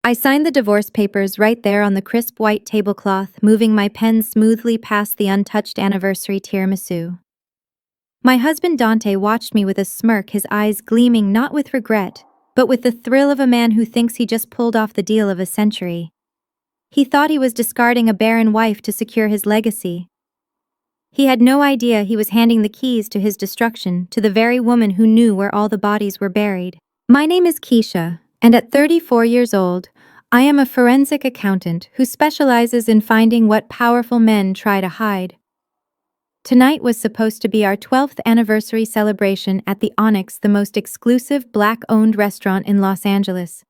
I signed the divorce papers right there on the crisp white tablecloth, moving my pen smoothly past the untouched anniversary tiramisu. My husband Dante watched me with a smirk, his eyes gleaming not with regret, but with the thrill of a man who thinks he just pulled off the deal of a century. He thought he was discarding a barren wife to secure his legacy. He had no idea he was handing the keys to his destruction to the very woman who knew where all the bodies were buried. My name is Keisha, and at 34 years old, I am a forensic accountant who specializes in finding what powerful men try to hide. Tonight was supposed to be our 12th anniversary celebration at the Onyx, the most exclusive Black-owned restaurant in Los Angeles.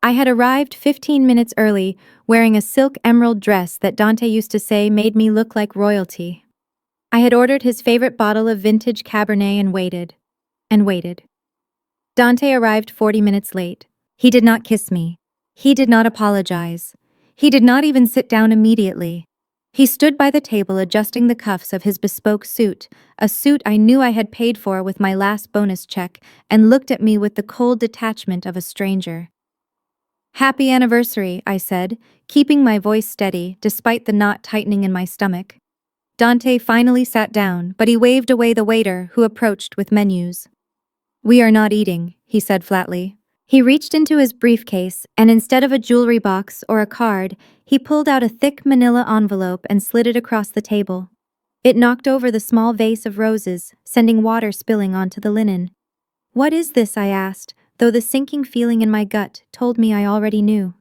I had arrived 15 minutes early, wearing a silk emerald dress that Dante used to say made me look like royalty. I had ordered his favorite bottle of vintage Cabernet and waited. Dante arrived 40 minutes late. He did not kiss me. He did not apologize. He did not even sit down immediately. He stood by the table adjusting the cuffs of his bespoke suit, a suit I knew I had paid for with my last bonus check, and looked at me with the cold detachment of a stranger. "Happy anniversary," I said, keeping my voice steady despite the knot tightening in my stomach. Dante finally sat down, but he waved away the waiter who approached with menus. "We are not eating," he said flatly. He reached into his briefcase, and instead of a jewelry box or a card, he pulled out a thick manila envelope and slid it across the table. It knocked over the small vase of roses, sending water spilling onto the linen. "What is this?" I asked, though the sinking feeling in my gut told me I already knew.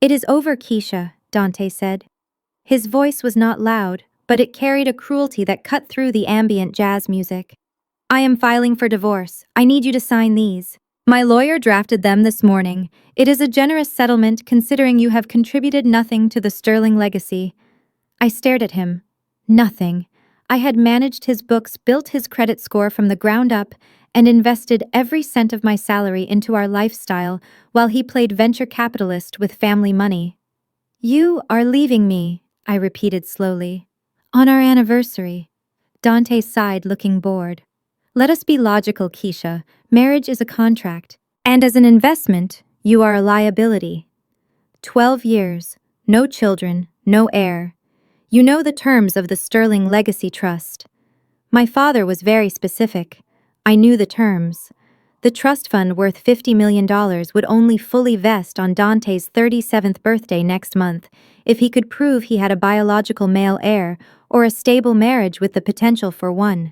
"It is over, Keisha," Dante said. His voice was not loud, but it carried a cruelty that cut through the ambient jazz music. "I am filing for divorce. I need you to sign these. My lawyer drafted them this morning. It is a generous settlement considering you have contributed nothing to the sterling legacy." I stared at him. Nothing. I had managed his books, built his credit score from the ground up, and invested every cent of my salary into our lifestyle while he played venture capitalist with family money. "You are leaving me," I repeated slowly. "On our anniversary." Dante sighed, looking bored. "Let us be logical, Keisha. Marriage is a contract, and as an investment, you are a liability. 12 years, no children, no heir. You know the terms of the Sterling Legacy Trust. My father was very specific. I knew the terms. The trust fund worth $50 million would only fully vest on Dante's 37th birthday next month if he could prove he had a biological male heir or a stable marriage with the potential for one.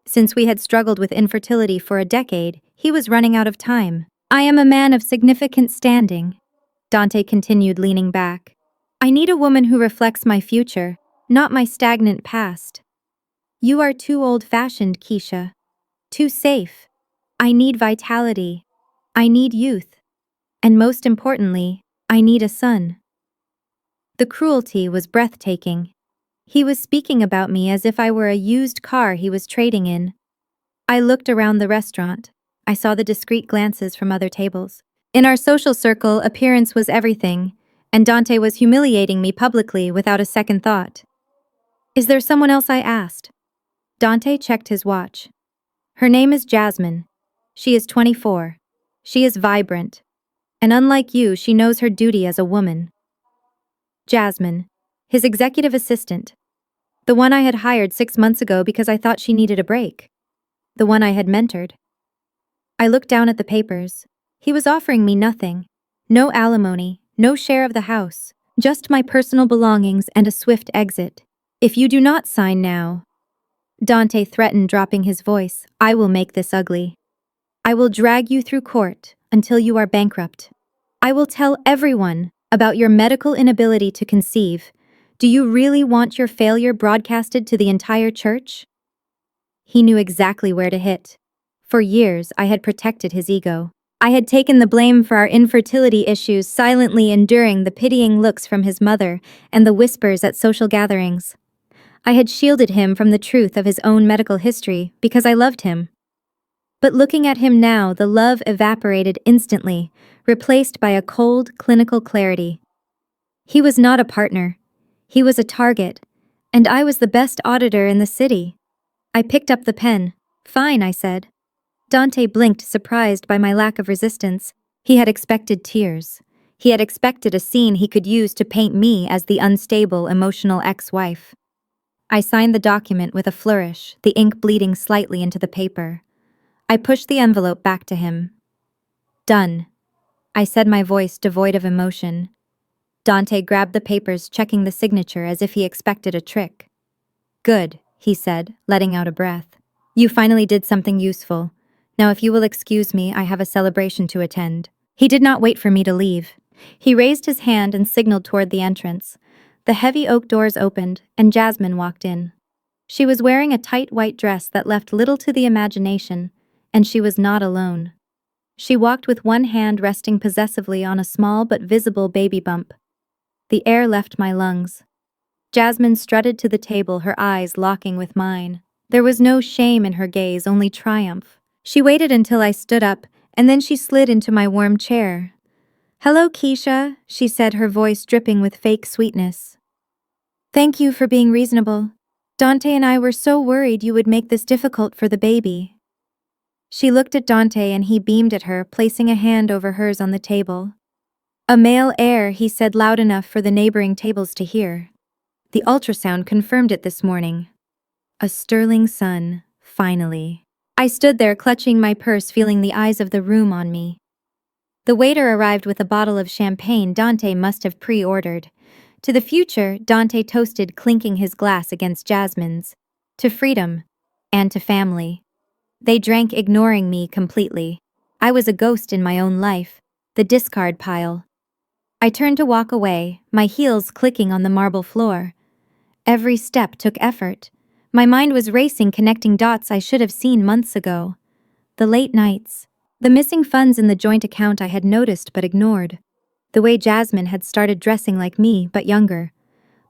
Since we had struggled with infertility for a decade, he was running out of time. "I am a man of significant standing," Dante continued, leaning back. "I need a woman who reflects my future, not my stagnant past. You are too old-fashioned, Keisha. Too safe. I need vitality. I need youth. And most importantly, I need a son." The cruelty was breathtaking. He was speaking about me as if I were a used car he was trading in. I looked around the restaurant. I saw the discreet glances from other tables. In our social circle, appearance was everything, and Dante was humiliating me publicly without a second thought. "Is there someone else?" I asked. Dante checked his watch. "Her name is Jasmine. She is 24. She is vibrant. And unlike you, she knows her duty as a woman." Jasmine, his executive assistant. The one I had hired 6 months ago because I thought she needed a break. The one I had mentored. I looked down at the papers. He was offering me nothing. No alimony, no share of the house, just my personal belongings and a swift exit. "If you do not sign now," Dante threatened, dropping his voice, "I will make this ugly. I will drag you through court until you are bankrupt. I will tell everyone about your medical inability to conceive. Do you really want your failure broadcasted to the entire church?" He knew exactly where to hit. For years, I had protected his ego. I had taken the blame for our infertility issues, silently enduring the pitying looks from his mother and the whispers at social gatherings. I had shielded him from the truth of his own medical history because I loved him. But looking at him now, the love evaporated instantly, replaced by a cold, clinical clarity. He was not a partner. He was a target, and I was the best auditor in the city. I picked up the pen. "Fine," I said. Dante blinked, surprised by my lack of resistance. He had expected tears. He had expected a scene he could use to paint me as the unstable, emotional ex-wife. I signed the document with a flourish, the ink bleeding slightly into the paper. I pushed the envelope back to him. "Done," I said, my voice devoid of emotion. Dante grabbed the papers, checking the signature as if he expected a trick. "Good," he said, letting out a breath. "You finally did something useful. Now if you will excuse me, I have a celebration to attend." He did not wait for me to leave. He raised his hand and signaled toward the entrance. The heavy oak doors opened, and Jasmine walked in. She was wearing a tight white dress that left little to the imagination, and she was not alone. She walked with one hand resting possessively on a small but visible baby bump. The air left my lungs. Jasmine strutted to the table, her eyes locking with mine. There was no shame in her gaze, only triumph. She waited until I stood up, and then she slid into my warm chair. "Hello, Keisha," she said, her voice dripping with fake sweetness. "Thank you for being reasonable. Dante and I were so worried you would make this difficult for the baby." She looked at Dante and he beamed at her, placing a hand over hers on the table. "A male heir," he said loud enough for the neighboring tables to hear. "The ultrasound confirmed it this morning. A sterling son, finally." I stood there clutching my purse, feeling the eyes of the room on me. The waiter arrived with a bottle of champagne Dante must have pre-ordered. To the future, Dante toasted, clinking his glass against Jasmine's. To freedom. And to family. They drank, ignoring me completely. I was a ghost in my own life. The discard pile. I turned to walk away, my heels clicking on the marble floor. Every step took effort. My mind was racing, connecting dots I should have seen months ago. The late nights. The missing funds in the joint account I had noticed but ignored. The way Jasmine had started dressing like me, but younger.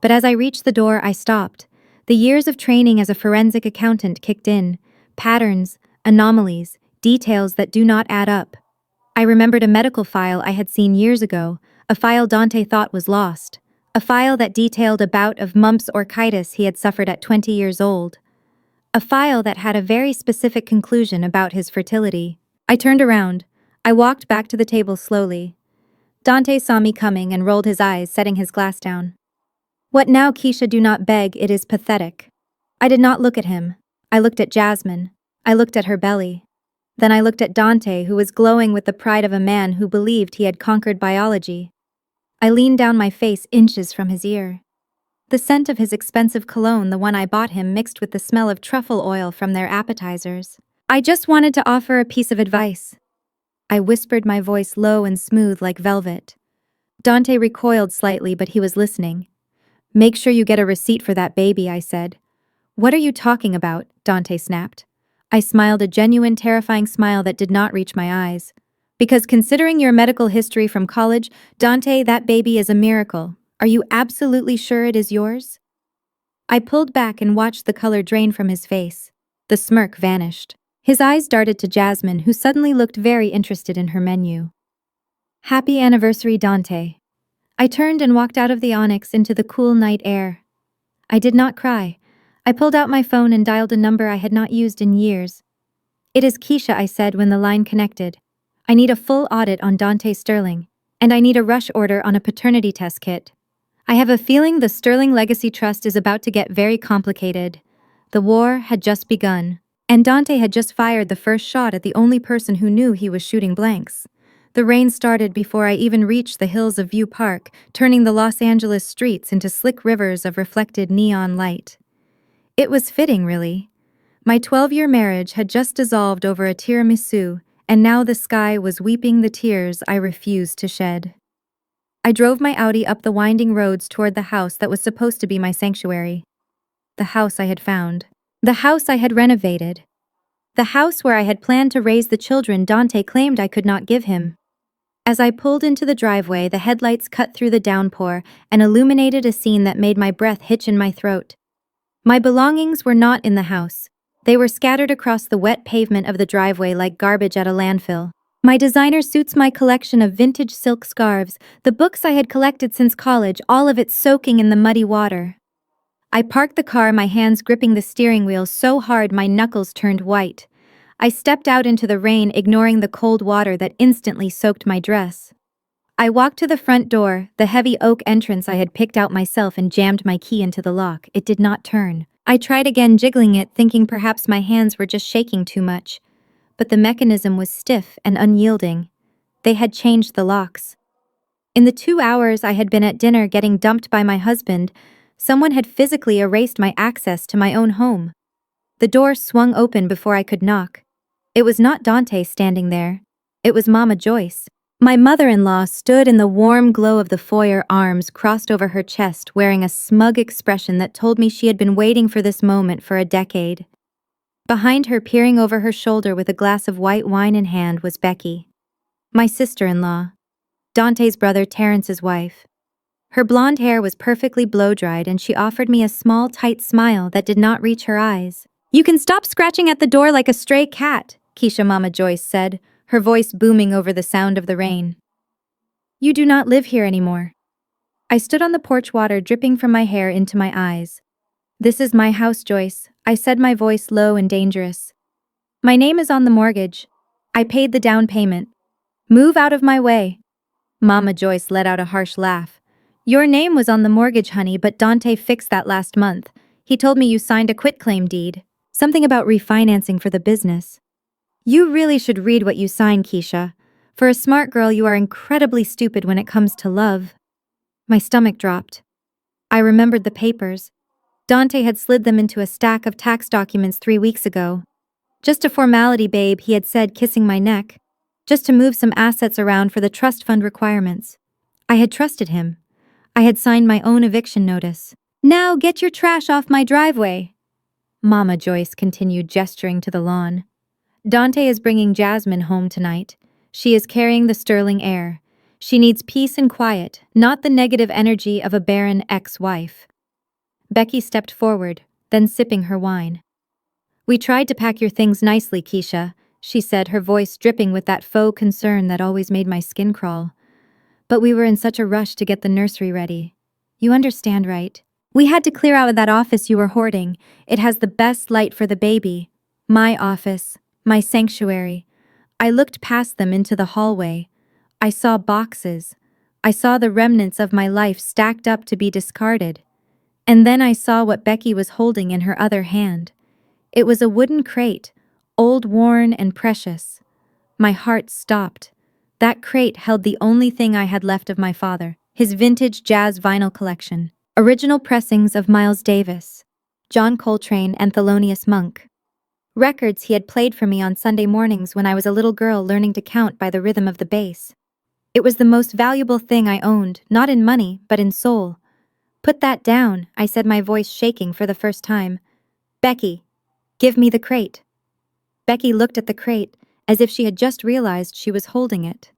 But as I reached the door, I stopped. The years of training as a forensic accountant kicked in. Patterns, anomalies, details that do not add up. I remembered a medical file I had seen years ago, a file Dante thought was lost. A file that detailed a bout of mumps orchitis he had suffered at 20 years old. A file that had a very specific conclusion about his fertility. I turned around. I walked back to the table slowly. Dante saw me coming and rolled his eyes, setting his glass down. "What now, Keisha? Do not beg, it is pathetic." I did not look at him. I looked at Jasmine. I looked at her belly. Then I looked at Dante, who was glowing with the pride of a man who believed he had conquered biology. I leaned down, my face inches from his ear. The scent of his expensive cologne, the one I bought him, mixed with the smell of truffle oil from their appetizers. "I just wanted to offer a piece of advice." I whispered, my voice low and smooth like velvet. Dante recoiled slightly, but he was listening. "Make sure you get a receipt for that baby," I said. "What are you talking about?" Dante snapped. I smiled, a genuine, terrifying smile that did not reach my eyes. "Because considering your medical history from college, Dante, that baby is a miracle. Are you absolutely sure it is yours?" I pulled back and watched the color drain from his face. The smirk vanished. His eyes darted to Jasmine, who suddenly looked very interested in her menu. "Happy anniversary, Dante." I turned and walked out of the onyx into the cool night air. I did not cry. I pulled out my phone and dialed a number I had not used in years. "It is Keisha," I said when the line connected. "I need a full audit on Dante Sterling, and I need a rush order on a paternity test kit. I have a feeling the Sterling Legacy Trust is about to get very complicated." The war had just begun, and Dante had just fired the first shot at the only person who knew he was shooting blanks. The rain started before I even reached the hills of View Park, turning the Los Angeles streets into slick rivers of reflected neon light. It was fitting, really. My 12-year marriage had just dissolved over a tiramisu, and now the sky was weeping the tears I refused to shed. I drove my Audi up the winding roads toward the house that was supposed to be my sanctuary. The house I had found. The house I had renovated. The house where I had planned to raise the children Dante claimed I could not give him. As I pulled into the driveway, the headlights cut through the downpour and illuminated a scene that made my breath hitch in my throat. My belongings were not in the house. They were scattered across the wet pavement of the driveway like garbage at a landfill. My designer suits, my collection of vintage silk scarves, the books I had collected since college, all of it soaking in the muddy water. I parked the car, my hands gripping the steering wheel so hard my knuckles turned white. I stepped out into the rain, ignoring the cold water that instantly soaked my dress. I walked to the front door, the heavy oak entrance I had picked out myself, and jammed my key into the lock. It did not turn. I tried again, jiggling it, thinking perhaps my hands were just shaking too much. But the mechanism was stiff and unyielding. They had changed the locks. In the 2 hours I had been at dinner getting dumped by my husband, someone had physically erased my access to my own home. The door swung open before I could knock. It was not Dante standing there. It was Mama Joyce. My mother-in-law stood in the warm glow of the foyer, arms crossed over her chest, wearing a smug expression that told me she had been waiting for this moment for a decade. Behind her, peering over her shoulder with a glass of white wine in hand, was Becky, my sister-in-law, Dante's brother Terrence's wife. Her blonde hair was perfectly blow-dried, and she offered me a small, tight smile that did not reach her eyes. "You can stop scratching at the door like a stray cat," Keisha, Mama Joyce said, her voice booming over the sound of the rain. "You do not live here anymore." I stood on the porch, water dripping from my hair into my eyes. "This is my house, Joyce," I said, my voice low and dangerous. "My name is on the mortgage. I paid the down payment. Move out of my way." Mama Joyce let out a harsh laugh. "Your name was on the mortgage, honey, but Dante fixed that last month. He told me you signed a quitclaim deed. Something about refinancing for the business. You really should read what you sign, Keisha. For a smart girl, you are incredibly stupid when it comes to love." My stomach dropped. I remembered the papers. Dante had slid them into a stack of tax documents 3 weeks ago. "Just a formality, babe," he had said, kissing my neck. "Just to move some assets around for the trust fund requirements." I had trusted him. I had signed my own eviction notice. "Now get your trash off my driveway," Mama Joyce continued, gesturing to the lawn. "Dante is bringing Jasmine home tonight. She is carrying the sterling air. She needs peace and quiet, not the negative energy of a barren ex-wife." Becky stepped forward, then sipping her wine. "We tried to pack your things nicely, Keisha," she said, her voice dripping with that faux concern that always made my skin crawl. "But we were in such a rush to get the nursery ready. You understand, right? We had to clear out that office you were hoarding. It has the best light for the baby. My office. My sanctuary." I looked past them into the hallway. I saw boxes. I saw the remnants of my life stacked up to be discarded. And then I saw what Becky was holding in her other hand. It was a wooden crate, old, worn, and precious. My heart stopped. That crate held the only thing I had left of my father, his vintage jazz vinyl collection, original pressings of Miles Davis, John Coltrane, and Thelonious Monk. Records he had played for me on Sunday mornings when I was a little girl learning to count by the rhythm of the bass. It was the most valuable thing I owned, not in money, but in soul. "Put that down," I said, my voice shaking for the first time. "Becky, give me the crate." Becky looked at the crate, as if she had just realized she was holding it.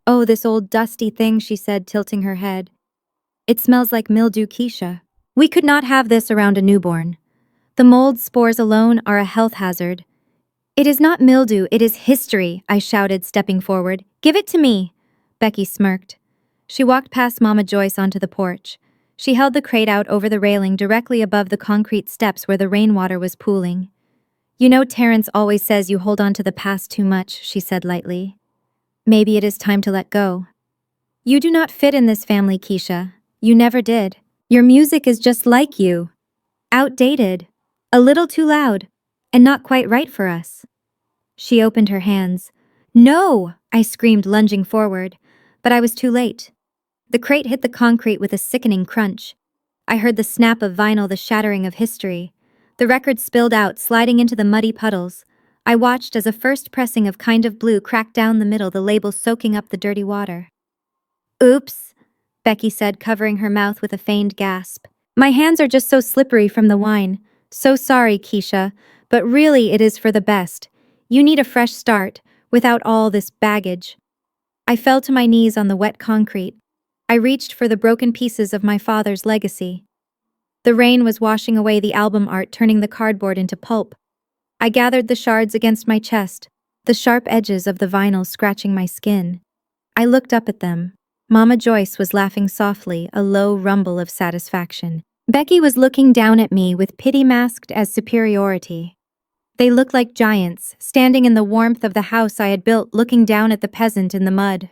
"Oh, this old dusty thing," she said, tilting her head. "It smells like mildew, Keisha. We could not have this around a newborn. The mold spores alone are a health hazard." "It is not mildew, it is history," I shouted, stepping forward. "Give it to me." Becky smirked. She walked past Mama Joyce onto the porch. She held the crate out over the railing directly above the concrete steps where the rainwater was pooling. "You know, Terrence always says you hold on to the past too much," she said lightly. "Maybe it is time to let go. You do not fit in this family, Keisha. You never did. Your music is just like you. Outdated. A little too loud. And not quite right for us." She opened her hands. "No!" I screamed, lunging forward. But I was too late. The crate hit the concrete with a sickening crunch. I heard the snap of vinyl, the shattering of history. The record spilled out, sliding into the muddy puddles. I watched as a first pressing of Kind of Blue cracked down the middle, the label soaking up the dirty water. "Oops," Becky said, covering her mouth with a feigned gasp. "My hands are just so slippery from the wine. So sorry, Keisha, but really it is for the best. You need a fresh start, without all this baggage." I fell to my knees on the wet concrete. I reached for the broken pieces of my father's legacy. The rain was washing away the album art, turning the cardboard into pulp. I gathered the shards against my chest, the sharp edges of the vinyl scratching my skin. I looked up at them. Mama Joyce was laughing softly, a low rumble of satisfaction. Becky was looking down at me with pity masked as superiority. They looked like giants, standing in the warmth of the house I had built, looking down at the peasant in the mud.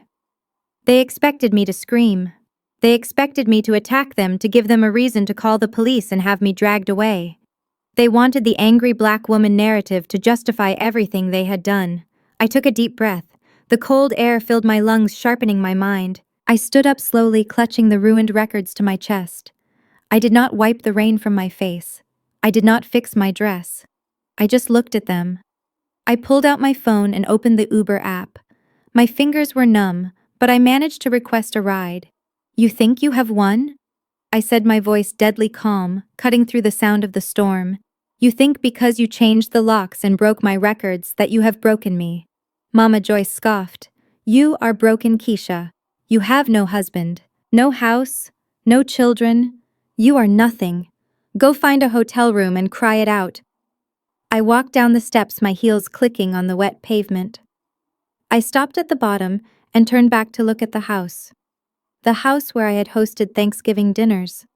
They expected me to scream. They expected me to attack them, to give them a reason to call the police and have me dragged away. They wanted the angry black woman narrative to justify everything they had done. I took a deep breath. The cold air filled my lungs, sharpening my mind. I stood up slowly, clutching the ruined records to my chest. I did not wipe the rain from my face. I did not fix my dress. I just looked at them. I pulled out my phone and opened the Uber app. My fingers were numb, but I managed to request a ride. "You think you have won?" I said, my voice deadly calm, cutting through the sound of the storm. "You think because you changed the locks and broke my records that you have broken me?" Mama Joyce scoffed. "You are broken, Keisha. You have no husband, no house, no children. You are nothing. Go find a hotel room and cry it out." I walked down the steps, my heels clicking on the wet pavement. I stopped at the bottom and turned back to look at the house. The house where I had hosted Thanksgiving dinners.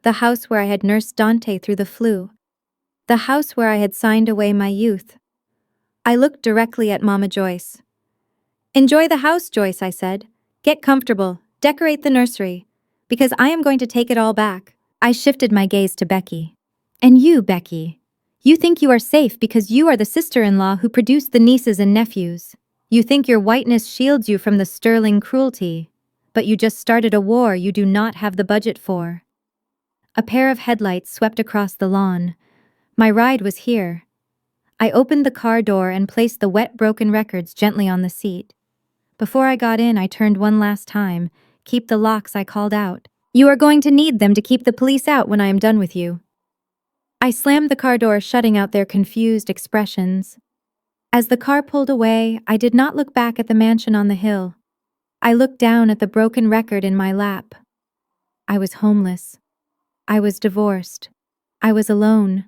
The house where I had nursed Dante through the flu. The house where I had signed away my youth. I looked directly at Mama Joyce. "Enjoy the house, Joyce," I said. "Get comfortable, decorate the nursery, because I am going to take it all back." I shifted my gaze to Becky. "And you, Becky, you think you are safe because you are the sister-in-law who produced the nieces and nephews. You think your whiteness shields you from the sterling cruelty, but you just started a war you do not have the budget for." A pair of headlights swept across the lawn. My ride was here. I opened the car door and placed the wet, broken records gently on the seat. Before I got in, I turned one last time. "Keep the locks," I called out. "You are going to need them to keep the police out when I am done with you." I slammed the car door, shutting out their confused expressions. As the car pulled away, I did not look back at the mansion on the hill. I looked down at the broken record in my lap. I was homeless. I was divorced. I was alone.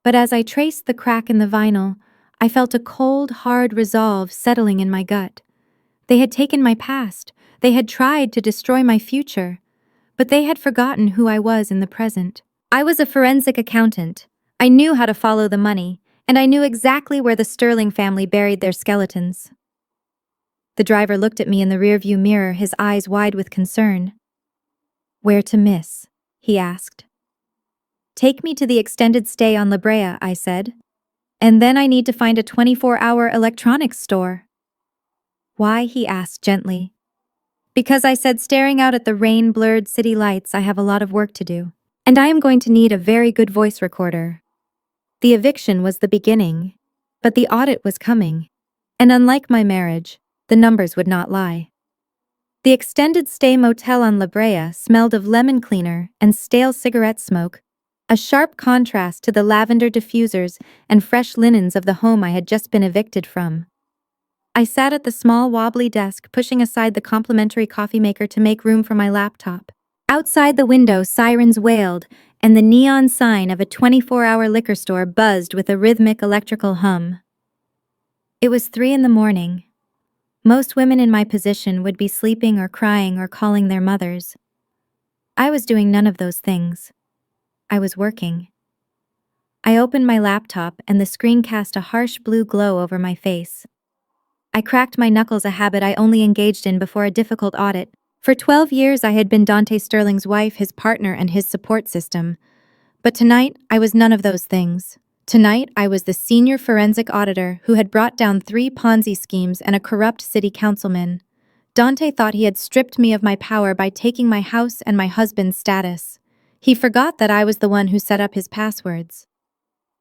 But as I traced the crack in the vinyl, I felt a cold, hard resolve settling in my gut. They had taken my past. They had tried to destroy my future. But they had forgotten who I was in the present. I was a forensic accountant. I knew how to follow the money, and I knew exactly where the Sterling family buried their skeletons. The driver looked at me in the rearview mirror, his eyes wide with concern. "Where to, miss?" he asked. "Take me to the extended stay on La Brea," I said. "And then I need to find a 24-hour electronics store." "Why?" he asked gently. "Because," I said, staring out at the rain-blurred city lights, "I have a lot of work to do. And I am going to need a very good voice recorder." The eviction was the beginning, but the audit was coming. And unlike my marriage, the numbers would not lie. The extended stay motel on La Brea smelled of lemon cleaner and stale cigarette smoke, a sharp contrast to the lavender diffusers and fresh linens of the home I had just been evicted from. I sat at the small wobbly desk, pushing aside the complimentary coffee maker to make room for my laptop. Outside the window, sirens wailed, and the neon sign of a 24-hour liquor store buzzed with a rhythmic electrical hum. It was 3 a.m. Most women in my position would be sleeping or crying or calling their mothers. I was doing none of those things. I was working. I opened my laptop and the screen cast a harsh blue glow over my face. I cracked my knuckles, a habit I only engaged in before a difficult audit. For 12 years I had been Dante Sterling's wife, his partner, and his support system. But tonight, I was none of those things. Tonight, I was the senior forensic auditor who had brought down 3 Ponzi schemes and a corrupt city councilman. Dante thought he had stripped me of my power by taking my house and my husband's status. He forgot that I was the one who set up his passwords.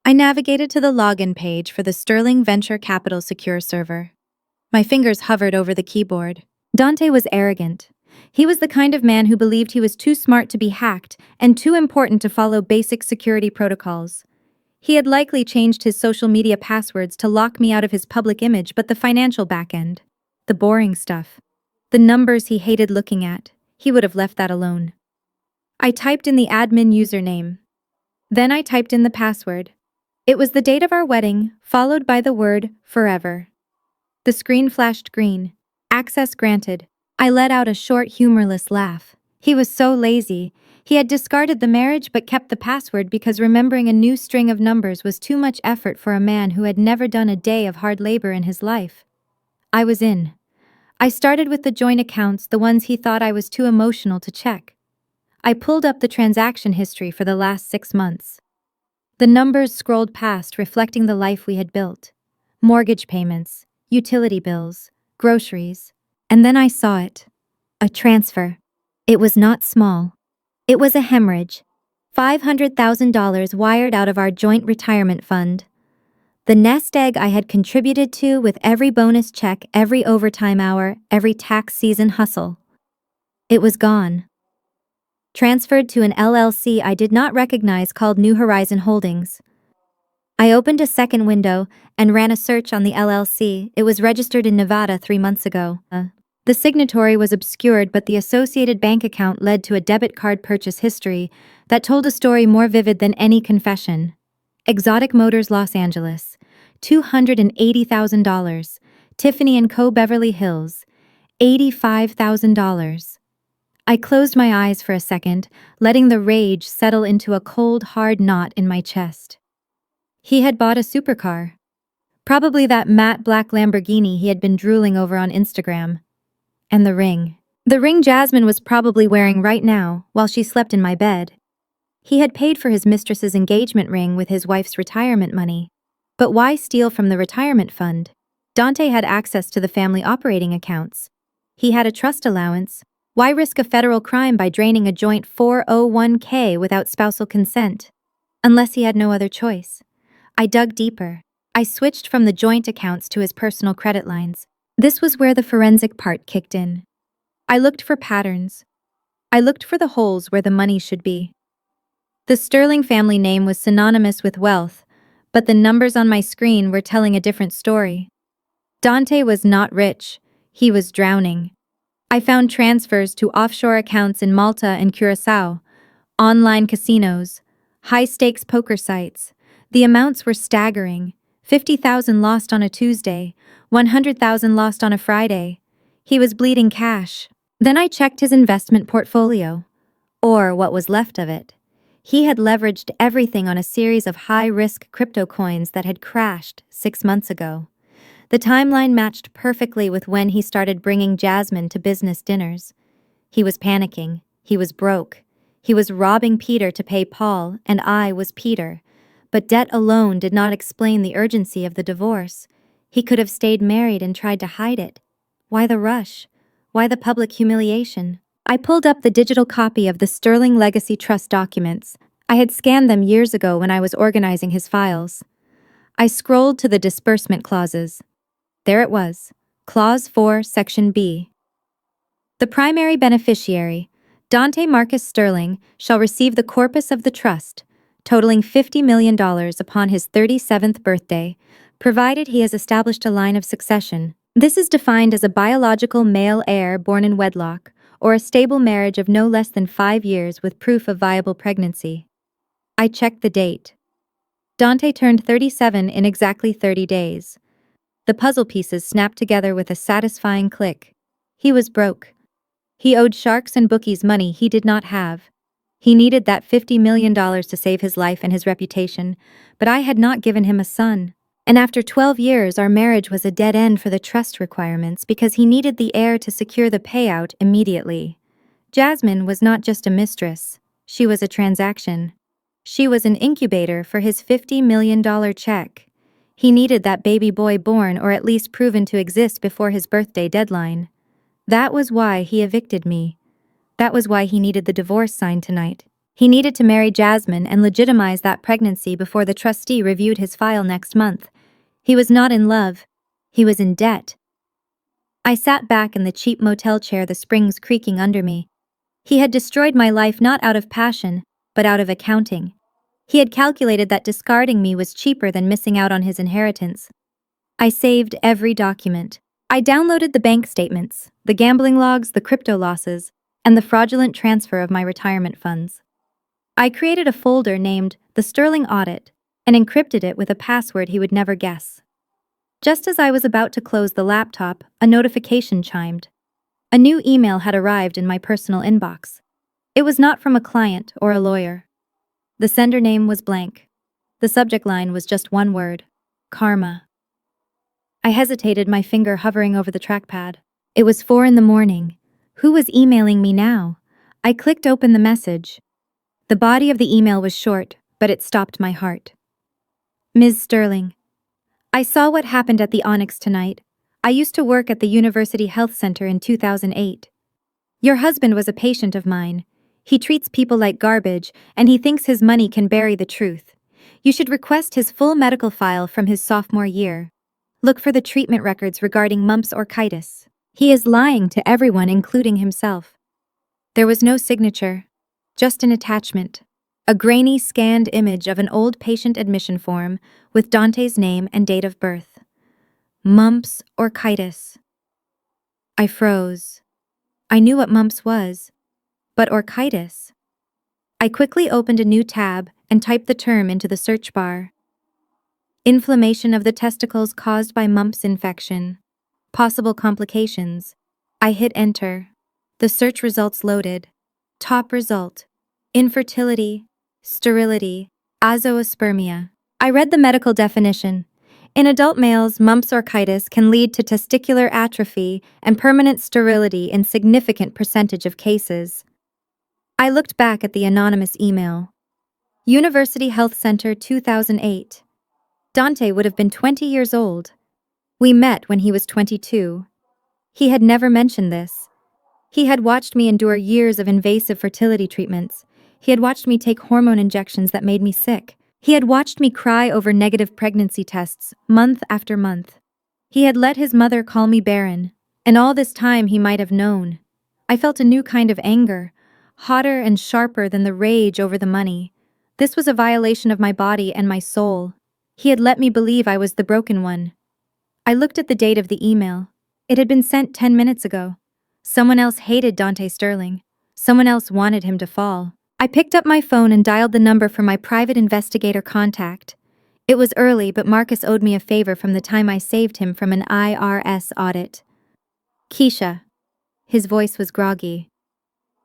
I navigated to the login page for the Sterling Venture Capital Secure server. My fingers hovered over the keyboard. Dante was arrogant. He was the kind of man who believed he was too smart to be hacked and too important to follow basic security protocols. He had likely changed his social media passwords to lock me out of his public image, but the financial backend, the boring stuff, the numbers he hated looking at, he would have left that alone. I typed in the admin username. Then I typed in the password. It was the date of our wedding, followed by the word forever. The screen flashed green. Access granted. I let out a short, humorless laugh. He was so lazy. He had discarded the marriage but kept the password because remembering a new string of numbers was too much effort for a man who had never done a day of hard labor in his life. I was in. I started with the joint accounts, the ones he thought I was too emotional to check. I pulled up the transaction history for the last 6 months. The numbers scrolled past, reflecting the life we had built. Mortgage payments, utility bills, groceries. And then I saw it. A transfer. It was not small. It was a hemorrhage. $500,000 wired out of our joint retirement fund. The nest egg I had contributed to with every bonus check, every overtime hour, every tax season hustle. It was gone. Transferred to an LLC I did not recognize called New Horizon Holdings. I opened a second window and ran a search on the LLC. It was registered in Nevada 3 months ago. The signatory was obscured, but the associated bank account led to a debit card purchase history that told a story more vivid than any confession. Exotic Motors Los Angeles, $280,000. Tiffany & Co. Beverly Hills, $85,000. I closed my eyes for a second, letting the rage settle into a cold, hard knot in my chest. He had bought a supercar. Probably that matte black Lamborghini he had been drooling over on Instagram. And the ring. The ring Jasmine was probably wearing right now, while she slept in my bed. He had paid for his mistress's engagement ring with his wife's retirement money. But why steal from the retirement fund? Dante had access to the family operating accounts. He had a trust allowance. Why risk a federal crime by draining a joint 401k without spousal consent? Unless he had no other choice. I dug deeper. I switched from the joint accounts to his personal credit lines. This was where the forensic part kicked in. I looked for patterns. I looked for the holes where the money should be. The Sterling family name was synonymous with wealth, but the numbers on my screen were telling a different story. Dante was not rich. He was drowning. I found transfers to offshore accounts in Malta and Curacao, online casinos, high-stakes poker sites. The amounts were staggering. 50,000 lost on a Tuesday, 100,000 lost on a Friday. He was bleeding cash. Then I checked his investment portfolio, or what was left of it. He had leveraged everything on a series of high-risk crypto coins that had crashed 6 months ago. The timeline matched perfectly with when he started bringing Jasmine to business dinners. He was panicking. He was broke. He was robbing Peter to pay Paul, and I was Peter. But debt alone did not explain the urgency of the divorce. He could have stayed married and tried to hide it. Why the rush? Why the public humiliation? I pulled up the digital copy of the Sterling Legacy Trust documents. I had scanned them years ago when I was organizing his files. I scrolled to the disbursement clauses. There it was, Clause 4, Section B. The primary beneficiary, Dante Marcus Sterling, shall receive the corpus of the trust, totaling $50 million upon his 37th birthday, provided he has established a line of succession. This is defined as a biological male heir born in wedlock, or a stable marriage of no less than 5 years with proof of viable pregnancy. I checked the date. Dante turned 37 in exactly 30 days. The puzzle pieces snapped together with a satisfying click. He was broke. He owed sharks and bookies money he did not have. He needed that $50 million to save his life and his reputation, but I had not given him a son. And after 12 years, our marriage was a dead end for the trust requirements because he needed the heir to secure the payout immediately. Jasmine was not just a mistress. She was a transaction. She was an incubator for his $50 million check. He needed that baby boy born or at least proven to exist before his birthday deadline. That was why he evicted me. That was why he needed the divorce signed tonight. He needed to marry Jasmine and legitimize that pregnancy before the trustee reviewed his file next month. He was not in love. He was in debt. I sat back in the cheap motel chair, the springs creaking under me. He had destroyed my life not out of passion, but out of accounting. He had calculated that discarding me was cheaper than missing out on his inheritance. I saved every document. I downloaded the bank statements, the gambling logs, the crypto losses, and the fraudulent transfer of my retirement funds. I created a folder named The Sterling Audit and encrypted it with a password he would never guess. Just as I was about to close the laptop, a notification chimed. A new email had arrived in my personal inbox. It was not from a client or a lawyer. The sender name was blank. The subject line was just one word: karma. I hesitated, my finger hovering over the trackpad. It was 4 in the morning. Who was emailing me now? I clicked open the message. The body of the email was short, but it stopped my heart. Ms. Sterling, I saw what happened at the Onyx tonight. I used to work at the University Health Center in 2008. Your husband was a patient of mine. He treats people like garbage, and he thinks his money can bury the truth. You should request his full medical file from his sophomore year. Look for the treatment records regarding mumps or orchitis. He is lying to everyone, including himself. There was no signature, just an attachment. A grainy, scanned image of an old patient admission form with Dante's name and date of birth. Mumps or orchitis. I froze. I knew what mumps was, but orchitis. I quickly opened a new tab and typed the term into the search bar. Inflammation of the testicles caused by mumps infection. Possible complications. I hit enter. The search results loaded. Top result: infertility, sterility, azoospermia. I read the medical definition. In adult males, mumps or orchitis can lead to testicular atrophy and permanent sterility in significant percentage of cases. I looked back at the anonymous email. University Health Center 2008. Dante would have been 20 years old. We met when he was 22. He had never mentioned this. He had watched me endure years of invasive fertility treatments. He had watched me take hormone injections that made me sick. He had watched me cry over negative pregnancy tests, month after month. He had let his mother call me barren, and all this time he might have known. I felt a new kind of anger, hotter and sharper than the rage over the money. This was a violation of my body and my soul. He had let me believe I was the broken one. I looked at the date of the email. It had been sent 10 minutes ago. Someone else hated Dante Sterling. Someone else wanted him to fall. I picked up my phone and dialed the number for my private investigator contact. It was early, but Marcus owed me a favor from the time I saved him from an IRS audit. Keisha. His voice was groggy.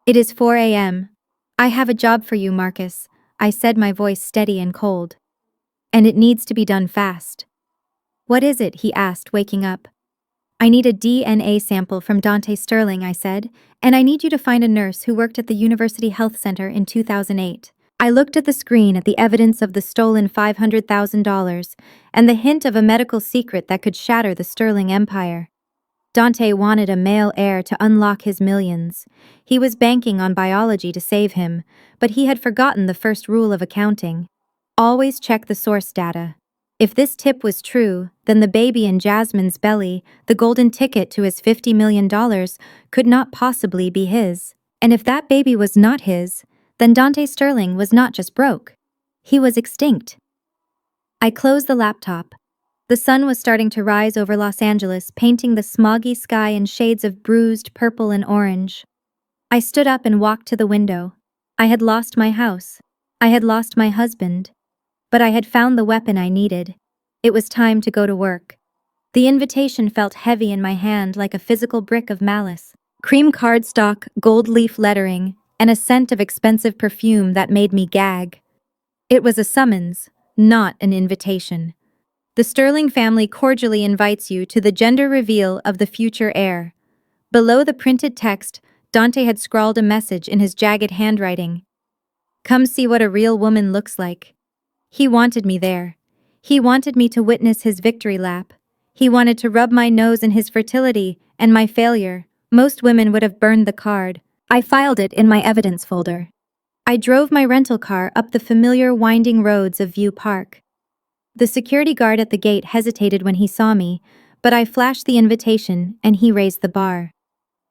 It is 4 a.m. I have a job for you, Marcus, I said, my voice steady and cold. And it needs to be done fast. What is it? He asked, waking up. I need a DNA sample from Dante Sterling, I said, and I need you to find a nurse who worked at the University Health Center in 2008. I looked at the screen at the evidence of the stolen $500,000 and the hint of a medical secret that could shatter the Sterling empire. Dante wanted a male heir to unlock his millions. He was banking on biology to save him, but he had forgotten the first rule of accounting. Always check the source data. If this tip was true, then the baby in Jasmine's belly, the golden ticket to his $50 million, could not possibly be his. And if that baby was not his, then Dante Sterling was not just broke. He was extinct. I closed the laptop. The sun was starting to rise over Los Angeles, painting the smoggy sky in shades of bruised purple and orange. I stood up and walked to the window. I had lost my house. I had lost my husband. But I had found the weapon I needed. It was time to go to work. The invitation felt heavy in my hand like a physical brick of malice. Cream cardstock, gold leaf lettering, and a scent of expensive perfume that made me gag. It was a summons, not an invitation. The Sterling family cordially invites you to the gender reveal of the future heir. Below the printed text, Dante had scrawled a message in his jagged handwriting. Come see what a real woman looks like. He wanted me there. He wanted me to witness his victory lap. He wanted to rub my nose in his fertility and my failure. Most women would have burned the card. I filed it in my evidence folder. I drove my rental car up the familiar winding roads of View Park. The security guard at the gate hesitated when he saw me, but I flashed the invitation and he raised the bar.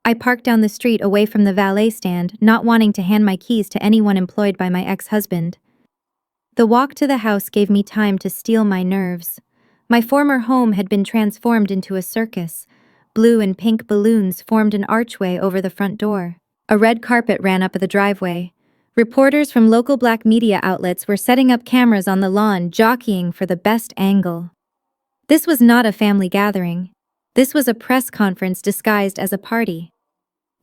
I parked down the street away from the valet stand, not wanting to hand my keys to anyone employed by my ex-husband. The walk to the house gave me time to steel my nerves. My former home had been transformed into a circus. Blue and pink balloons formed an archway over the front door. A red carpet ran up the driveway. Reporters from local black media outlets were setting up cameras on the lawn, jockeying for the best angle. This was not a family gathering. This was a press conference disguised as a party.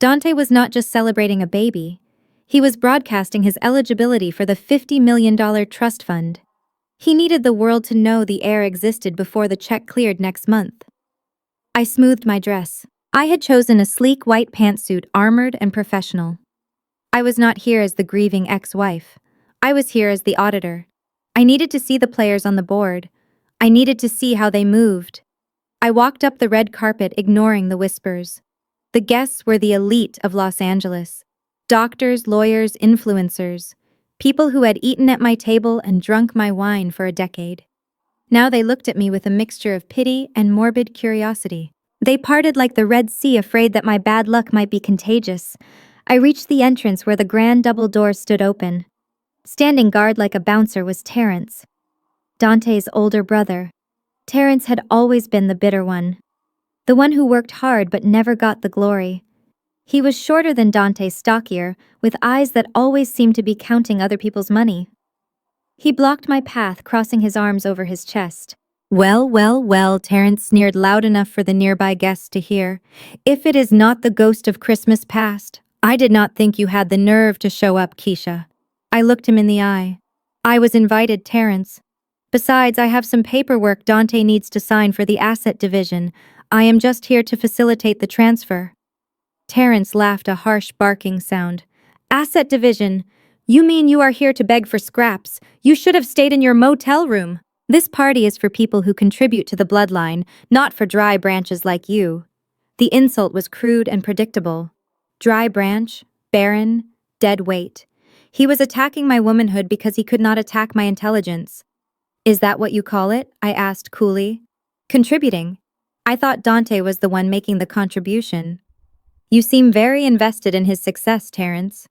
Dante was not just celebrating a baby. He was broadcasting his eligibility for the $50 million trust fund. He needed the world to know the heir existed before the check cleared next month. I smoothed my dress. I had chosen a sleek white pantsuit, armored and professional. I was not here as the grieving ex-wife. I was here as the auditor. I needed to see the players on the board. I needed to see how they moved. I walked up the red carpet, ignoring the whispers. The guests were the elite of Los Angeles. Doctors, lawyers, influencers. People who had eaten at my table and drunk my wine for a decade. Now they looked at me with a mixture of pity and morbid curiosity. They parted like the Red Sea, afraid that my bad luck might be contagious. I reached the entrance where the grand double doors stood open. Standing guard like a bouncer was Terrence, Dante's older brother. Terrence had always been the bitter one. The one who worked hard but never got the glory. He was shorter than Dante, stockier, with eyes that always seemed to be counting other people's money. He blocked my path, crossing his arms over his chest. Well, well, well, Terrence sneered loud enough for the nearby guests to hear. If it is not the ghost of Christmas past, I did not think you had the nerve to show up, Keisha. I looked him in the eye. I was invited, Terrence. Besides, I have some paperwork Dante needs to sign for the asset division. I am just here to facilitate the transfer. Terrence laughed, a harsh barking sound. Asset division? You mean you are here to beg for scraps? You should have stayed in your motel room. This party is for people who contribute to the bloodline, not for dry branches like you. The insult was crude and predictable. Dry branch, barren, dead weight. He was attacking my womanhood because he could not attack my intelligence. Is that what you call it? I asked coolly. Contributing. I thought Dante was the one making the contribution. You seem very invested in his success, Terrence.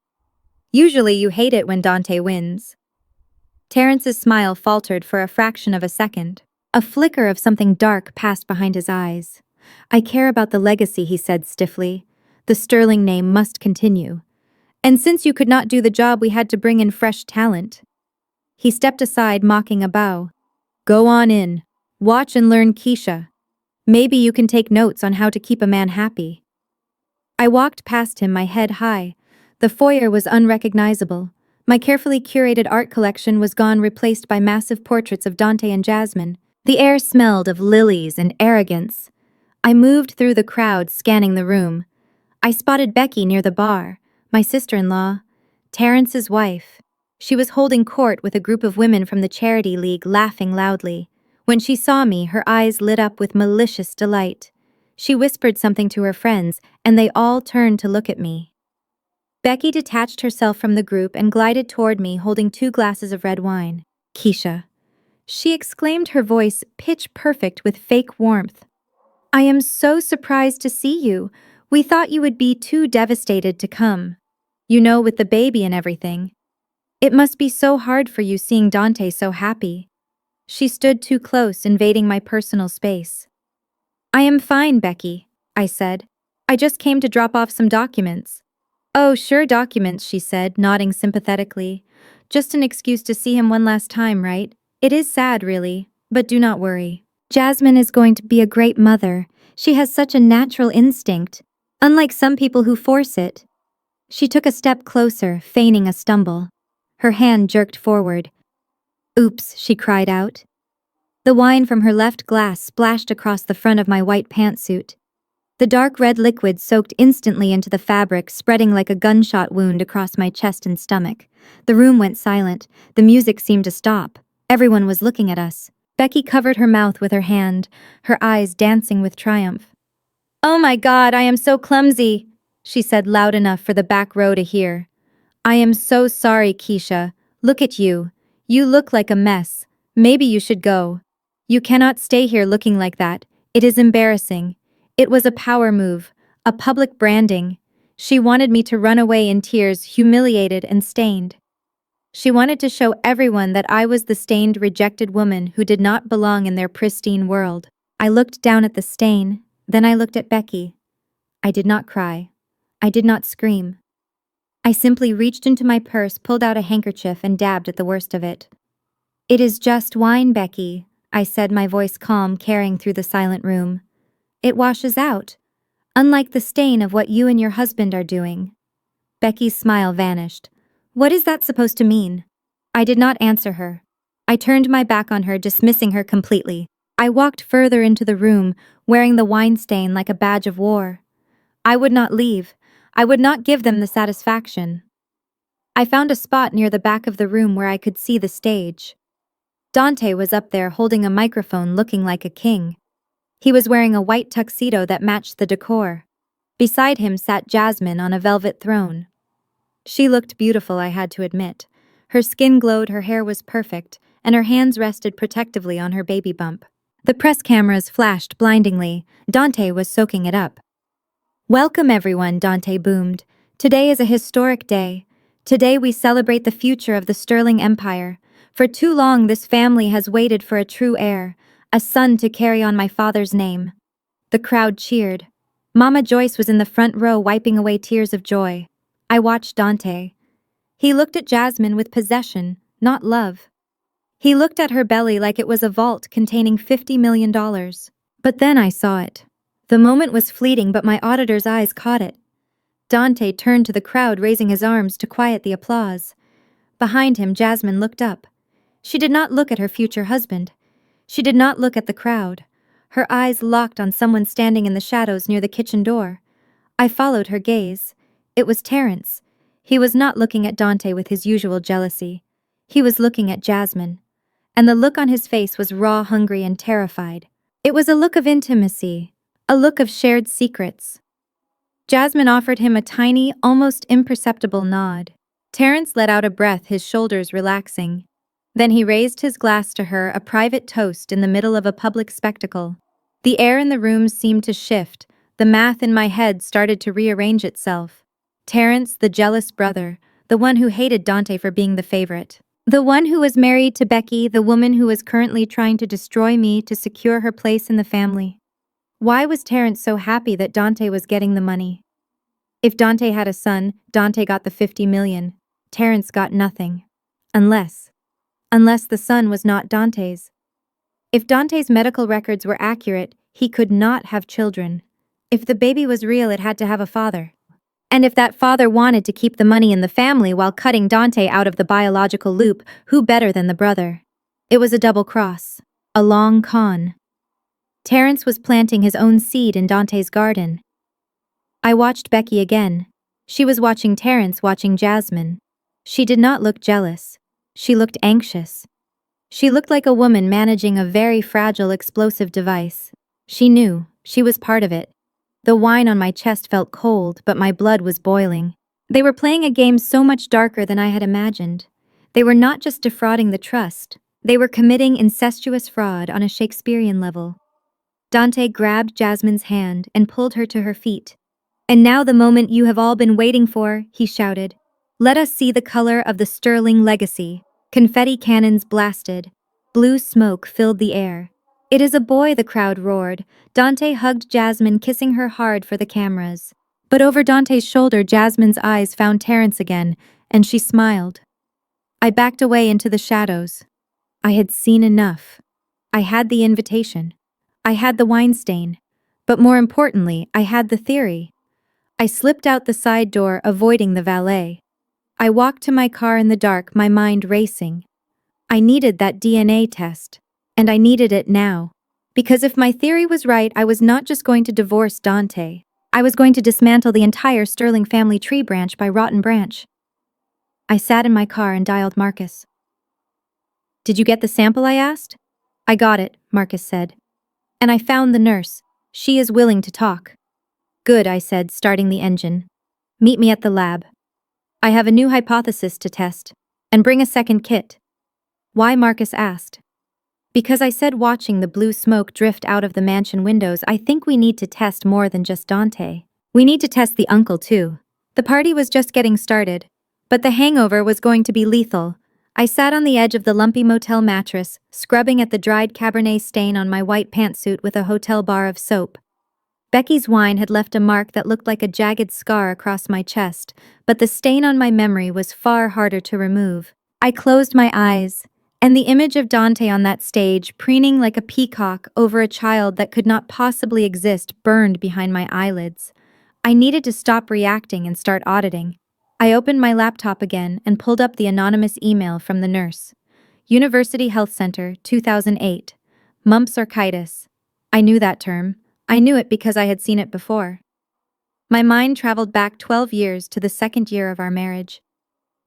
Usually you hate it when Dante wins. Terrence's smile faltered for a fraction of a second. A flicker of something dark passed behind his eyes. I care about the legacy, he said stiffly. The sterling name must continue. And since you could not do the job, we had to bring in fresh talent. He stepped aside, mocking a bow. Go on in. Watch and learn, Keisha. Maybe you can take notes on how to keep a man happy. I walked past him, my head high. The foyer was unrecognizable. My carefully curated art collection was gone, replaced by massive portraits of Dante and Jasmine. The air smelled of lilies and arrogance. I moved through the crowd, scanning the room. I spotted Becky near the bar, my sister-in-law, Terrence's wife. She was holding court with a group of women from the charity league, laughing loudly. When she saw me, her eyes lit up with malicious delight. She whispered something to her friends, and they all turned to look at me. Becky detached herself from the group and glided toward me, holding 2 glasses of red wine. Keisha, she exclaimed, her voice pitch perfect with fake warmth. I am so surprised to see you. We thought you would be too devastated to come. You know, with the baby and everything. It must be so hard for you seeing Dante so happy. She stood too close, invading my personal space. I am fine, Becky, I said. I just came to drop off some documents. Oh, sure, documents, she said, nodding sympathetically. Just an excuse to see him one last time, right? It is sad, really, but do not worry. Jasmine is going to be a great mother. She has such a natural instinct, unlike some people who force it. She took a step closer, feigning a stumble. Her hand jerked forward. Oops, she cried out. The wine from her left glass splashed across the front of my white pantsuit. The dark red liquid soaked instantly into the fabric, spreading like a gunshot wound across my chest and stomach. The room went silent. The music seemed to stop. Everyone was looking at us. Becky covered her mouth with her hand, her eyes dancing with triumph. Oh my God, I am so clumsy, she said loud enough for the back row to hear. I am so sorry, Keisha. Look at you. You look like a mess. Maybe you should go. You cannot stay here looking like that. It is embarrassing. It was a power move, a public branding. She wanted me to run away in tears, humiliated and stained. She wanted to show everyone that I was the stained, rejected woman who did not belong in their pristine world. I looked down at the stain, then I looked at Becky. I did not cry. I did not scream. I simply reached into my purse, pulled out a handkerchief, and dabbed at the worst of it. It is just wine, Becky, I said, my voice calm, carrying through the silent room. It washes out, unlike the stain of what you and your husband are doing. Becky's smile vanished. What is that supposed to mean? I did not answer her. I turned my back on her, dismissing her completely. I walked further into the room, wearing the wine stain like a badge of war. I would not leave. I would not give them the satisfaction. I found a spot near the back of the room where I could see the stage. Dante was up there holding a microphone looking like a king. He was wearing a white tuxedo that matched the decor. Beside him sat Jasmine on a velvet throne. She looked beautiful, I had to admit. Her skin glowed, her hair was perfect, and her hands rested protectively on her baby bump. The press cameras flashed blindingly. Dante was soaking it up. "Welcome everyone," Dante boomed. "Today is a historic day. Today we celebrate the future of the Sterling Empire. For too long this family has waited for a true heir, a son to carry on my father's name." The crowd cheered. Mama Joyce was in the front row wiping away tears of joy. I watched Dante. He looked at Jasmine with possession, not love. He looked at her belly like it was a vault containing $50 million. But then I saw it. The moment was fleeting, but my auditor's eyes caught it. Dante turned to the crowd, raising his arms to quiet the applause. Behind him, Jasmine looked up. She did not look at her future husband. She did not look at the crowd. Her eyes locked on someone standing in the shadows near the kitchen door. I followed her gaze. It was Terrence. He was not looking at Dante with his usual jealousy. He was looking at Jasmine. And the look on his face was raw, hungry, and terrified. It was a look of intimacy, a look of shared secrets. Jasmine offered him a tiny, almost imperceptible nod. Terrence let out a breath, his shoulders relaxing. Then he raised his glass to her, a private toast in the middle of a public spectacle. The air in the room seemed to shift. The math in my head started to rearrange itself. Terrence, the jealous brother, the one who hated Dante for being the favorite. The one who was married to Becky, the woman who was currently trying to destroy me to secure her place in the family. Why was Terrence so happy that Dante was getting the money? If Dante had a son, Dante got the 50 million. Terrence got nothing. Unless the son was not Dante's. If Dante's medical records were accurate, he could not have children. If the baby was real, it had to have a father. And if that father wanted to keep the money in the family while cutting Dante out of the biological loop, who better than the brother? It was a double cross. A long con. Terrence was planting his own seed in Dante's garden. I watched Becky again. She was watching Terrence, watching Jasmine. She did not look jealous. She looked anxious. She looked like a woman managing a very fragile explosive device. She knew. She was part of it. The wine on my chest felt cold, but my blood was boiling. They were playing a game so much darker than I had imagined. They were not just defrauding the trust. They were committing incestuous fraud on a Shakespearean level. Dante grabbed Jasmine's hand and pulled her to her feet. "And now the moment you have all been waiting for," he shouted. "Let us see the color of the Sterling legacy." Confetti cannons blasted. Blue smoke filled the air. "It is a boy," the crowd roared. Dante hugged Jasmine, kissing her hard for the cameras. But over Dante's shoulder, Jasmine's eyes found Terrence again, and she smiled. I backed away into the shadows. I had seen enough. I had the invitation. I had the wine stain. But more importantly, I had the theory. I slipped out the side door, avoiding the valet. I walked to my car in the dark, my mind racing. I needed that DNA test. And I needed it now. Because if my theory was right, I was not just going to divorce Dante. I was going to dismantle the entire Sterling family tree branch by rotten branch. I sat in my car and dialed Marcus. "Did you get the sample?" I asked. "I got it," Marcus said. "And I found the nurse. She is willing to talk." "Good," I said, starting the engine. "Meet me at the lab. I have a new hypothesis to test. And bring a second kit." "Why?" Marcus asked. "Because," I said, watching the blue smoke drift out of the mansion windows, "I think we need to test more than just Dante. We need to test the uncle too." The party was just getting started. But the hangover was going to be lethal. I sat on the edge of the lumpy motel mattress, scrubbing at the dried Cabernet stain on my white pantsuit with a hotel bar of soap. Becky's wine had left a mark that looked like a jagged scar across my chest, but the stain on my memory was far harder to remove. I closed my eyes, and the image of Dante on that stage, preening like a peacock over a child that could not possibly exist, burned behind my eyelids. I needed to stop reacting and start auditing. I opened my laptop again and pulled up the anonymous email from the nurse. University Health Center, 2008. Mumps orchitis. I knew that term. I knew it because I had seen it before. My mind traveled back 12 years to the second year of our marriage.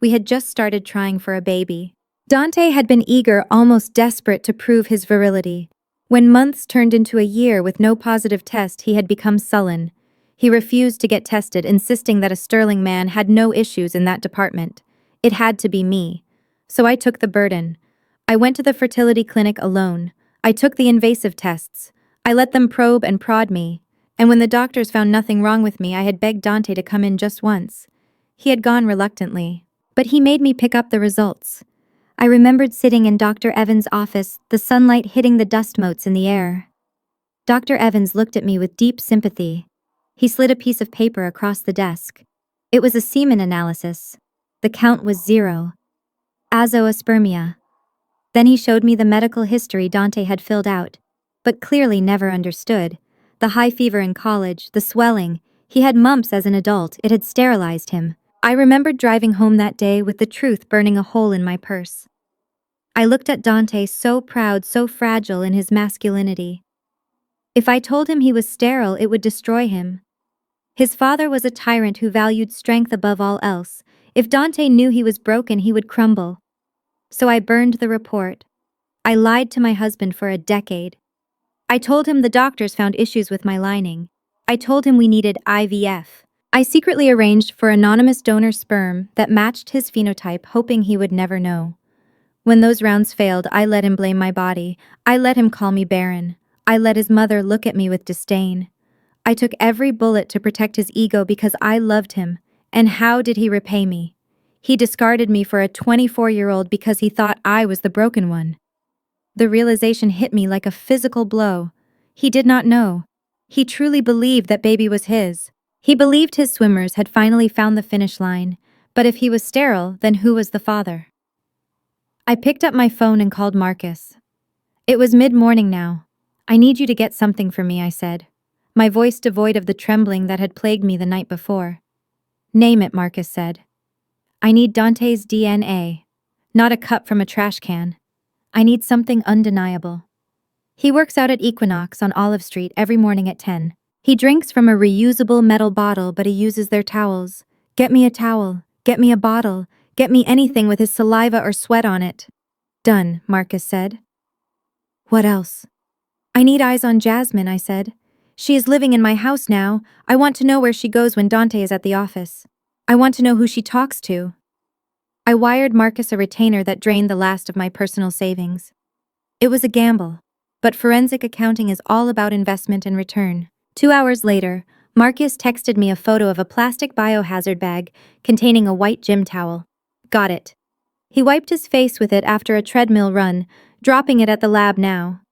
We had just started trying for a baby. Dante had been eager, almost desperate to prove his virility. When months turned into a year with no positive test, he had become sullen. He refused to get tested, insisting that a sterling man had no issues in that department. It had to be me. So I took the burden. I went to the fertility clinic alone. I took the invasive tests. I let them probe and prod me. And when the doctors found nothing wrong with me, I had begged Dante to come in just once. He had gone reluctantly. But he made me pick up the results. I remembered sitting in Dr. Evans' office, the sunlight hitting the dust motes in the air. Dr. Evans looked at me with deep sympathy. He slid a piece of paper across the desk. It was a semen analysis. The count was 0. Azoospermia. Then he showed me the medical history Dante had filled out, but clearly never understood. The high fever in college, the swelling. He had mumps as an adult. It had sterilized him. I remembered driving home that day with the truth burning a hole in my purse. I looked at Dante, so proud, so fragile in his masculinity. If I told him he was sterile, it would destroy him. His father was a tyrant who valued strength above all else. If Dante knew he was broken, he would crumble. So I burned the report. I lied to my husband for a decade. I told him the doctors found issues with my lining. I told him we needed IVF. I secretly arranged for anonymous donor sperm that matched his phenotype, hoping he would never know. When those rounds failed, I let him blame my body. I let him call me barren. I let his mother look at me with disdain. I took every bullet to protect his ego because I loved him. And how did he repay me? He discarded me for a 24-year-old because he thought I was the broken one. The realization hit me like a physical blow. He did not know. He truly believed that baby was his. He believed his swimmers had finally found the finish line, but if he was sterile, then who was the father? I picked up my phone and called Marcus. It was mid-morning now. I need you to get something for me, I said, my voice devoid of the trembling that had plagued me the night before. Name it, Marcus said. I need Dante's DNA, not a cup from a trash can. I need something undeniable. He works out at Equinox on Olive Street every morning at 10. He drinks from a reusable metal bottle, but he uses their towels. Get me a towel. Get me a bottle. Get me anything with his saliva or sweat on it. Done, Marcus said. What else? I need eyes on Jasmine, I said. She is living in my house now. I want to know where she goes when Dante is at the office. I want to know who she talks to. I wired Marcus a retainer that drained the last of my personal savings. It was a gamble, but forensic accounting is all about investment and return. 2 hours later, Marcus texted me a photo of a plastic biohazard bag containing a white gym towel. Got it. He wiped his face with it after a treadmill run, dropping it at the lab now.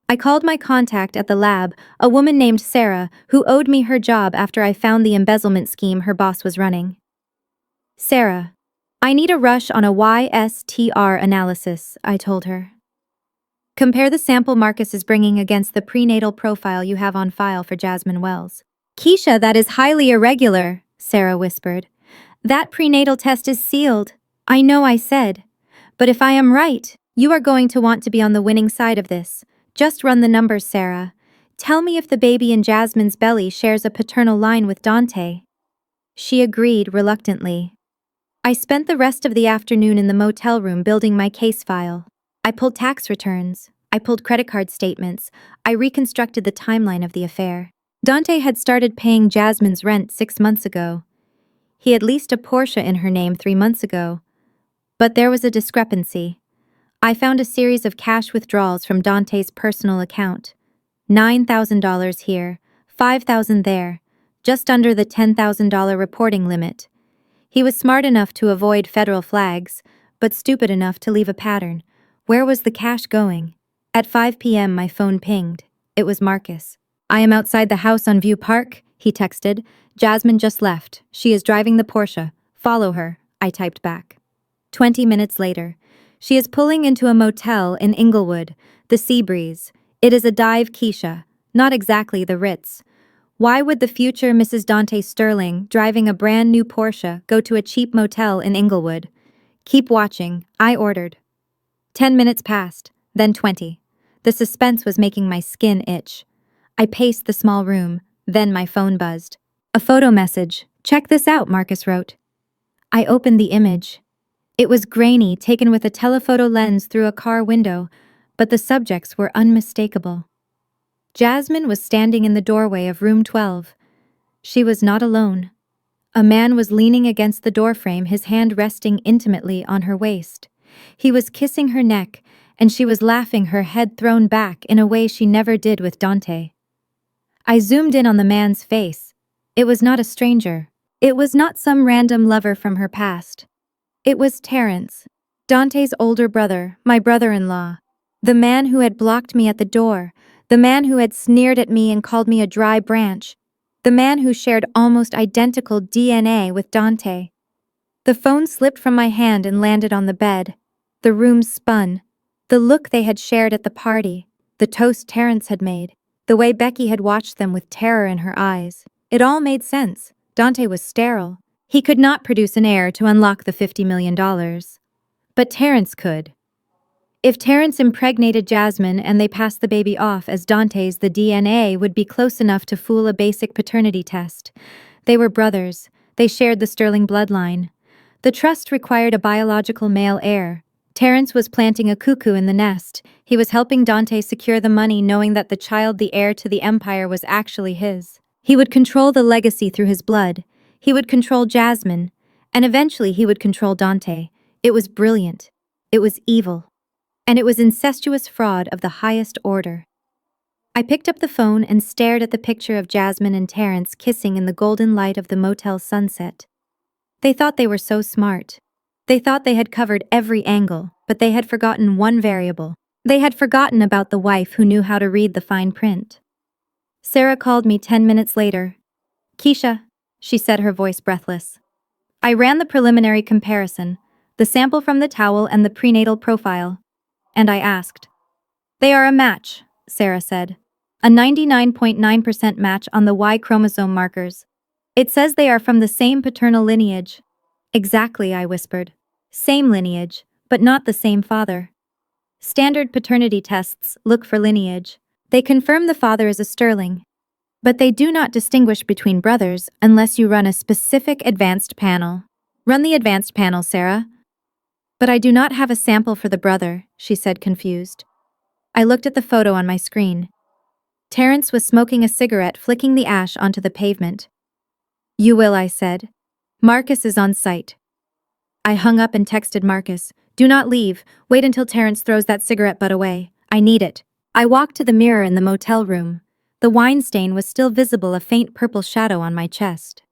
I called my contact at the lab, a woman named Sarah, who owed me her job after I found the embezzlement scheme her boss was running. Sarah, I need a rush on a YSTR analysis, I told her. Compare the sample Marcus is bringing against the prenatal profile you have on file for Jasmine Wells. Keisha, that is highly irregular, Sarah whispered. That prenatal test is sealed. I know, I said. But if I am right, you are going to want to be on the winning side of this. Just run the numbers, Sarah. Tell me if the baby in Jasmine's belly shares a paternal line with Dante. She agreed reluctantly. I spent the rest of the afternoon in the motel room building my case file. I pulled tax returns. I pulled credit card statements. I reconstructed the timeline of the affair. Dante had started paying Jasmine's rent 6 months ago. He had leased a Porsche in her name 3 months ago. But there was a discrepancy. I found a series of cash withdrawals from Dante's personal account. $9,000 here, $5,000 there, just under the $10,000 reporting limit. He was smart enough to avoid federal flags, but stupid enough to leave a pattern. Where was the cash going? At 5 p.m. my phone pinged. It was Marcus. I am outside the house on View Park, he texted. Jasmine just left. She is driving the Porsche. Follow her, I typed back. 20 minutes later. She is pulling into a motel in Inglewood, the Sea Breeze. It is a dive Keisha, not exactly the Ritz. Why would the future Mrs. Dante Sterling, driving a brand new Porsche, go to a cheap motel in Inglewood? Keep watching, I ordered. 10 minutes passed, then 20. The suspense was making my skin itch. I paced the small room, then my phone buzzed. A photo message. "Check this out," Marcus wrote. I opened the image. It was grainy, taken with a telephoto lens through a car window, but the subjects were unmistakable. Jasmine was standing in the doorway of room 12. She was not alone. A man was leaning against the doorframe, his hand resting intimately on her waist. He was kissing her neck, and she was laughing, her head thrown back in a way she never did with Dante. I zoomed in on the man's face. It was not a stranger. It was not some random lover from her past. It was Terrence, Dante's older brother, my brother-in-law. The man who had blocked me at the door, the man who had sneered at me and called me a dry branch, the man who shared almost identical DNA with Dante. The phone slipped from my hand and landed on the bed. The room spun. The look they had shared at the party, the toast Terrence had made, the way Becky had watched them with terror in her eyes. It all made sense. Dante was sterile. He could not produce an heir to unlock the $50 million. But Terrence could. If Terrence impregnated Jasmine and they passed the baby off as Dante's, the DNA would be close enough to fool a basic paternity test. They were brothers. They shared the Sterling bloodline. The trust required a biological male heir. Terrence was planting a cuckoo in the nest. He was helping Dante secure the money, knowing that the child, the heir to the empire, was actually his. He would control the legacy through his blood. He would control Jasmine. And eventually he would control Dante. It was brilliant. It was evil. And it was incestuous fraud of the highest order. I picked up the phone and stared at the picture of Jasmine and Terrence kissing in the golden light of the motel sunset. They thought they were so smart. They thought they had covered every angle, but they had forgotten one variable. They had forgotten about the wife who knew how to read the fine print. Sarah called me 10 minutes later. "Keisha," she said, her voice breathless. I ran the preliminary comparison, the sample from the towel and the prenatal profile. And I asked. "They are a match," Sarah said. "A 99.9% match on the Y chromosome markers. It says they are from the same paternal lineage." "Exactly," I whispered. "Same lineage, but not the same father. Standard paternity tests look for lineage. They confirm the father is a Sterling. But they do not distinguish between brothers unless you run a specific advanced panel." "Run the advanced panel, Sarah." "But I do not have a sample for the brother," she said, confused. I looked at the photo on my screen. Terrence was smoking a cigarette, flicking the ash onto the pavement. "You will," I said. "Marcus is on site." I hung up and texted Marcus. "Do not leave. Wait until Terrence throws that cigarette butt away. I need it." I walked to the mirror in the motel room. The wine stain was still visible, a faint purple shadow on my chest.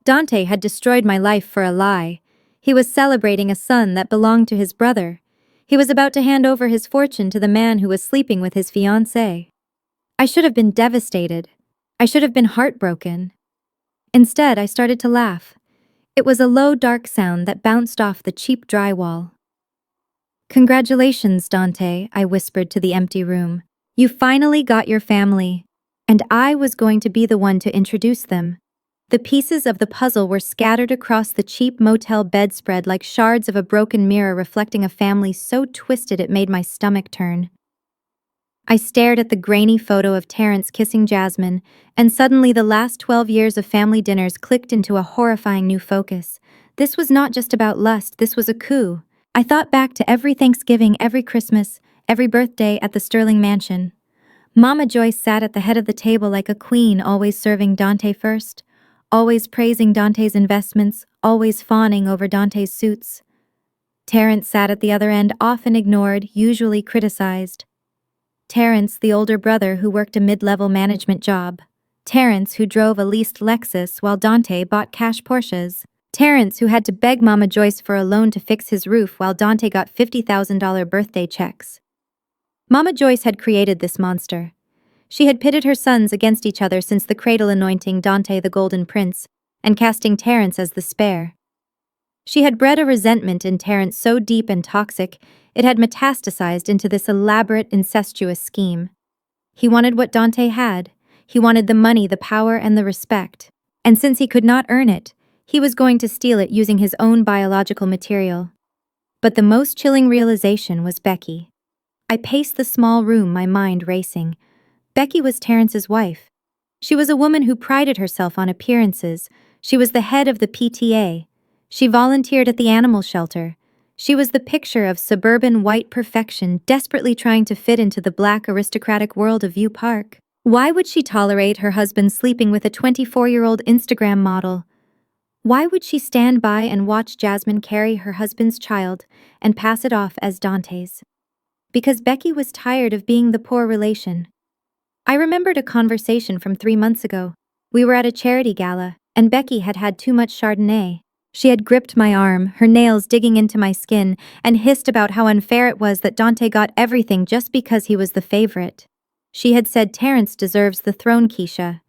Dante had destroyed my life for a lie. He was celebrating a son that belonged to his brother. He was about to hand over his fortune to the man who was sleeping with his fiancée. I should have been devastated. I should have been heartbroken. Instead, I started to laugh. It was a low, dark sound that bounced off the cheap drywall. "Congratulations, Dante," I whispered to the empty room. "You finally got your family." And I was going to be the one to introduce them. The pieces of the puzzle were scattered across the cheap motel bedspread like shards of a broken mirror reflecting a family so twisted it made my stomach turn. I stared at the grainy photo of Terrence kissing Jasmine, and suddenly the last 12 years of family dinners clicked into a horrifying new focus. This was not just about lust, this was a coup. I thought back to every Thanksgiving, every Christmas, every birthday at the Sterling mansion. Mama Joyce sat at the head of the table like a queen, always serving Dante first, always praising Dante's investments, always fawning over Dante's suits. Terrence sat at the other end, often ignored, usually criticized. Terrence, the older brother who worked a mid-level management job. Terrence, who drove a leased Lexus while Dante bought cash Porsches. Terrence, who had to beg Mama Joyce for a loan to fix his roof while Dante got $50,000 birthday checks. Mama Joyce had created this monster. She had pitted her sons against each other since the cradle, anointing Dante the Golden Prince and casting Terrence as the spare. She had bred a resentment in Terrence so deep and toxic, it had metastasized into this elaborate, incestuous scheme. He wanted what Dante had. He wanted the money, the power, and the respect. And since he could not earn it, he was going to steal it using his own biological material. But the most chilling realization was Becky. I paced the small room, my mind racing. Becky was Terrence's wife. She was a woman who prided herself on appearances. She was the head of the PTA. She volunteered at the animal shelter. She was the picture of suburban white perfection, desperately trying to fit into the black aristocratic world of View Park. Why would she tolerate her husband sleeping with a 24-year-old Instagram model? Why would she stand by and watch Jasmine carry her husband's child and pass it off as Dante's? Because Becky was tired of being the poor relation. I remembered a conversation from 3 months ago. We were at a charity gala, and Becky had had too much Chardonnay. She had gripped my arm, her nails digging into my skin, and hissed about how unfair it was that Dante got everything just because he was the favorite. She had said Terrence deserves the throne, Keisha.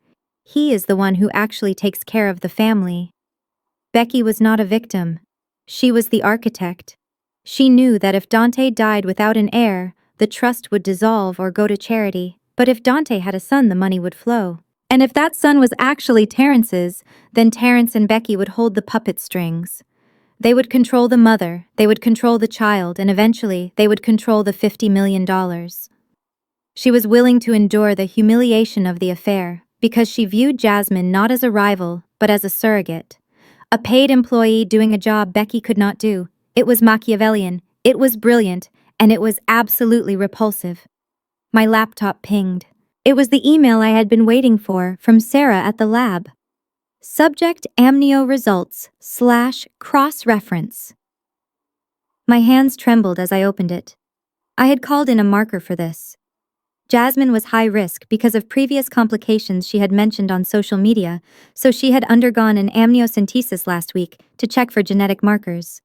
He is the one who actually takes care of the family. Becky was not a victim. She was the architect. She knew that if Dante died without an heir, the trust would dissolve or go to charity. But if Dante had a son, the money would flow. And if that son was actually Terrence's, then Terrence and Becky would hold the puppet strings. They would control the mother, they would control the child, and eventually they would control the $50 million. She was willing to endure the humiliation of the affair because she viewed Jasmine not as a rival, but as a surrogate. A paid employee doing a job Becky could not do. It was Machiavellian, it was brilliant, and it was absolutely repulsive. My laptop pinged. It was the email I had been waiting for from Sarah at the lab. Subject amnio results / cross-reference. My hands trembled as I opened it. I had called in a marker for this. Jasmine was high risk because of previous complications she had mentioned on social media, so she had undergone an amniocentesis last week to check for genetic markers.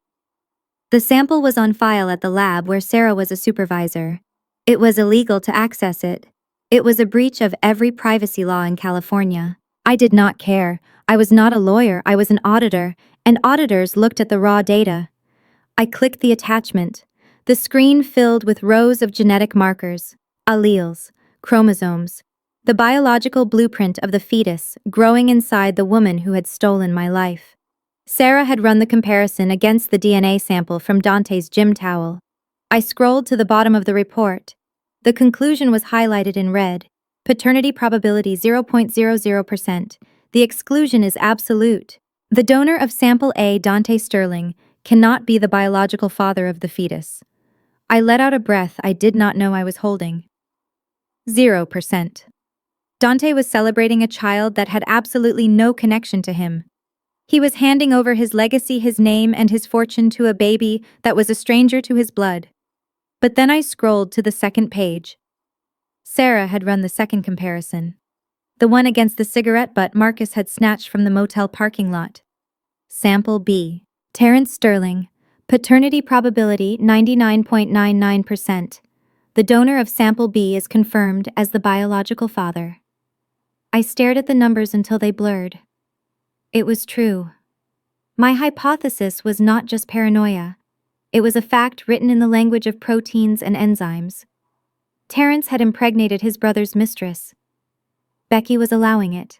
The sample was on file at the lab where Sarah was a supervisor. It was illegal to access it. It was a breach of every privacy law in California. I did not care. I was not a lawyer, I was an auditor, and auditors looked at the raw data. I clicked the attachment. The screen filled with rows of genetic markers, alleles, chromosomes, the biological blueprint of the fetus growing inside the woman who had stolen my life. Sarah had run the comparison against the DNA sample from Dante's gym towel. I scrolled to the bottom of the report. The conclusion was highlighted in red. Paternity probability 0.00%. The exclusion is absolute. The donor of sample A, Dante Sterling, cannot be the biological father of the fetus. I let out a breath I did not know I was holding. 0%. Dante was celebrating a child that had absolutely no connection to him. He was handing over his legacy, his name, and his fortune to a baby that was a stranger to his blood. But then I scrolled to the second page. Sarah had run the second comparison. The one against the cigarette butt Marcus had snatched from the motel parking lot. Sample B. Terrence Sterling. Paternity probability 99.99%. The donor of sample B is confirmed as the biological father. I stared at the numbers until they blurred. It was true. My hypothesis was not just paranoia. It was a fact written in the language of proteins and enzymes. Terrence had impregnated his brother's mistress. Becky was allowing it.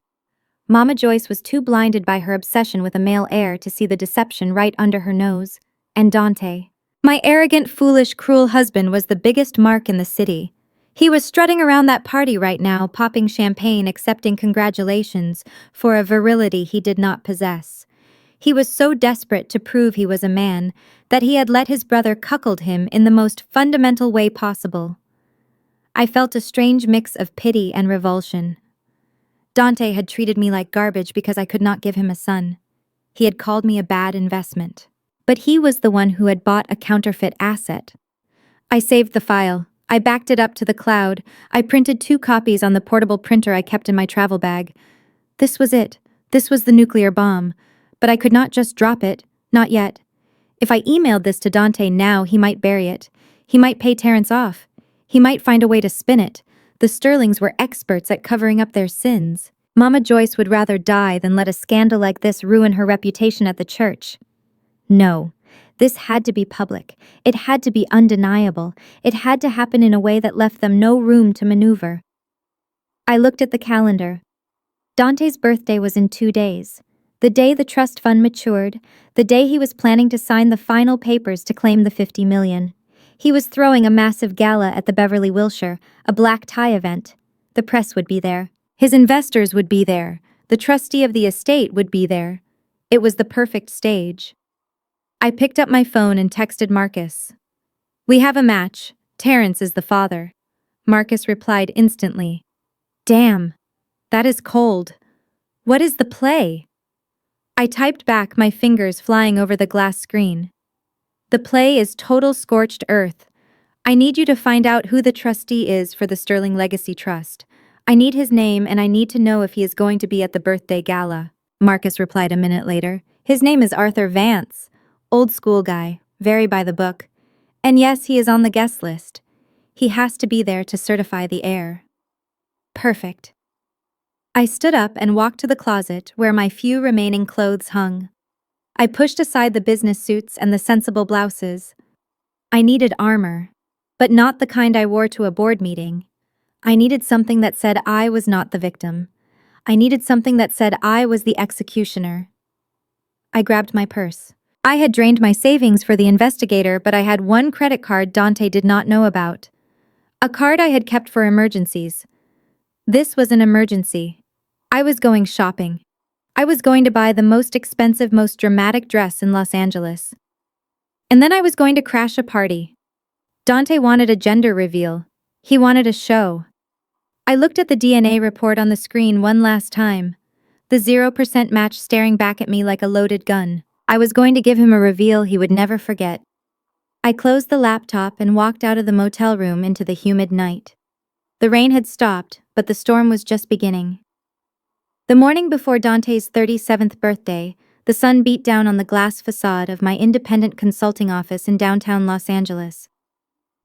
Mama Joyce was too blinded by her obsession with a male heir to see the deception right under her nose. And Dante. My arrogant, foolish, cruel husband was the biggest mark in the city. He was strutting around that party right now, popping champagne, accepting congratulations for a virility he did not possess. He was so desperate to prove he was a man that he had let his brother cuckold him in the most fundamental way possible. I felt a strange mix of pity and revulsion. Dante had treated me like garbage because I could not give him a son. He had called me a bad investment. But he was the one who had bought a counterfeit asset. I saved the file. I backed it up to the cloud. I printed 2 copies on the portable printer I kept in my travel bag. This was it. This was the nuclear bomb. But I could not just drop it. Not yet. If I emailed this to Dante now, he might bury it. He might pay Terrence off. He might find a way to spin it. The Sterlings were experts at covering up their sins. Mama Joyce would rather die than let a scandal like this ruin her reputation at the church. No. This had to be public. It had to be undeniable. It had to happen in a way that left them no room to maneuver. I looked at the calendar. Dante's birthday was in 2 days. The day the trust fund matured, the day he was planning to sign the final papers to claim the $50 million. He was throwing a massive gala at the Beverly Wilshire, a black tie event. The press would be there. His investors would be there. The trustee of the estate would be there. It was the perfect stage. I picked up my phone and texted Marcus. "We have a match. Terrence is the father." Marcus replied instantly. "Damn. That is cold. What is the play?" I typed back, my fingers flying over the glass screen. "The play is Total Scorched Earth. I need you to find out who the trustee is for the Sterling Legacy Trust. I need his name and I need to know if he is going to be at the birthday gala." Marcus replied a minute later. "His name is Arthur Vance. Old school guy, very by the book. And yes, he is on the guest list. He has to be there to certify the heir." Perfect. I stood up and walked to the closet where my few remaining clothes hung. I pushed aside the business suits and the sensible blouses. I needed armor, but not the kind I wore to a board meeting. I needed something that said I was not the victim. I needed something that said I was the executioner. I grabbed my purse. I had drained my savings for the investigator, but I had one credit card Dante did not know about. A card I had kept for emergencies. This was an emergency. I was going shopping. I was going to buy the most expensive, most dramatic dress in Los Angeles. And then I was going to crash a party. Dante wanted a gender reveal. He wanted a show. I looked at the DNA report on the screen one last time. The 0% match staring back at me like a loaded gun. I was going to give him a reveal he would never forget. I closed the laptop and walked out of the motel room into the humid night. The rain had stopped, but the storm was just beginning. The morning before Dante's 37th birthday, the sun beat down on the glass facade of my independent consulting office in downtown Los Angeles.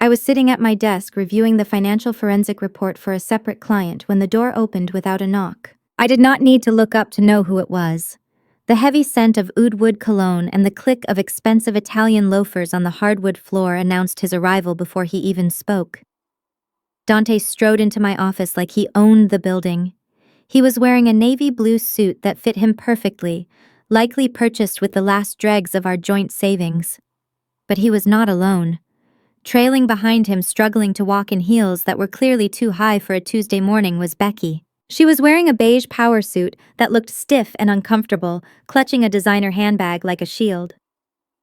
I was sitting at my desk reviewing the financial forensic report for a separate client when the door opened without a knock. I did not need to look up to know who it was. The heavy scent of oud wood cologne and the click of expensive Italian loafers on the hardwood floor announced his arrival before he even spoke. Dante strode into my office like he owned the building. He was wearing a navy blue suit that fit him perfectly, likely purchased with the last dregs of our joint savings. But he was not alone. Trailing behind him, struggling to walk in heels that were clearly too high for a Tuesday morning, was Becky. She was wearing a beige power suit that looked stiff and uncomfortable, clutching a designer handbag like a shield.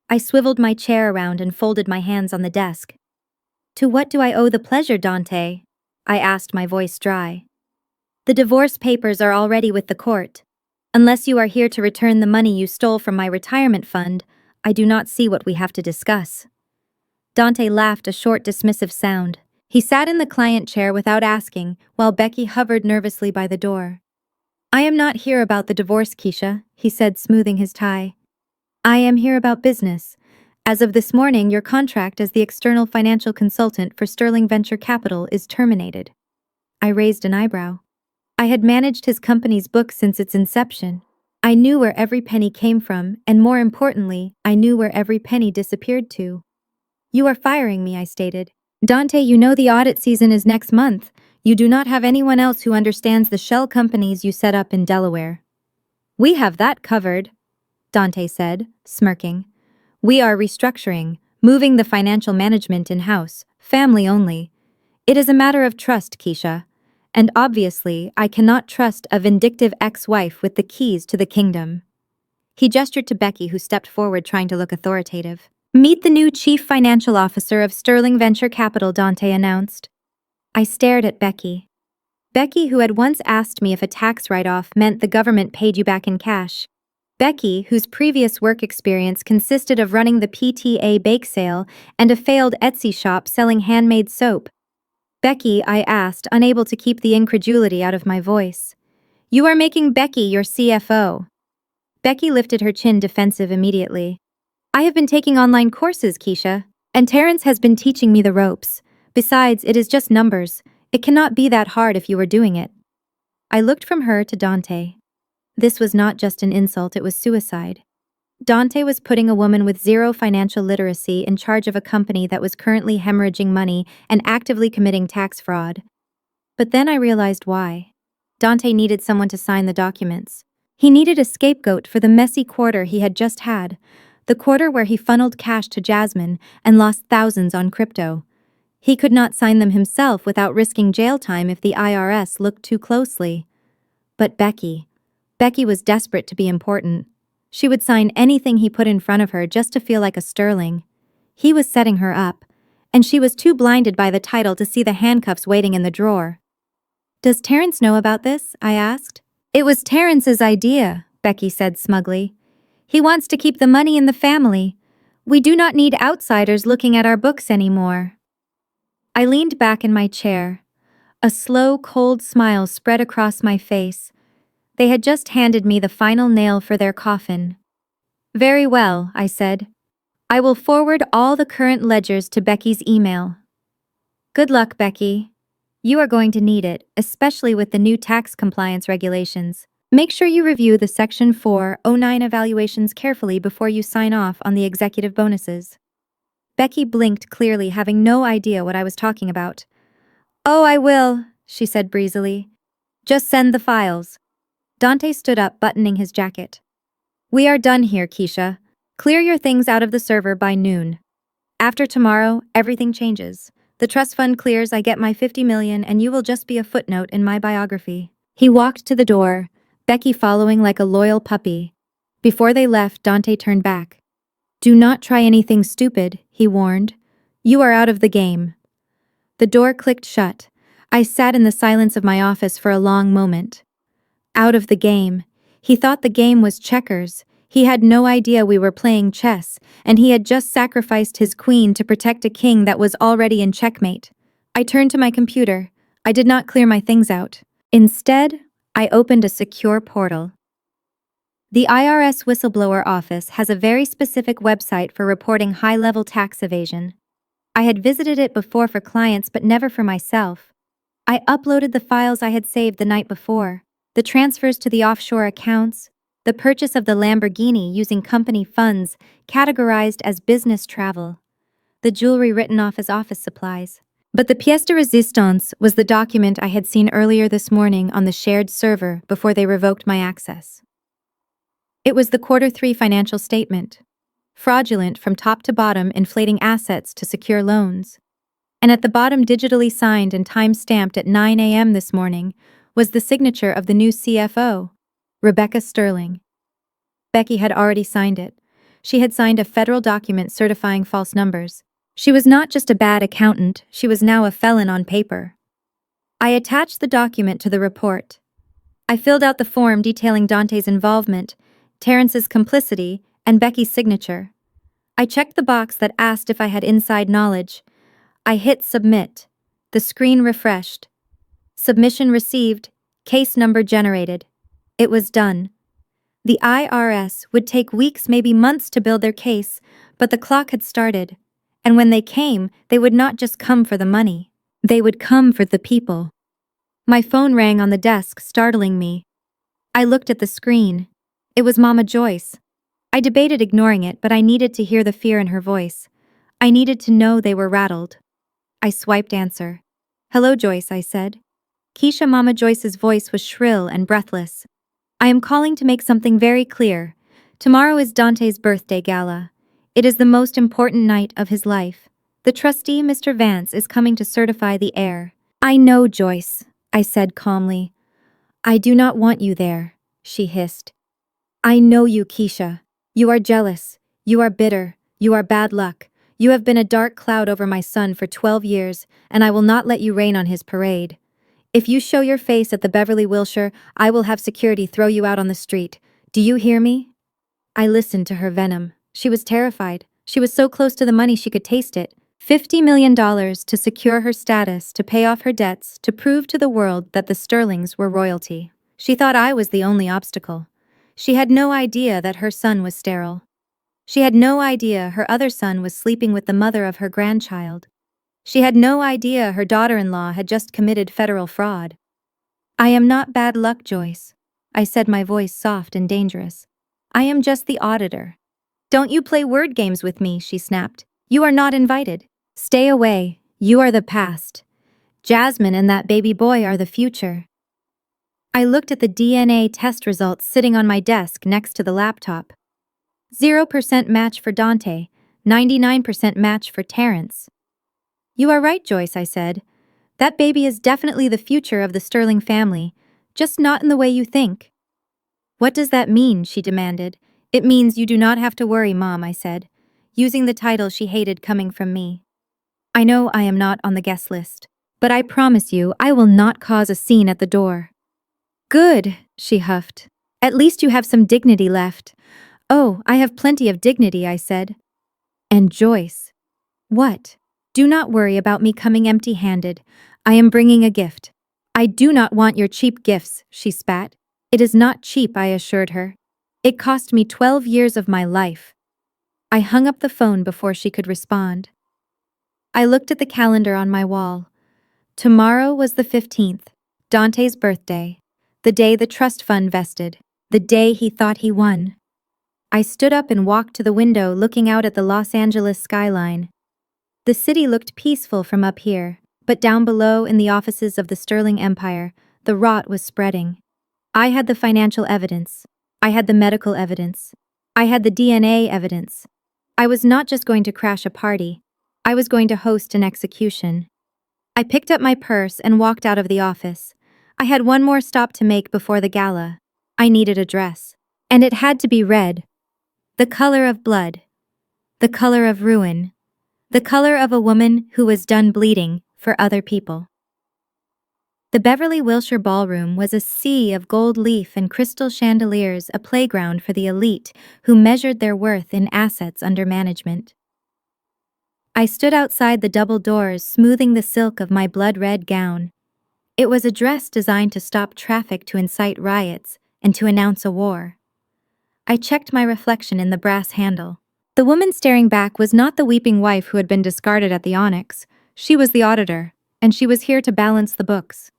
I swiveled my chair around and folded my hands on the desk. "To what do I owe the pleasure, Dante?" I asked, my voice dry. "The divorce papers are already with the court. Unless you are here to return the money you stole from my retirement fund, I do not see what we have to discuss." Dante laughed, a short, dismissive sound. He sat in the client chair without asking, while Becky hovered nervously by the door. "I am not here about the divorce, Keisha," he said, smoothing his tie. "I am here about business. As of this morning, your contract as the external financial consultant for Sterling Venture Capital is terminated." I raised an eyebrow. I had managed his company's books since its inception. I knew where every penny came from, and more importantly, I knew where every penny disappeared to. "You are firing me," I stated. "Dante, you know the audit season is next month. You do not have anyone else who understands the shell companies you set up in Delaware." "We have that covered," Dante said, smirking. "We are restructuring, moving the financial management in-house, family only. It is a matter of trust, Keisha. And obviously, I cannot trust a vindictive ex-wife with the keys to the kingdom." He gestured to Becky, who stepped forward trying to look authoritative. "Meet the new chief financial officer of Sterling Venture Capital," Dante announced. I stared at Becky. Becky, who had once asked me if a tax write-off meant the government paid you back in cash. Becky, whose previous work experience consisted of running the PTA bake sale and a failed Etsy shop selling handmade soap. "Becky," I asked, unable to keep the incredulity out of my voice. "You are making Becky your CFO." Becky lifted her chin, defensive immediately. "I have been taking online courses, Keisha, and Terrence has been teaching me the ropes. Besides, it is just numbers. It cannot be that hard if you were doing it." I looked from her to Dante. This was not just an insult, it was suicide. Dante was putting a woman with zero financial literacy in charge of a company that was currently hemorrhaging money and actively committing tax fraud. But then I realized why. Dante needed someone to sign the documents. He needed a scapegoat for the messy quarter he had just had, the quarter where he funneled cash to Jasmine and lost thousands on crypto. He could not sign them himself without risking jail time if the IRS looked too closely. But Becky was desperate to be important. She would sign anything he put in front of her just to feel like a sterling. He was setting her up, and she was too blinded by the title to see the handcuffs waiting in the drawer. "Does Terrence know about this?" I asked. "It was Terrence's idea," Becky said smugly. "He wants to keep the money in the family. We do not need outsiders looking at our books anymore." I leaned back in my chair. A slow, cold smile spread across my face. They had just handed me the final nail for their coffin. "Very well," I said. "I will forward all the current ledgers to Becky's email." "Good luck, Becky. You are going to need it, especially with the new tax compliance regulations. Make sure you review the Section 409 evaluations carefully before you sign off on the executive bonuses." Becky blinked clearly, having no idea what I was talking about. "Oh, I will," she said breezily. "Just send the files." Dante stood up, buttoning his jacket. "We are done here, Keisha. Clear your things out of the server by noon. After tomorrow, everything changes. The trust fund clears, I get my 50 million, and you will just be a footnote in my biography." He walked to the door, Becky following like a loyal puppy. Before they left, Dante turned back. "Do not try anything stupid," he warned. "You are out of the game." The door clicked shut. I sat in the silence of my office for a long moment. Out of the game. He thought the game was checkers. He had no idea we were playing chess, and he had just sacrificed his queen to protect a king that was already in checkmate. I turned to my computer. I did not clear my things out. Instead, I opened a secure portal. The IRS Whistleblower Office has a very specific website for reporting high-level tax evasion. I had visited it before for clients but never for myself. I uploaded the files I had saved the night before, the transfers to the offshore accounts, the purchase of the Lamborghini using company funds categorized as business travel, the jewelry written off as office supplies. But the pièce de résistance was the document I had seen earlier this morning on the shared server before they revoked my access. It was the Q3 financial statement, fraudulent from top to bottom, inflating assets to secure loans. And at the bottom, digitally signed and time-stamped at 9 a.m. this morning, was the signature of the new CFO, Rebecca Sterling. Becky had already signed it. She had signed a federal document certifying false numbers. She was not just a bad accountant, she was now a felon on paper. I attached the document to the report. I filled out the form detailing Dante's involvement, Terrence's complicity, and Becky's signature. I checked the box that asked if I had inside knowledge. I hit submit. The screen refreshed. Submission received. Case number generated. It was done. The IRS would take weeks, maybe months to build their case, but the clock had started. And when they came, they would not just come for the money. They would come for the people. My phone rang on the desk, startling me. I looked at the screen. It was Mama Joyce. I debated ignoring it, but I needed to hear the fear in her voice. I needed to know they were rattled. I swiped answer. "Hello, Joyce," I said. Keisha. Mama Joyce's voice was shrill and breathless. "I am calling to make something very clear. Tomorrow is Dante's birthday gala. It is the most important night of his life. The trustee, Mr. Vance, is coming to certify the heir." "I know, Joyce," I said calmly. "I do not want you there," she hissed. "I know you, Keisha. You are jealous. You are bitter. You are bad luck. You have been a dark cloud over my son for 12 years, and I will not let you rain on his parade. If you show your face at the Beverly Wilshire, I will have security throw you out on the street. Do you hear me?" I listened to her venom. She was terrified. She was so close to the money she could taste it. $50 million to secure her status, to pay off her debts, to prove to the world that the Sterlings were royalty. She thought I was the only obstacle. She had no idea that her son was sterile. She had no idea her other son was sleeping with the mother of her grandchild. She had no idea her daughter-in-law had just committed federal fraud. "I am not bad luck, Joyce," I said, my voice soft and dangerous. "I am just the auditor." "Don't you play word games with me," she snapped. "You are not invited. Stay away. You are the past. Jasmine and that baby boy are the future." I looked at the DNA test results sitting on my desk next to the laptop. 0% match for Dante, 99% match for Terrence. "You are right, Joyce," I said. "That baby is definitely the future of the Sterling family. Just not in the way you think. What does that mean? She demanded. It means you do not have to worry, Mom, I said, using the title she hated coming from me. I know I am not on the guest list, but I promise you I will not cause a scene at the door. Good, she huffed. At least you have some dignity left. Oh, I have plenty of dignity, I said. And Joyce. What? Do not worry about me coming empty-handed. I am bringing a gift. I do not want your cheap gifts, she spat. It is not cheap, I assured her. It cost me 12 years of my life. I hung up the phone before she could respond. I looked at the calendar on my wall. Tomorrow was the 15th, Dante's birthday, the day the trust fund vested, the day he thought he won. I stood up and walked to the window looking out at the Los Angeles skyline. The city looked peaceful from up here, but down below in the offices of the Sterling Empire, the rot was spreading. I had the financial evidence. I had the medical evidence. I had the DNA evidence. I was not just going to crash a party. I was going to host an execution. I picked up my purse and walked out of the office. I had one more stop to make before the gala. I needed a dress. And it had to be red. The color of blood. The color of ruin. The color of a woman who was done bleeding for other people. The Beverly Wilshire Ballroom was a sea of gold leaf and crystal chandeliers, a playground for the elite who measured their worth in assets under management. I stood outside the double doors, smoothing the silk of my blood-red gown. It was a dress designed to stop traffic, to incite riots, and to announce a war. I checked my reflection in the brass handle. The woman staring back was not the weeping wife who had been discarded at the Onyx. She was the auditor, and she was here to balance the books.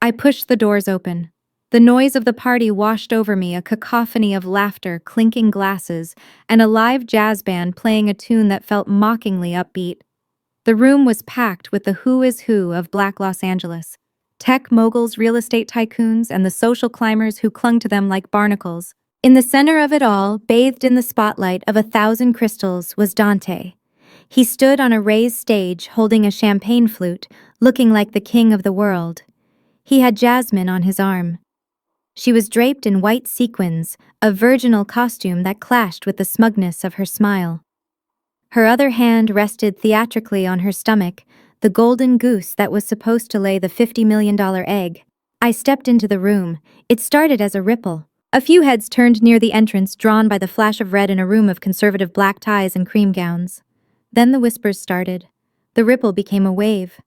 I pushed the doors open. The noise of the party washed over me, a cacophony of laughter, clinking glasses, and a live jazz band playing a tune that felt mockingly upbeat. The room was packed with the who is who of Black Los Angeles. Tech moguls, real estate tycoons, and the social climbers who clung to them like barnacles. In the center of it all, bathed in the spotlight of 1,000 crystals, was Dante. He stood on a raised stage holding a champagne flute, looking like the king of the world. He had Jasmine on his arm. She was draped in white sequins, a virginal costume that clashed with the smugness of her smile. Her other hand rested theatrically on her stomach, the golden goose that was supposed to lay the $50 million egg. I stepped into the room. It started as a ripple. A few heads turned near the entrance, drawn by the flash of red in a room of conservative black ties and cream gowns. Then the whispers started. The ripple became a wave.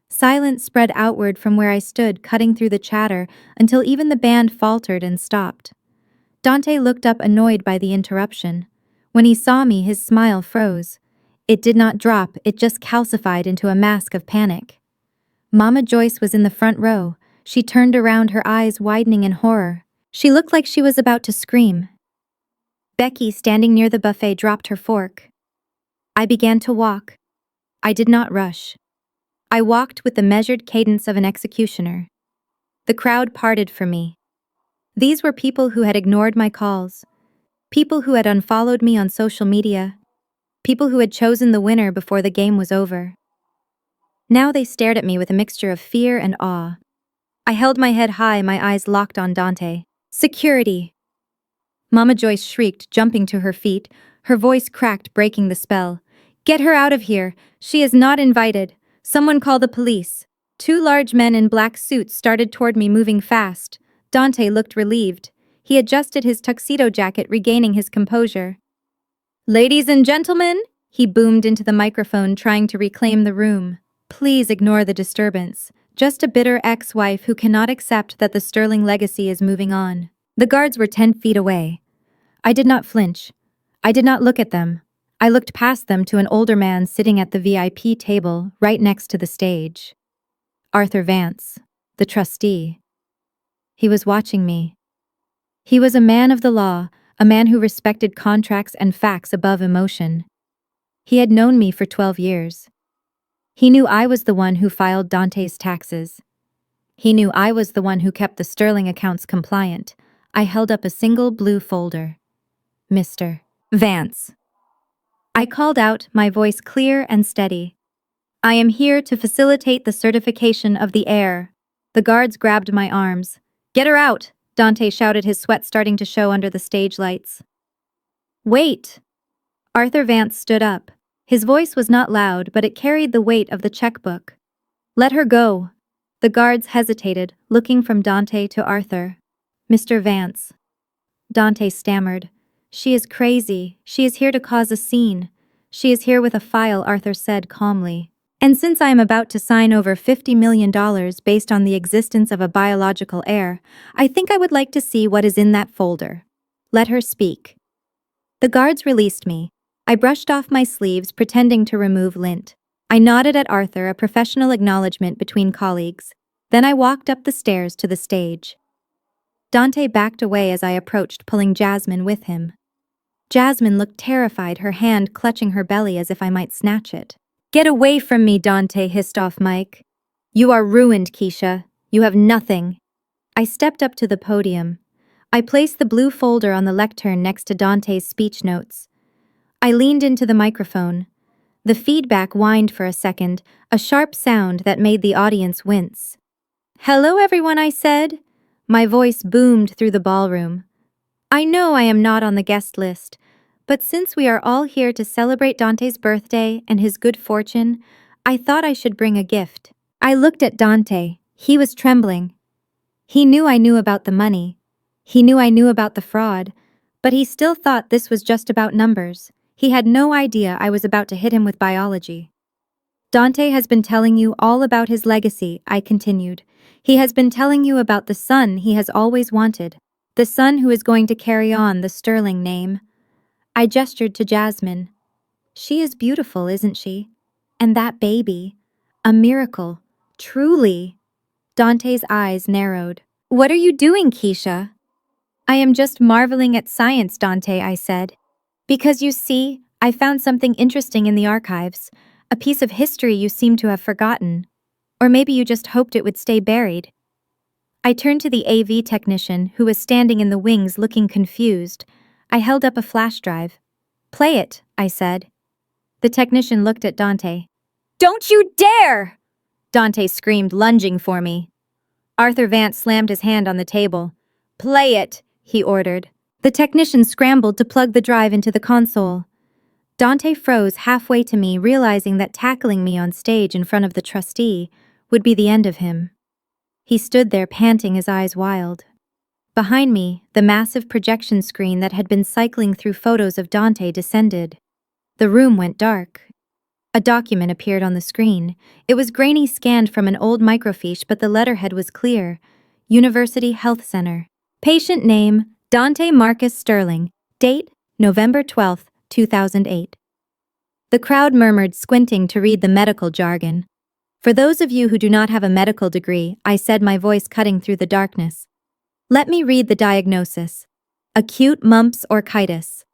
Silence spread outward from where I stood, cutting through the chatter, until even the band faltered and stopped. Dante looked up, annoyed by the interruption. When he saw me, his smile froze. It did not drop, it just calcified into a mask of panic. Mama Joyce was in the front row. She turned around, her eyes widening in horror. She looked like she was about to scream. Becky, standing near the buffet, dropped her fork. I began to walk. I did not rush. I walked with the measured cadence of an executioner. The crowd parted for me. These were people who had ignored my calls, people who had unfollowed me on social media, people who had chosen the winner before the game was over. Now they stared at me with a mixture of fear and awe. I held my head high, my eyes locked on Dante. Security! Mama Joyce shrieked, jumping to her feet, her voice cracked, breaking the spell. Get her out of here! She is not invited! Someone call the police. 2 large men in black suits started toward me, moving fast. Dante looked relieved. He adjusted his tuxedo jacket, regaining his composure. Ladies and gentlemen, he boomed into the microphone, trying to reclaim the room. Please ignore the disturbance. Just a bitter ex-wife who cannot accept that the Sterling legacy is moving on. The guards were 10 feet away. I did not flinch. I did not look at them. I looked past them to an older man sitting at the VIP table right next to the stage. Arthur Vance, the trustee. He was watching me. He was a man of the law, a man who respected contracts and facts above emotion. He had known me for 12 years. He knew I was the one who filed Dante's taxes. He knew I was the one who kept the Sterling accounts compliant. I held up a single blue folder. Mr. Vance. I called out, my voice clear and steady. I am here to facilitate the certification of the heir. The guards grabbed my arms. "Get her out!" Dante shouted, his sweat starting to show under the stage lights. "Wait!" Arthur Vance stood up. His voice was not loud, but it carried the weight of the checkbook. "Let her go." The guards hesitated, looking from Dante to Arthur. "Mr. Vance." Dante stammered. "She is crazy. She is here to cause a scene. She is here with a file," Arthur said calmly. "And since I am about to sign over $50 million based on the existence of a biological heir, I think I would like to see what is in that folder. Let her speak." The guards released me. I brushed off my sleeves, pretending to remove lint. I nodded at Arthur, a professional acknowledgement between colleagues. Then I walked up the stairs to the stage. Dante backed away as I approached, pulling Jasmine with him. Jasmine looked terrified, her hand clutching her belly as if I might snatch it. "Get away from me," Dante hissed off mic. "You are ruined, Keisha. You have nothing." I stepped up to the podium. I placed the blue folder on the lectern next to Dante's speech notes. I leaned into the microphone. The feedback whined for a second, a sharp sound that made the audience wince. "Hello, everyone," I said. My voice boomed through the ballroom. "I know I am not on the guest list, but since we are all here to celebrate Dante's birthday and his good fortune, I thought I should bring a gift." I looked at Dante. He was trembling. He knew I knew about the money. He knew I knew about the fraud, but he still thought this was just about numbers. He had no idea I was about to hit him with biology. "Dante has been telling you all about his legacy," I continued. "He has been telling you about the son he has always wanted, the son who is going to carry on the Sterling name." I gestured to Jasmine. "She is beautiful, isn't she? And that baby. A miracle. Truly." Dante's eyes narrowed. "What are you doing, Keisha?" "I am just marveling at science, Dante," I said. "Because you see, I found something interesting in the archives, a piece of history you seem to have forgotten. Or maybe you just hoped it would stay buried." I turned to the AV technician, who was standing in the wings looking confused. I held up a flash drive. "Play it," I said. The technician looked at Dante. "Don't you dare!" Dante screamed, lunging for me. Arthur Vance slammed his hand on the table. "Play it," he ordered. The technician scrambled to plug the drive into the console. Dante froze halfway to me, realizing that tackling me on stage in front of the trustee would be the end of him. He stood there, panting, his eyes wild. Behind me, the massive projection screen that had been cycling through photos of Dante descended. The room went dark. A document appeared on the screen. It was grainy, scanned from an old microfiche, but the letterhead was clear. University Health Center. Patient name, Dante Marcus Sterling. Date, November 12, 2008. The crowd murmured, squinting to read the medical jargon. "For those of you who do not have a medical degree," I said, my voice cutting through the darkness. "Let me read the diagnosis. Acute mumps orchitis."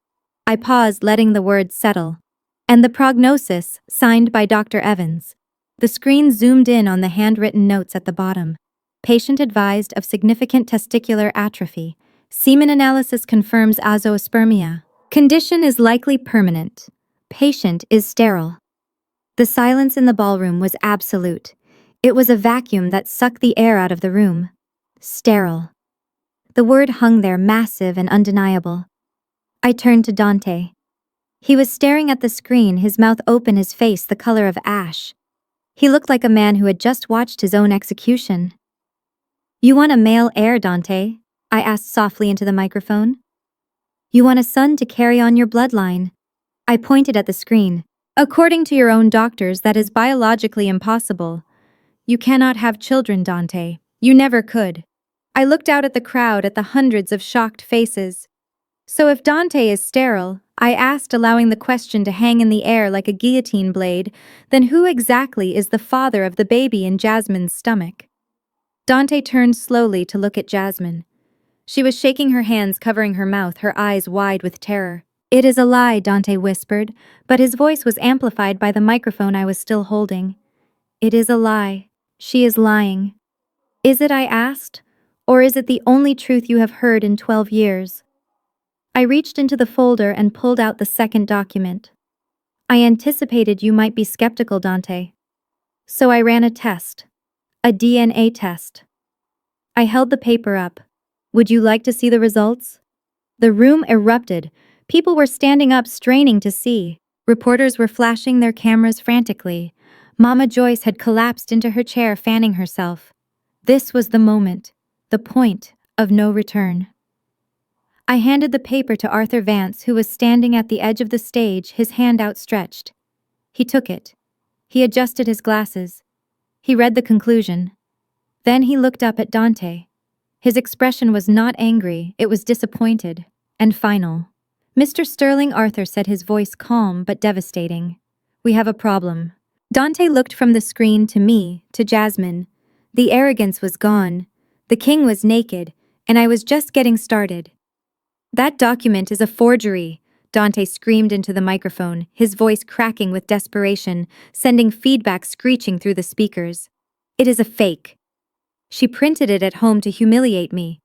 I paused, letting the words settle. "And the prognosis, signed by Dr. Evans." The screen zoomed in on the handwritten notes at the bottom. "Patient advised of significant testicular atrophy. Semen analysis confirms azoospermia. Condition is likely permanent. Patient is sterile." The silence in the ballroom was absolute. It was a vacuum that sucked the air out of the room. Sterile. The word hung there, massive and undeniable. I turned to Dante. He was staring at the screen, his mouth open, his face the color of ash. He looked like a man who had just watched his own execution. "You want a male heir, Dante?" I asked softly into the microphone. "You want a son to carry on your bloodline." I pointed at the screen. "According to your own doctors, that is biologically impossible. You cannot have children, Dante. You never could." I looked out at the crowd, at the hundreds of shocked faces. "So if Dante is sterile," I asked, allowing the question to hang in the air like a guillotine blade, "then who exactly is the father of the baby in Jasmine's stomach?" Dante turned slowly to look at Jasmine. She was shaking her hands, covering her mouth, her eyes wide with terror. "It is a lie," Dante whispered, but his voice was amplified by the microphone I was still holding. "It is a lie. She is lying." "Is it?" I asked. "Or is it the only truth you have heard in 12 years? I reached into the folder and pulled out the second document. "I anticipated you might be skeptical, Dante. So I ran a test. A DNA test." I held the paper up. Would you like to see the results? The room erupted. People were standing up, straining to see. Reporters were flashing their cameras frantically. Mama Joyce had collapsed into her chair, fanning herself. This was the moment, the point of no return. I handed the paper to Arthur Vance, who was standing at the edge of the stage, his hand outstretched. He took it. He adjusted his glasses. He read the conclusion. Then he looked up at Dante. His expression was not angry, it was disappointed and final. Mr. Sterling, Arthur said, his voice calm but devastating. We have a problem. Dante looked from the screen to me, to Jasmine. The arrogance was gone. The king was naked, and I was just getting started. That document is a forgery, Dante screamed into the microphone, his voice cracking with desperation, sending feedback screeching through the speakers. It is a fake. She printed it at home to humiliate me.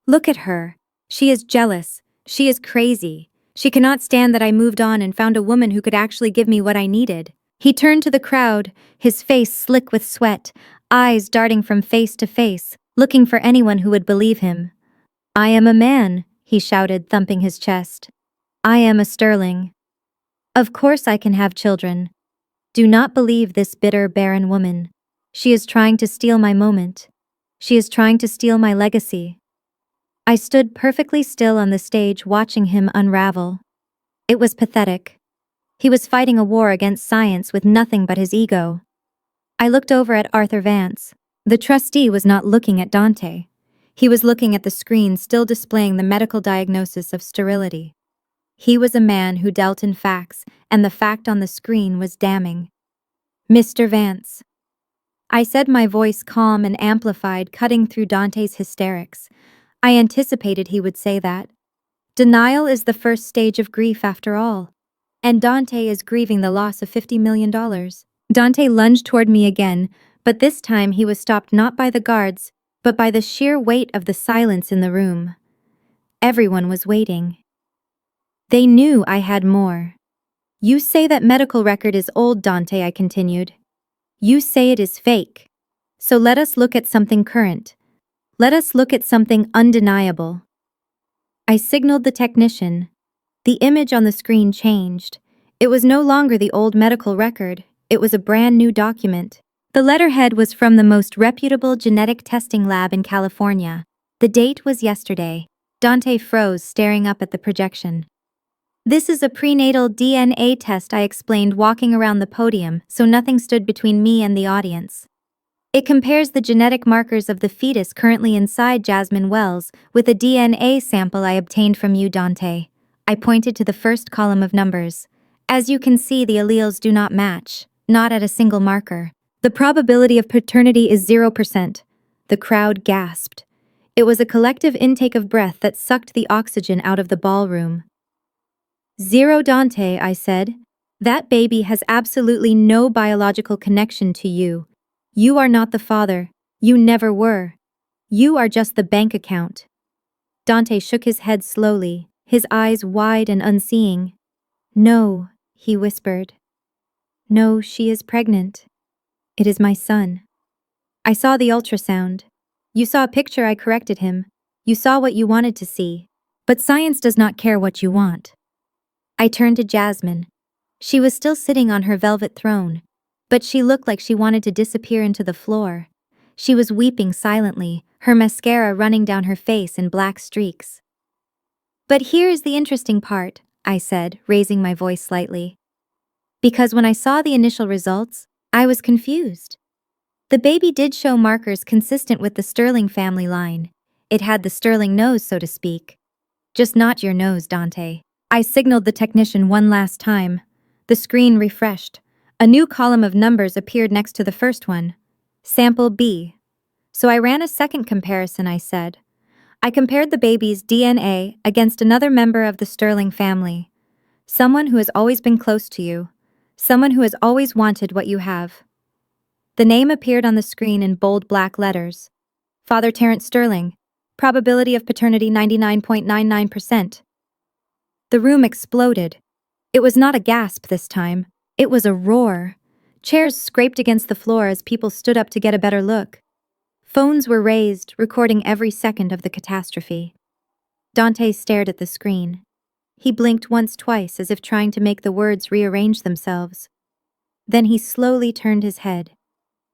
Look at her. She is jealous. She is crazy. She cannot stand that I moved on and found a woman who could actually give me what I needed. He turned to the crowd, his face slick with sweat, eyes darting from face to face, looking for anyone who would believe him. I am a man, he shouted, thumping his chest. I am a Sterling. Of course I can have children. Do not believe this bitter, barren woman. She is trying to steal my moment. She is trying to steal my legacy. I stood perfectly still on the stage watching him unravel. It was pathetic. He was fighting a war against science with nothing but his ego. I looked over at Arthur Vance. The trustee was not looking at Dante. He was looking at the screen still displaying the medical diagnosis of sterility. He was a man who dealt in facts, and the fact on the screen was damning. Mr. Vance. I said, my voice calm and amplified, cutting through Dante's hysterics. I anticipated he would say that. Denial is the first stage of grief after all. And Dante is grieving the loss of $50 million. Dante lunged toward me again, but this time he was stopped not by the guards, but by the sheer weight of the silence in the room. Everyone was waiting. They knew I had more. You say that medical record is old, Dante, I continued. You say it is fake. So let us look at something current. Let us look at something undeniable. I signaled the technician. The image on the screen changed. It was no longer the old medical record. It was a brand new document. The letterhead was from the most reputable genetic testing lab in California. The date was yesterday. Dante froze, staring up at the projection. This is a prenatal DNA test, I explained, walking around the podium so nothing stood between me and the audience. It compares the genetic markers of the fetus currently inside Jasmine Wells with a DNA sample I obtained from you, Dante. I pointed to the first column of numbers. As you can see, the alleles do not match, not at a single marker. The probability of paternity is 0%. The crowd gasped. It was a collective intake of breath that sucked the oxygen out of the ballroom. 0, Dante, I said. That baby has absolutely no biological connection to you. You are not the father. You never were. You are just the bank account. Dante shook his head slowly, his eyes wide and unseeing. No, he whispered. No, she is pregnant. It is my son. I saw the ultrasound. You saw a picture, I corrected him. You saw what you wanted to see. But science does not care what you want. I turned to Jasmine. She was still sitting on her velvet throne, but she looked like she wanted to disappear into the floor. She was weeping silently, her mascara running down her face in black streaks. But here is the interesting part, I said, raising my voice slightly. Because when I saw the initial results, I was confused. The baby did show markers consistent with the Sterling family line. It had the Sterling nose, so to speak. Just not your nose, Dante. I signaled the technician one last time. The screen refreshed. A new column of numbers appeared next to the first one. Sample B. So I ran a second comparison, I said. I compared the baby's DNA against another member of the Sterling family. Someone who has always been close to you. Someone who has always wanted what you have. The name appeared on the screen in bold black letters. Father Terrence Sterling. Probability of paternity 99.99%. The room exploded. It was not a gasp this time. It was a roar. Chairs scraped against the floor as people stood up to get a better look. Phones were raised, recording every second of the catastrophe. Dante stared at the screen. He blinked once, twice, as if trying to make the words rearrange themselves. Then he slowly turned his head.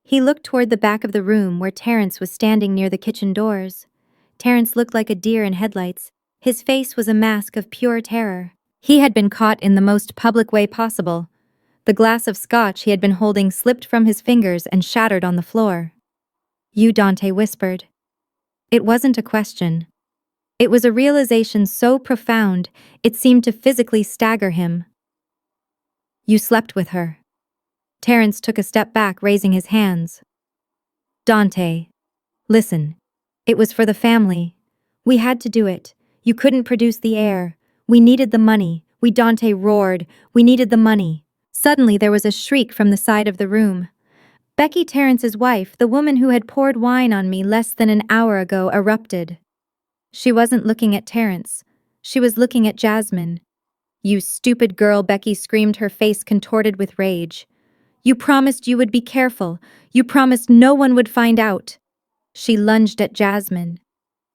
He looked toward the back of the room where Terrence was standing near the kitchen doors. Terrence looked like a deer in headlights. His face was a mask of pure terror. He had been caught in the most public way possible. The glass of scotch he had been holding slipped from his fingers and shattered on the floor. "You," Dante whispered. It wasn't a question. It was a realization so profound, it seemed to physically stagger him. "You slept with her." Terrence took a step back, raising his hands. "Dante, listen. It was for the family. We had to do it. You couldn't produce the heir. We needed the money." Dante roared. "We needed the money." Suddenly there was a shriek from the side of the room. Becky, Terrence's wife, the woman who had poured wine on me less than an hour ago, erupted. She wasn't looking at Terrence. She was looking at Jasmine. "You stupid girl," Becky screamed, her face contorted with rage. "You promised you would be careful. You promised no one would find out." She lunged at Jasmine.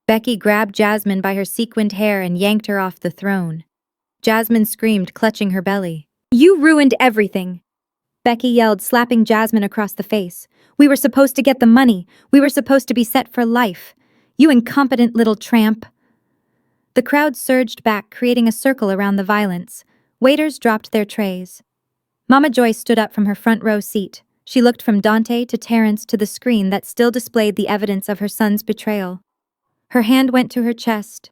Becky grabbed Jasmine by her sequined hair and yanked her off the throne. Jasmine screamed, clutching her belly. "You ruined everything!" Becky yelled, slapping Jasmine across the face. "We were supposed to get the money. We were supposed to be set for life. You incompetent little tramp." The crowd surged back, creating a circle around the violence. Waiters dropped their trays. Mama Joyce stood up from her front row seat. She looked from Dante to Terrence to the screen that still displayed the evidence of her son's betrayal. Her hand went to her chest.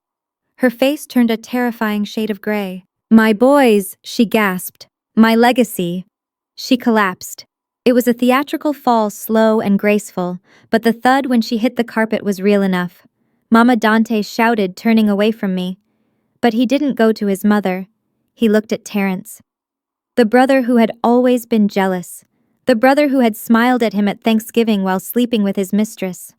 Her face turned a terrifying shade of gray. "My boys," she gasped. "My legacy." She collapsed. It was a theatrical fall, slow and graceful, but the thud when she hit the carpet was real enough. Mama Dante shouted, turning away from me. But he didn't go to his mother. He looked at Terrence. The brother who had always been jealous. The brother who had smiled at him at Thanksgiving while sleeping with his mistress.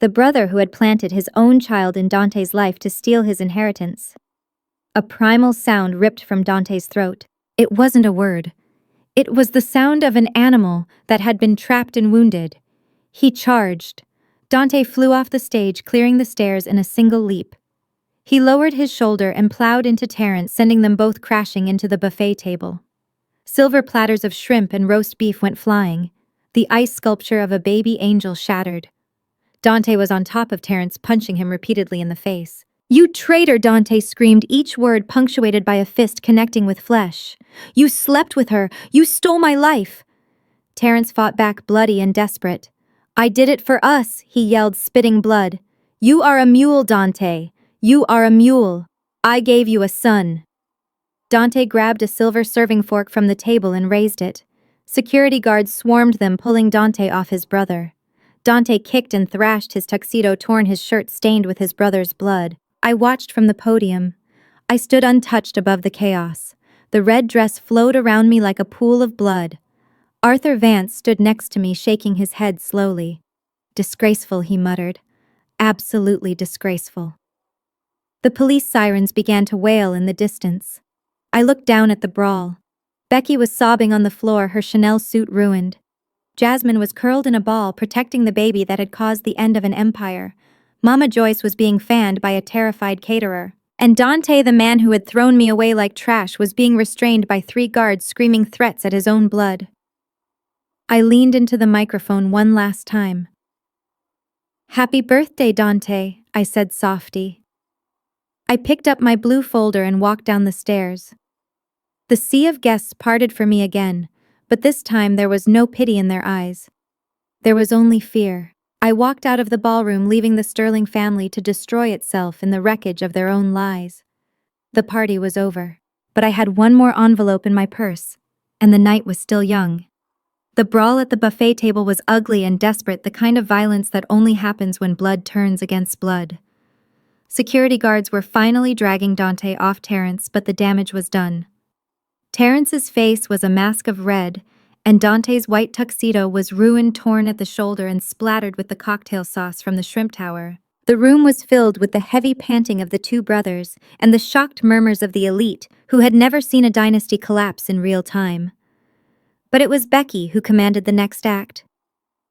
The brother who had planted his own child in Dante's life to steal his inheritance. A primal sound ripped from Dante's throat. It wasn't a word. It was the sound of an animal that had been trapped and wounded. He charged. Dante flew off the stage, clearing the stairs in a single leap. He lowered his shoulder and plowed into Terrence, sending them both crashing into the buffet table. Silver platters of shrimp and roast beef went flying. The ice sculpture of a baby angel shattered. Dante was on top of Terrence, punching him repeatedly in the face. "You traitor!" Dante screamed, each word punctuated by a fist connecting with flesh. "You slept with her! You stole my life!" Terrence fought back, bloody and desperate. "I did it for us," he yelled, spitting blood. "You are a mule, Dante. You are a mule. I gave you a son." Dante grabbed a silver serving fork from the table and raised it. Security guards swarmed them, pulling Dante off his brother. Dante kicked and thrashed, his tuxedo torn, his shirt stained with his brother's blood. I watched from the podium. I stood untouched above the chaos. The red dress flowed around me like a pool of blood. Arthur Vance stood next to me, shaking his head slowly. "Disgraceful," he muttered. "Absolutely disgraceful." The police sirens began to wail in the distance. I looked down at the brawl. Becky was sobbing on the floor, her Chanel suit ruined. Jasmine was curled in a ball, protecting the baby that had caused the end of an empire. Mama Joyce was being fanned by a terrified caterer. And Dante, the man who had thrown me away like trash, was being restrained by 3 guards screaming threats at his own blood. I leaned into the microphone one last time. "Happy birthday, Dante," I said softly. I picked up my blue folder and walked down the stairs. The sea of guests parted for me again, but this time there was no pity in their eyes. There was only fear. I walked out of the ballroom, leaving the Sterling family to destroy itself in the wreckage of their own lies. The party was over, but I had one more envelope in my purse, and the night was still young. The brawl at the buffet table was ugly and desperate, the kind of violence that only happens when blood turns against blood. Security guards were finally dragging Dante off Terrence, but the damage was done. Terrence's face was a mask of red, and Dante's white tuxedo was ruined, torn at the shoulder and splattered with the cocktail sauce from the shrimp tower. The room was filled with the heavy panting of the 2 brothers and the shocked murmurs of the elite who had never seen a dynasty collapse in real time. But it was Becky who commanded the next act.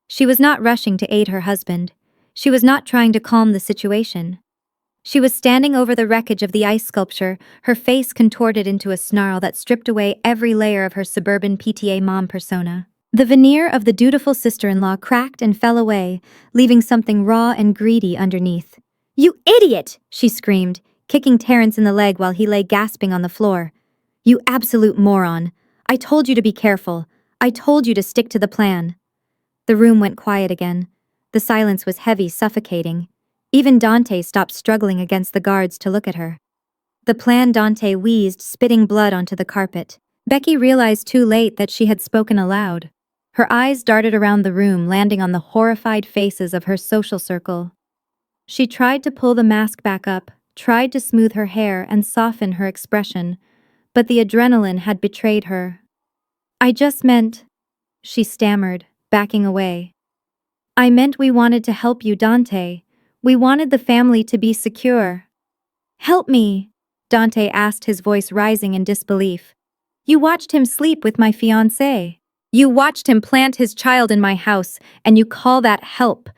She was not rushing to aid her husband. She was not trying to calm the situation. She was standing over the wreckage of the ice sculpture, her face contorted into a snarl that stripped away every layer of her suburban PTA mom persona. The veneer of the dutiful sister-in-law cracked and fell away, leaving something raw and greedy underneath. "You idiot!" she screamed, kicking Terrence in the leg while he lay gasping on the floor. "You absolute moron! I told you to be careful. I told you to stick to the plan." The room went quiet again. The silence was heavy, suffocating. Even Dante stopped struggling against the guards to look at her. "The plan," Dante wheezed, spitting blood onto the carpet. Becky realized too late that she had spoken aloud. Her eyes darted around the room, landing on the horrified faces of her social circle. She tried to pull the mask back up, tried to smooth her hair and soften her expression, but the adrenaline had betrayed her. "I just meant," she stammered, backing away. "I meant we wanted to help you, Dante. We wanted the family to be secure." "Help me?" Dante asked, his voice rising in disbelief. "You watched him sleep with my fiancé. You watched him plant his child in my house, and you call that help?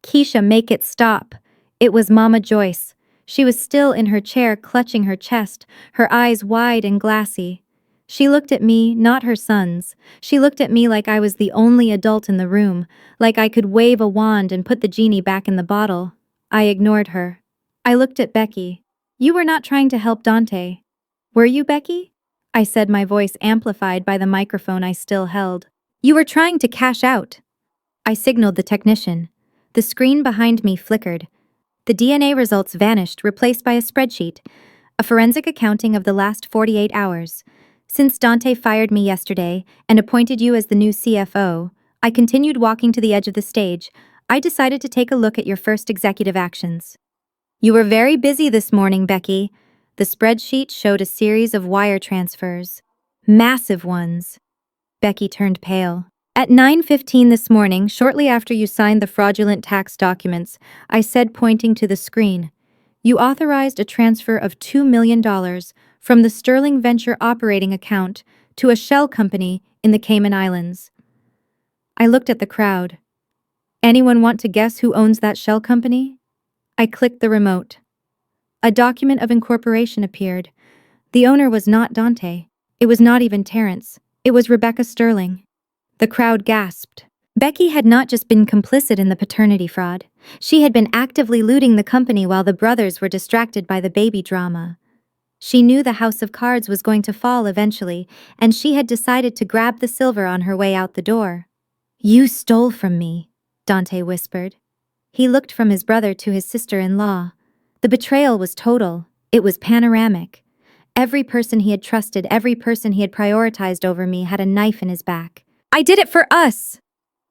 Keisha, make it stop." It was Mama Joyce. She was still in her chair, clutching her chest, her eyes wide and glassy. She looked at me, not her sons. She looked at me like I was the only adult in the room, like I could wave a wand and put the genie back in the bottle. I ignored her. I looked at Becky. "You were not trying to help Dante. Were you, Becky?" I said, my voice amplified by the microphone I still held. "You were trying to cash out." I signaled the technician. The screen behind me flickered. The DNA results vanished, replaced by a spreadsheet, a forensic accounting of the last 48 hours. "Since Dante fired me yesterday and appointed you as the new CFO, I continued walking to the edge of the stage. I decided to take a look at your first executive actions." "You were very busy this morning, Becky." The spreadsheet showed a series of wire transfers. Massive ones. Becky turned pale. "At 9:15 this morning, shortly after you signed the fraudulent tax documents," I said, pointing to the screen, "you authorized a transfer of $2 million from the Sterling Venture operating account to a shell company in the Cayman Islands." I looked at the crowd. "Anyone want to guess who owns that shell company?" I clicked the remote. A document of incorporation appeared. The owner was not Dante. It was not even Terrence. It was Rebecca Sterling. The crowd gasped. Becky had not just been complicit in the paternity fraud. She had been actively looting the company while the brothers were distracted by the baby drama. She knew the house of cards was going to fall eventually, and she had decided to grab the silver on her way out the door. "You stole from me," Dante whispered. He looked from his brother to his sister-in-law. The betrayal was total. It was panoramic. Every person he had trusted, every person he had prioritized over me had a knife in his back. "I did it for us!"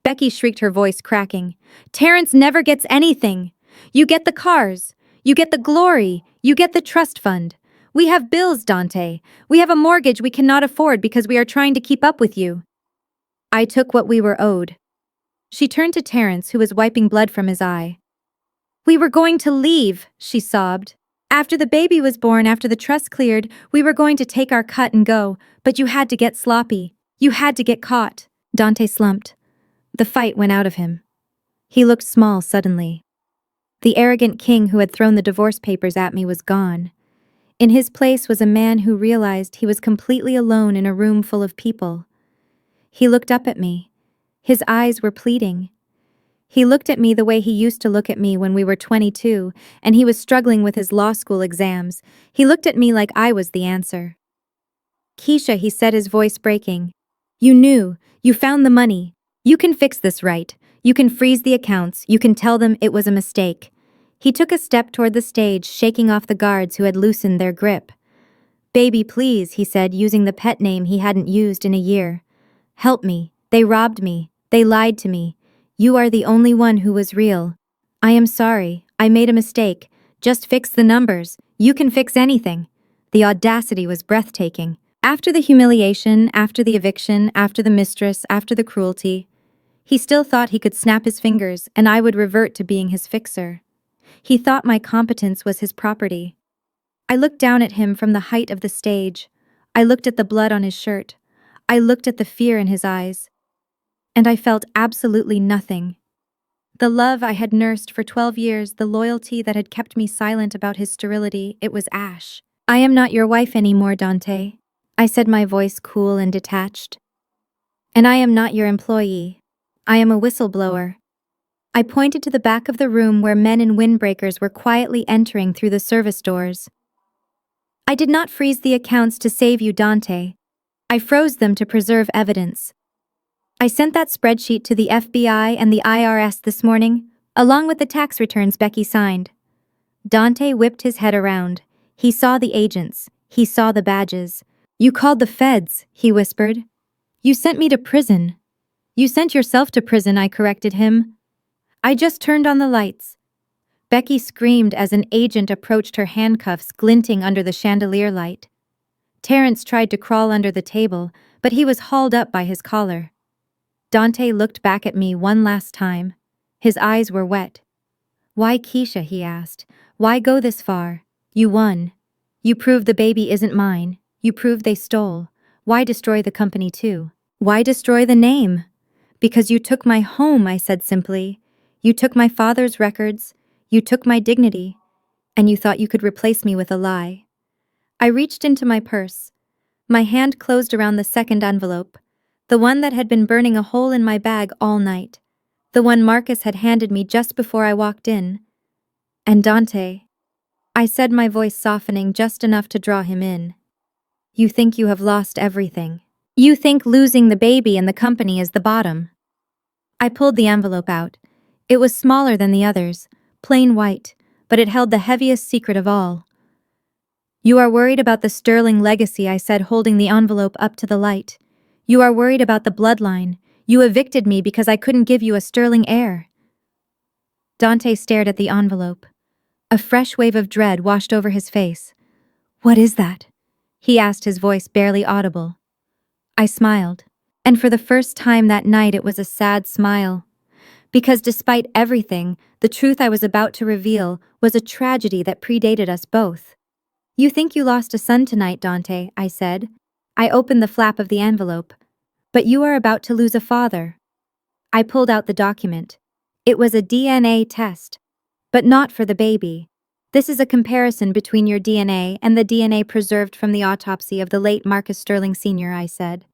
Becky shrieked, her voice cracking. "Terrence never gets anything. You get the cars. You get the glory. You get the trust fund. We have bills, Dante. We have a mortgage we cannot afford because we are trying to keep up with you." I took what we were owed. She turned to Terrence, who was wiping blood from his eye. "We were going to leave," she sobbed. "After the baby was born, after the trust cleared, we were going to take our cut and go, but you had to get sloppy. You had to get caught." Dante slumped. The fight went out of him. He looked small suddenly. The arrogant king who had thrown the divorce papers at me was gone. In his place was a man who realized he was completely alone in a room full of people. He looked up at me. His eyes were pleading. He looked at me the way he used to look at me when we were 22, and he was struggling with his law school exams. He looked at me like I was the answer. "Keisha," he said, his voice breaking. "You knew. You found the money. You can fix this, right? You can freeze the accounts. You can tell them it was a mistake." He took a step toward the stage, shaking off the guards who had loosened their grip. "Baby, please," he said, using the pet name he hadn't used in a year. "Help me. They robbed me. They lied to me. You are the only one who was real. I am sorry. I made a mistake. Just fix the numbers. You can fix anything." The audacity was breathtaking. After the humiliation, after the eviction, after the mistress, after the cruelty, he still thought he could snap his fingers and I would revert to being his fixer. He thought my competence was his property. I looked down at him from the height of the stage. I looked at the blood on his shirt. I looked at the fear in his eyes. And I felt absolutely nothing. The love I had nursed for 12 years, the loyalty that had kept me silent about his sterility, it was ash. I am not your wife anymore, Dante. I said, my voice cool and detached. And I am not your employee. I am a whistleblower. I pointed to the back of the room where men in windbreakers were quietly entering through the service doors. I did not freeze the accounts to save you, Dante. I froze them to preserve evidence. I sent that spreadsheet to the FBI and the IRS this morning, along with the tax returns Becky signed. Dante whipped his head around. He saw the agents. He saw the badges. You called the feds, he whispered. You sent me to prison. You sent yourself to prison, I corrected him. I just turned on the lights. Becky screamed as an agent approached her, handcuffs glinting under the chandelier light. Terrence tried to crawl under the table, but he was hauled up by his collar. Dante looked back at me one last time. His eyes were wet. Why, Keisha, he asked. Why go this far? You won. You proved the baby isn't mine. You proved they stole. Why destroy the company too? Why destroy the name? Because you took my home, I said simply. You took my father's records. You took my dignity. And you thought you could replace me with a lie. I reached into my purse. My hand closed around the second envelope. The one that had been burning a hole in my bag all night. The one Marcus had handed me just before I walked in. And Dante, I said, my voice softening just enough to draw him in. You think you have lost everything. You think losing the baby and the company is the bottom. I pulled the envelope out. It was smaller than the others, plain white, but it held the heaviest secret of all. You are worried about the sterling legacy, I said, holding the envelope up to the light. You are worried about the bloodline. You evicted me because I couldn't give you a sterling heir. Dante stared at the envelope. A fresh wave of dread washed over his face. What is that? He asked, his voice barely audible. I smiled, and for the first time that night it was a sad smile. Because despite everything, the truth I was about to reveal was a tragedy that predated us both. You think you lost a son tonight, Dante, I said. I opened the flap of the envelope. But you are about to lose a father. I pulled out the document. It was a DNA test. But not for the baby. This is a comparison between your DNA and the DNA preserved from the autopsy of the late Marcus Sterling Sr., I said.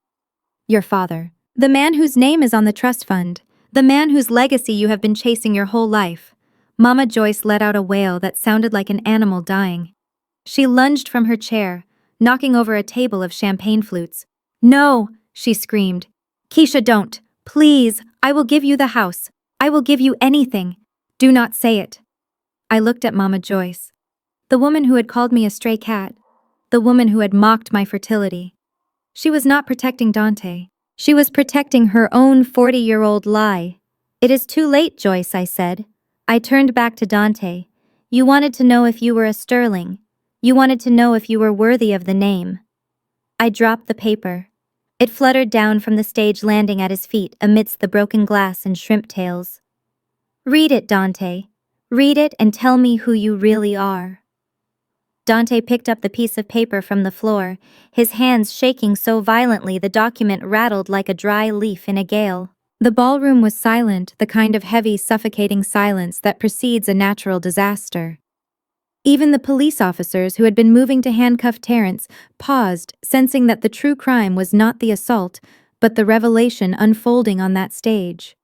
Your father. The man whose name is on the trust fund. The man whose legacy you have been chasing your whole life. Mama Joyce let out a wail that sounded like an animal dying. She lunged from her chair, knocking over a table of champagne flutes. No, she screamed. Keisha, don't. Please, I will give you the house. I will give you anything. Do not say it. I looked at Mama Joyce. The woman who had called me a stray cat. The woman who had mocked my fertility. She was not protecting Dante. She was protecting her own 40-year-old lie. It is too late, Joyce, I said. I turned back to Dante. You wanted to know if you were a Sterling. You wanted to know if you were worthy of the name. I dropped the paper. It fluttered down from the stage, landing at his feet amidst the broken glass and shrimp tails. Read it, Dante. Read it and tell me who you really are. Dante picked up the piece of paper from the floor, his hands shaking so violently the document rattled like a dry leaf in a gale. The ballroom was silent, the kind of heavy, suffocating silence that precedes a natural disaster. Even the police officers who had been moving to handcuff Terrence paused, sensing that the true crime was not the assault, but the revelation unfolding on that stage.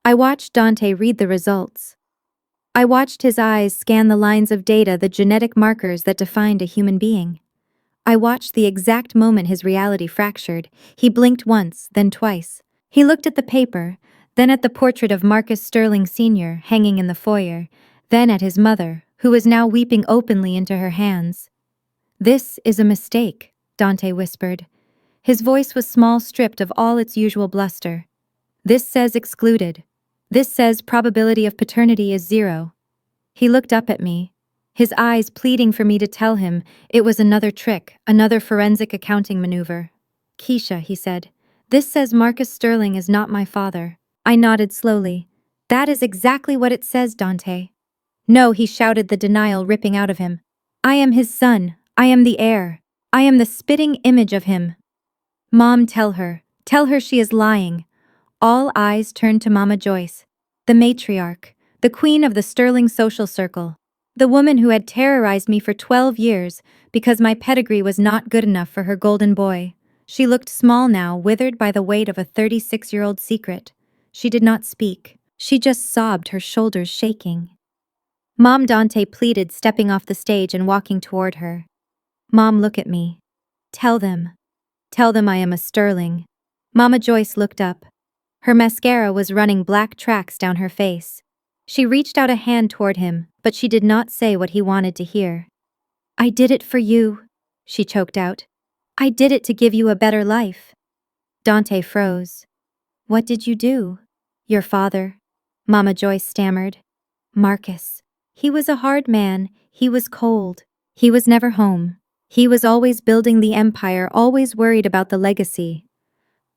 I watched Dante read the results. I watched his eyes scan the lines of data, the genetic markers that defined a human being. I watched the exact moment his reality fractured. He blinked once, then twice. He looked at the paper, then at the portrait of Marcus Sterling Sr. hanging in the foyer, then at his mother, who was now weeping openly into her hands. This is a mistake, Dante whispered. His voice was small, stripped of all its usual bluster. This says excluded. This says probability of paternity is 0. He looked up at me, his eyes pleading for me to tell him it was another trick, another forensic accounting maneuver. Keisha, he said, this says Marcus Sterling is not my father. I nodded slowly. That is exactly what it says, Dante. No, he shouted, the denial ripping out of him. I am his son. I am the heir. I am the spitting image of him. Mom, tell her. Tell her she is lying. All eyes turned to Mama Joyce. The matriarch, the queen of the Sterling social circle. The woman who had terrorized me for 12 years because my pedigree was not good enough for her golden boy. She looked small now, withered by the weight of a 36-year-old secret. She did not speak. She just sobbed, her shoulders shaking. Mom, Dante pleaded, stepping off the stage and walking toward her. Mom, look at me. Tell them. Tell them I am a Sterling. Mama Joyce looked up. Her mascara was running black tracks down her face. She reached out a hand toward him, but she did not say what he wanted to hear. I did it for you, she choked out. I did it to give you a better life. Dante froze. What did you do? Your father. Mama Joyce stammered. Marcus. He was a hard man, he was cold. He was never home. He was always building the empire, always worried about the legacy.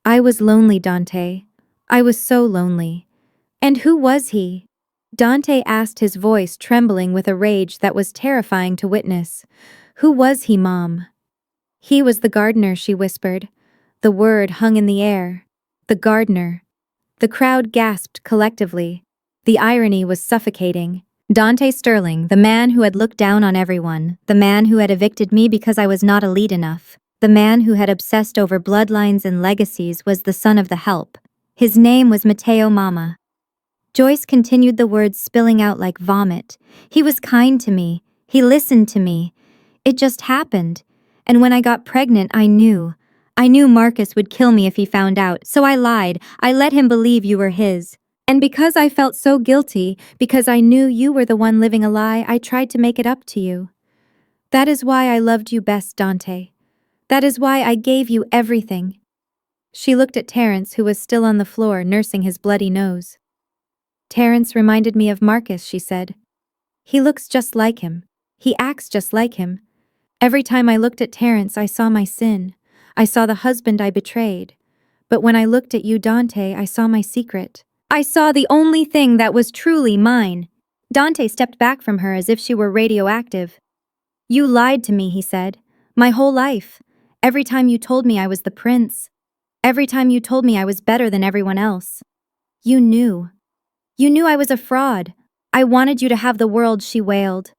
I was lonely, Dante. I was so lonely. And who was he? Dante asked, his voice trembling with a rage that was terrifying to witness. Who was he, Mom? He was the gardener, she whispered. The word hung in the air. The gardener. The crowd gasped collectively. The irony was suffocating. Dante Sterling, the man who had looked down on everyone, the man who had evicted me because I was not elite enough, the man who had obsessed over bloodlines and legacies, was the son of the help. His name was Matteo Mama. Joyce continued, the words spilling out like vomit. He was kind to me. He listened to me. It just happened. And when I got pregnant, I knew. I knew Marcus would kill me if he found out, so I lied. I let him believe you were his. And because I felt so guilty, because I knew you were the one living a lie, I tried to make it up to you. That is why I loved you best, Dante. That is why I gave you everything. She looked at Terence, who was still on the floor, nursing his bloody nose. Terence reminded me of Marcus, she said. He looks just like him. He acts just like him. Every time I looked at Terence, I saw my sin. I saw the husband I betrayed. But when I looked at you, Dante, I saw my secret. I saw the only thing that was truly mine. Dante stepped back from her as if she were radioactive. You lied to me, he said. My whole life. Every time you told me I was the prince. Every time you told me I was better than everyone else. You knew. You knew I was a fraud. I wanted you to have the world, she wailed.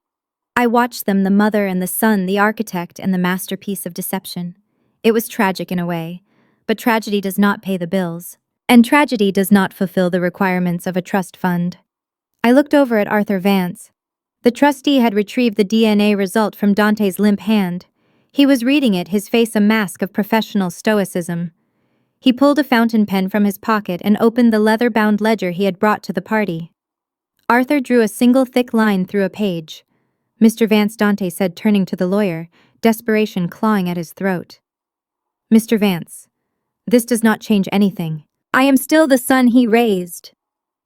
I watched them, the mother and the son, the architect and the masterpiece of deception. It was tragic in a way, but tragedy does not pay the bills. And tragedy does not fulfill the requirements of a trust fund. I looked over at Arthur Vance. The trustee had retrieved the DNA result from Dante's limp hand. He was reading it, his face a mask of professional stoicism. He pulled a fountain pen from his pocket and opened the leather-bound ledger he had brought to the party. Arthur drew a single thick line through a page. Mr. Vance, Dante said, turning to the lawyer, desperation clawing at his throat. Mr. Vance, this does not change anything. I am still the son he raised.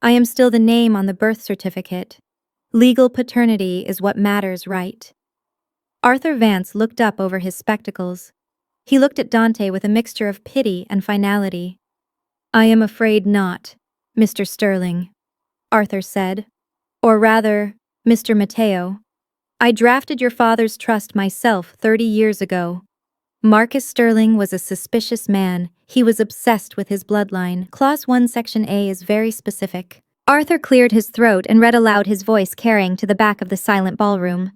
I am still the name on the birth certificate. Legal paternity is what matters, right? Arthur Vance looked up over his spectacles. He looked at Dante with a mixture of pity and finality. I am afraid not, Mr. Sterling, Arthur said. Or rather, Mr. Matteo. I drafted your father's trust myself 30 years ago. Marcus Sterling was a suspicious man. He was obsessed with his bloodline. Clause 1 Section A is very specific. Arthur cleared his throat and read aloud, his voice carrying to the back of the silent ballroom.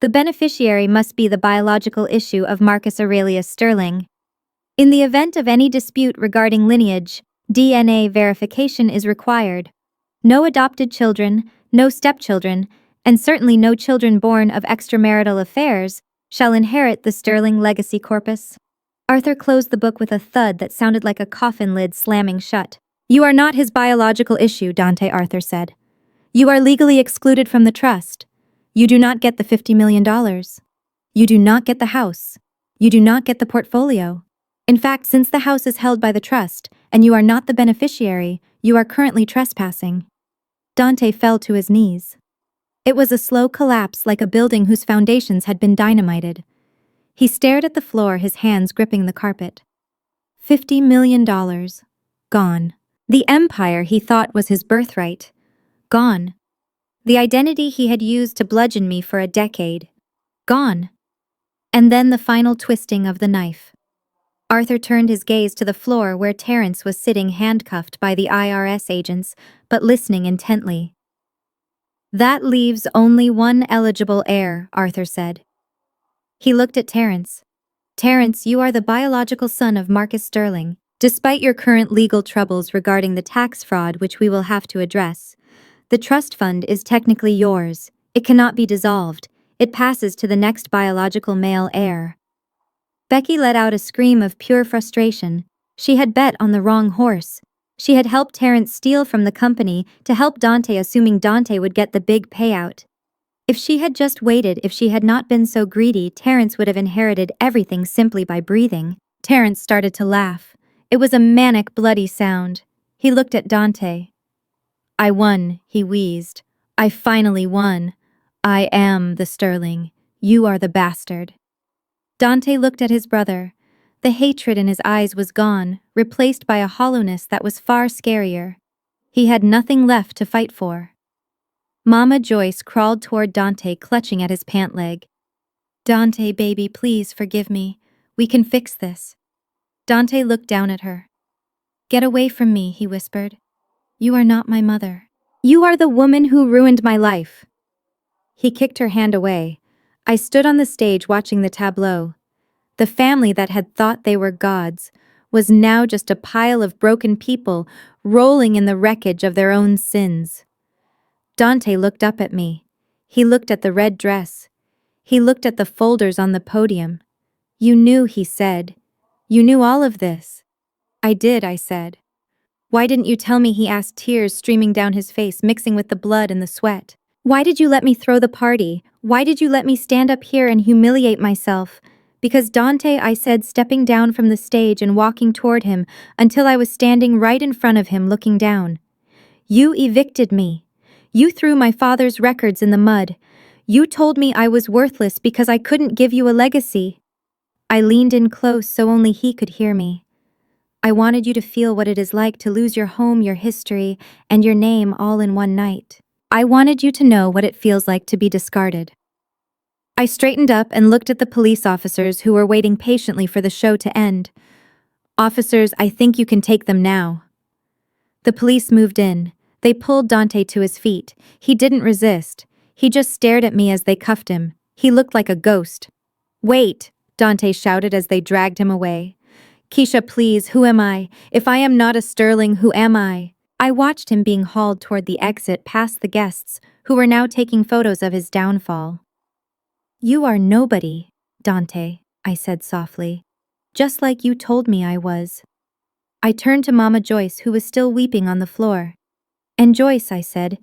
The beneficiary must be the biological issue of Marcus Aurelius Sterling. In the event of any dispute regarding lineage, DNA verification is required. No adopted children, no stepchildren, and certainly no children born of extramarital affairs shall inherit the Sterling legacy corpus. Arthur closed the book with a thud that sounded like a coffin lid slamming shut. You are not his biological issue, Dante, Arthur said. You are legally excluded from the trust. You do not get the $50 million. You do not get the house. You do not get the portfolio. In fact, since the house is held by the trust, and you are not the beneficiary, you are currently trespassing. Dante fell to his knees. It was a slow collapse, like a building whose foundations had been dynamited. He stared at the floor, his hands gripping the carpet. $50 million. Gone. The empire he thought was his birthright. Gone. The identity he had used to bludgeon me for a decade. Gone. And then the final twisting of the knife. Arthur turned his gaze to the floor where Terence was sitting handcuffed by the IRS agents, but listening intently. "That leaves only one eligible heir," Arthur said. He looked at Terence. "Terence, you are the biological son of Marcus Sterling. Despite your current legal troubles regarding the tax fraud which we will have to address, the trust fund is technically yours. It cannot be dissolved. It passes to the next biological male heir." Becky let out a scream of pure frustration. She had bet on the wrong horse. She had helped Terence steal from the company to help Dante, assuming Dante would get the big payout. If she had just waited, if she had not been so greedy, Terence would have inherited everything simply by breathing. Terence started to laugh. It was a manic, bloody sound. He looked at Dante. "I won," he wheezed. "I finally won. I am the Sterling. You are the bastard." Dante looked at his brother. The hatred in his eyes was gone, replaced by a hollowness that was far scarier. He had nothing left to fight for. Mama Joyce crawled toward Dante, clutching at his pant leg. "Dante, baby, please forgive me. We can fix this." Dante looked down at her. "Get away from me," he whispered. "You are not my mother. You are the woman who ruined my life." He kicked her hand away. I stood on the stage watching the tableau. The family that had thought they were gods was now just a pile of broken people rolling in the wreckage of their own sins. Dante looked up at me. He looked at the red dress. He looked at the folders on the podium. "You knew," he said. "You knew all of this." "I did," I said. "Why didn't you tell me?" he asked, tears streaming down his face, mixing with the blood and the sweat. "Why did you let me throw the party? Why did you let me stand up here and humiliate myself?" "Because Dante," I said, stepping down from the stage and walking toward him until I was standing right in front of him, looking down. "You evicted me. You threw my father's records in the mud. You told me I was worthless because I couldn't give you a legacy." I leaned in close so only he could hear me. "I wanted you to feel what it is like to lose your home, your history, and your name all in one night. I wanted you to know what it feels like to be discarded." I straightened up and looked at the police officers who were waiting patiently for the show to end. "Officers, I think you can take them now." The police moved in. They pulled Dante to his feet. He didn't resist. He just stared at me as they cuffed him. He looked like a ghost. "Wait," Dante shouted as they dragged him away. "Keisha, please, who am I? If I am not a Sterling, who am I?" I watched him being hauled toward the exit past the guests, who were now taking photos of his downfall. "You are nobody, Dante," I said softly. "Just like you told me I was." I turned to Mama Joyce, who was still weeping on the floor. "And Joyce," I said,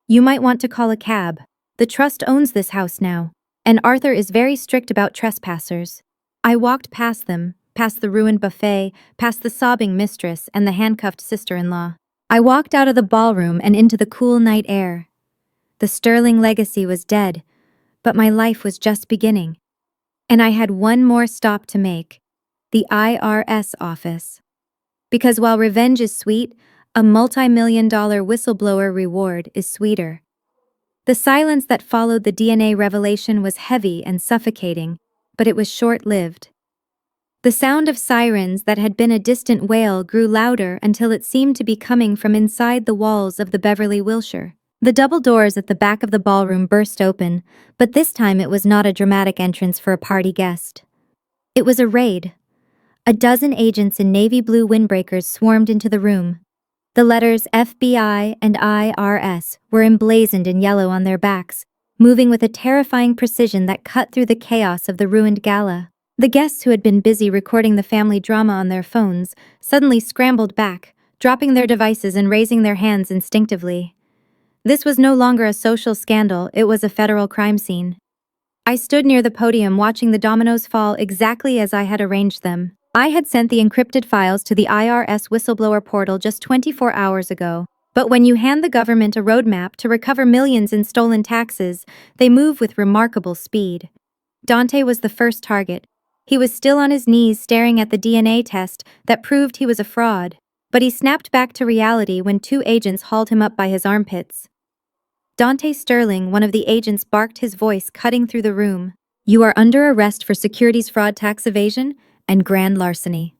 "you might want to call a cab. The trust owns this house now, and Arthur is very strict about trespassers." I walked past them, past the ruined buffet, past the sobbing mistress and the handcuffed sister-in-law. I walked out of the ballroom and into the cool night air. The Sterling legacy was dead, but my life was just beginning. And I had one more stop to make: the IRS office. Because while revenge is sweet, a multi-million-dollar whistleblower reward is sweeter. The silence that followed the DNA revelation was heavy and suffocating, but it was short-lived. The sound of sirens that had been a distant wail grew louder until it seemed to be coming from inside the walls of the Beverly Wilshire. The double doors at the back of the ballroom burst open, but this time it was not a dramatic entrance for a party guest. It was a raid. A dozen agents in navy blue windbreakers swarmed into the room. The letters FBI and IRS were emblazoned in yellow on their backs, moving with a terrifying precision that cut through the chaos of the ruined gala. The guests, who had been busy recording the family drama on their phones, suddenly scrambled back, dropping their devices and raising their hands instinctively. This was no longer a social scandal, it was a federal crime scene. I stood near the podium watching the dominoes fall exactly as I had arranged them. I had sent the encrypted files to the IRS whistleblower portal just 24 hours ago. But when you hand the government a roadmap to recover millions in stolen taxes, they move with remarkable speed. Dante was the first target. He was still on his knees staring at the DNA test that proved he was a fraud. But he snapped back to reality when two agents hauled him up by his armpits. Dante Sterling, one of the agents, barked, his voice cutting through the room. "You are under arrest for securities fraud, tax evasion, and grand larceny.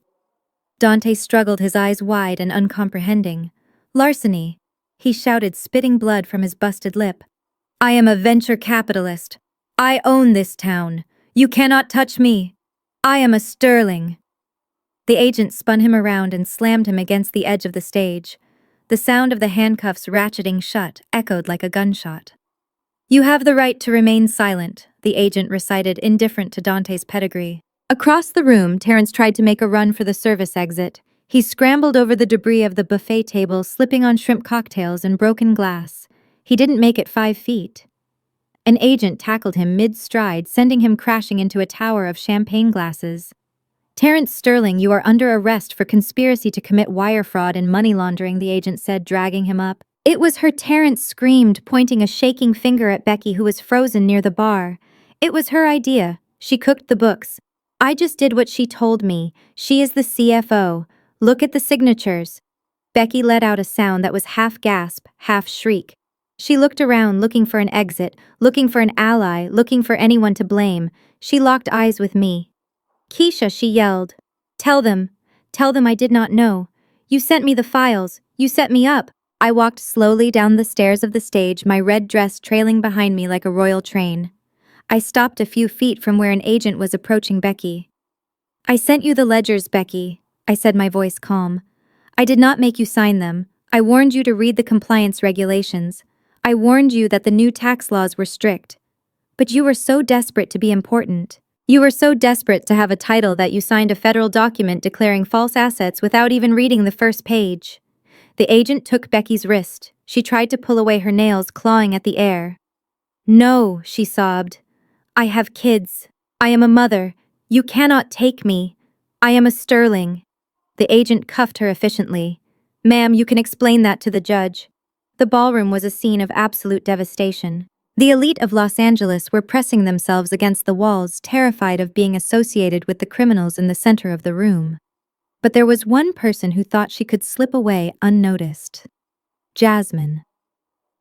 Dante struggled, his eyes wide and uncomprehending. Larceny, he shouted, spitting blood from his busted lip. I am a venture capitalist. I own this town. You cannot touch me. I am a sterling. The agent spun him around and slammed him against the edge of the stage. The sound of the handcuffs ratcheting shut echoed like a gunshot. You have the right to remain silent, the agent recited, indifferent to Dante's pedigree. Across the room, Terence tried to make a run for the service exit. He scrambled over the debris of the buffet table, slipping on shrimp cocktails and broken glass. He didn't make it 5 feet. An agent tackled him mid-stride, sending him crashing into a tower of champagne glasses. Terence Sterling, you are under arrest for conspiracy to commit wire fraud and money laundering, the agent said, dragging him up. It was her, Terence screamed, pointing a shaking finger at Becky, who was frozen near the bar. It was her idea. She cooked the books. I just did what she told me. She is the CFO. Look at the signatures. Becky let out a sound that was half gasp, half shriek. She looked around, looking for an exit, looking for an ally, looking for anyone to blame. She locked eyes with me. Keisha, she yelled. Tell them I did not know. You sent me the files. You set me up. I walked slowly down the stairs of the stage, my red dress trailing behind me like a royal train. I stopped a few feet from where an agent was approaching Becky. I sent you the ledgers, Becky, I said, my voice calm. I did not make you sign them. I warned you to read the compliance regulations. I warned you that the new tax laws were strict. But you were so desperate to be important. You were so desperate to have a title that you signed a federal document declaring false assets without even reading the first page. The agent took Becky's wrist. She tried to pull away, her nails clawing at the air. No, she sobbed. I have kids. I am a mother. You cannot take me. I am a sterling. The agent cuffed her efficiently. Ma'am, you can explain that to the judge. The ballroom was a scene of absolute devastation. The elite of Los Angeles were pressing themselves against the walls, terrified of being associated with the criminals in the center of the room. But there was one person who thought she could slip away unnoticed. Jasmine.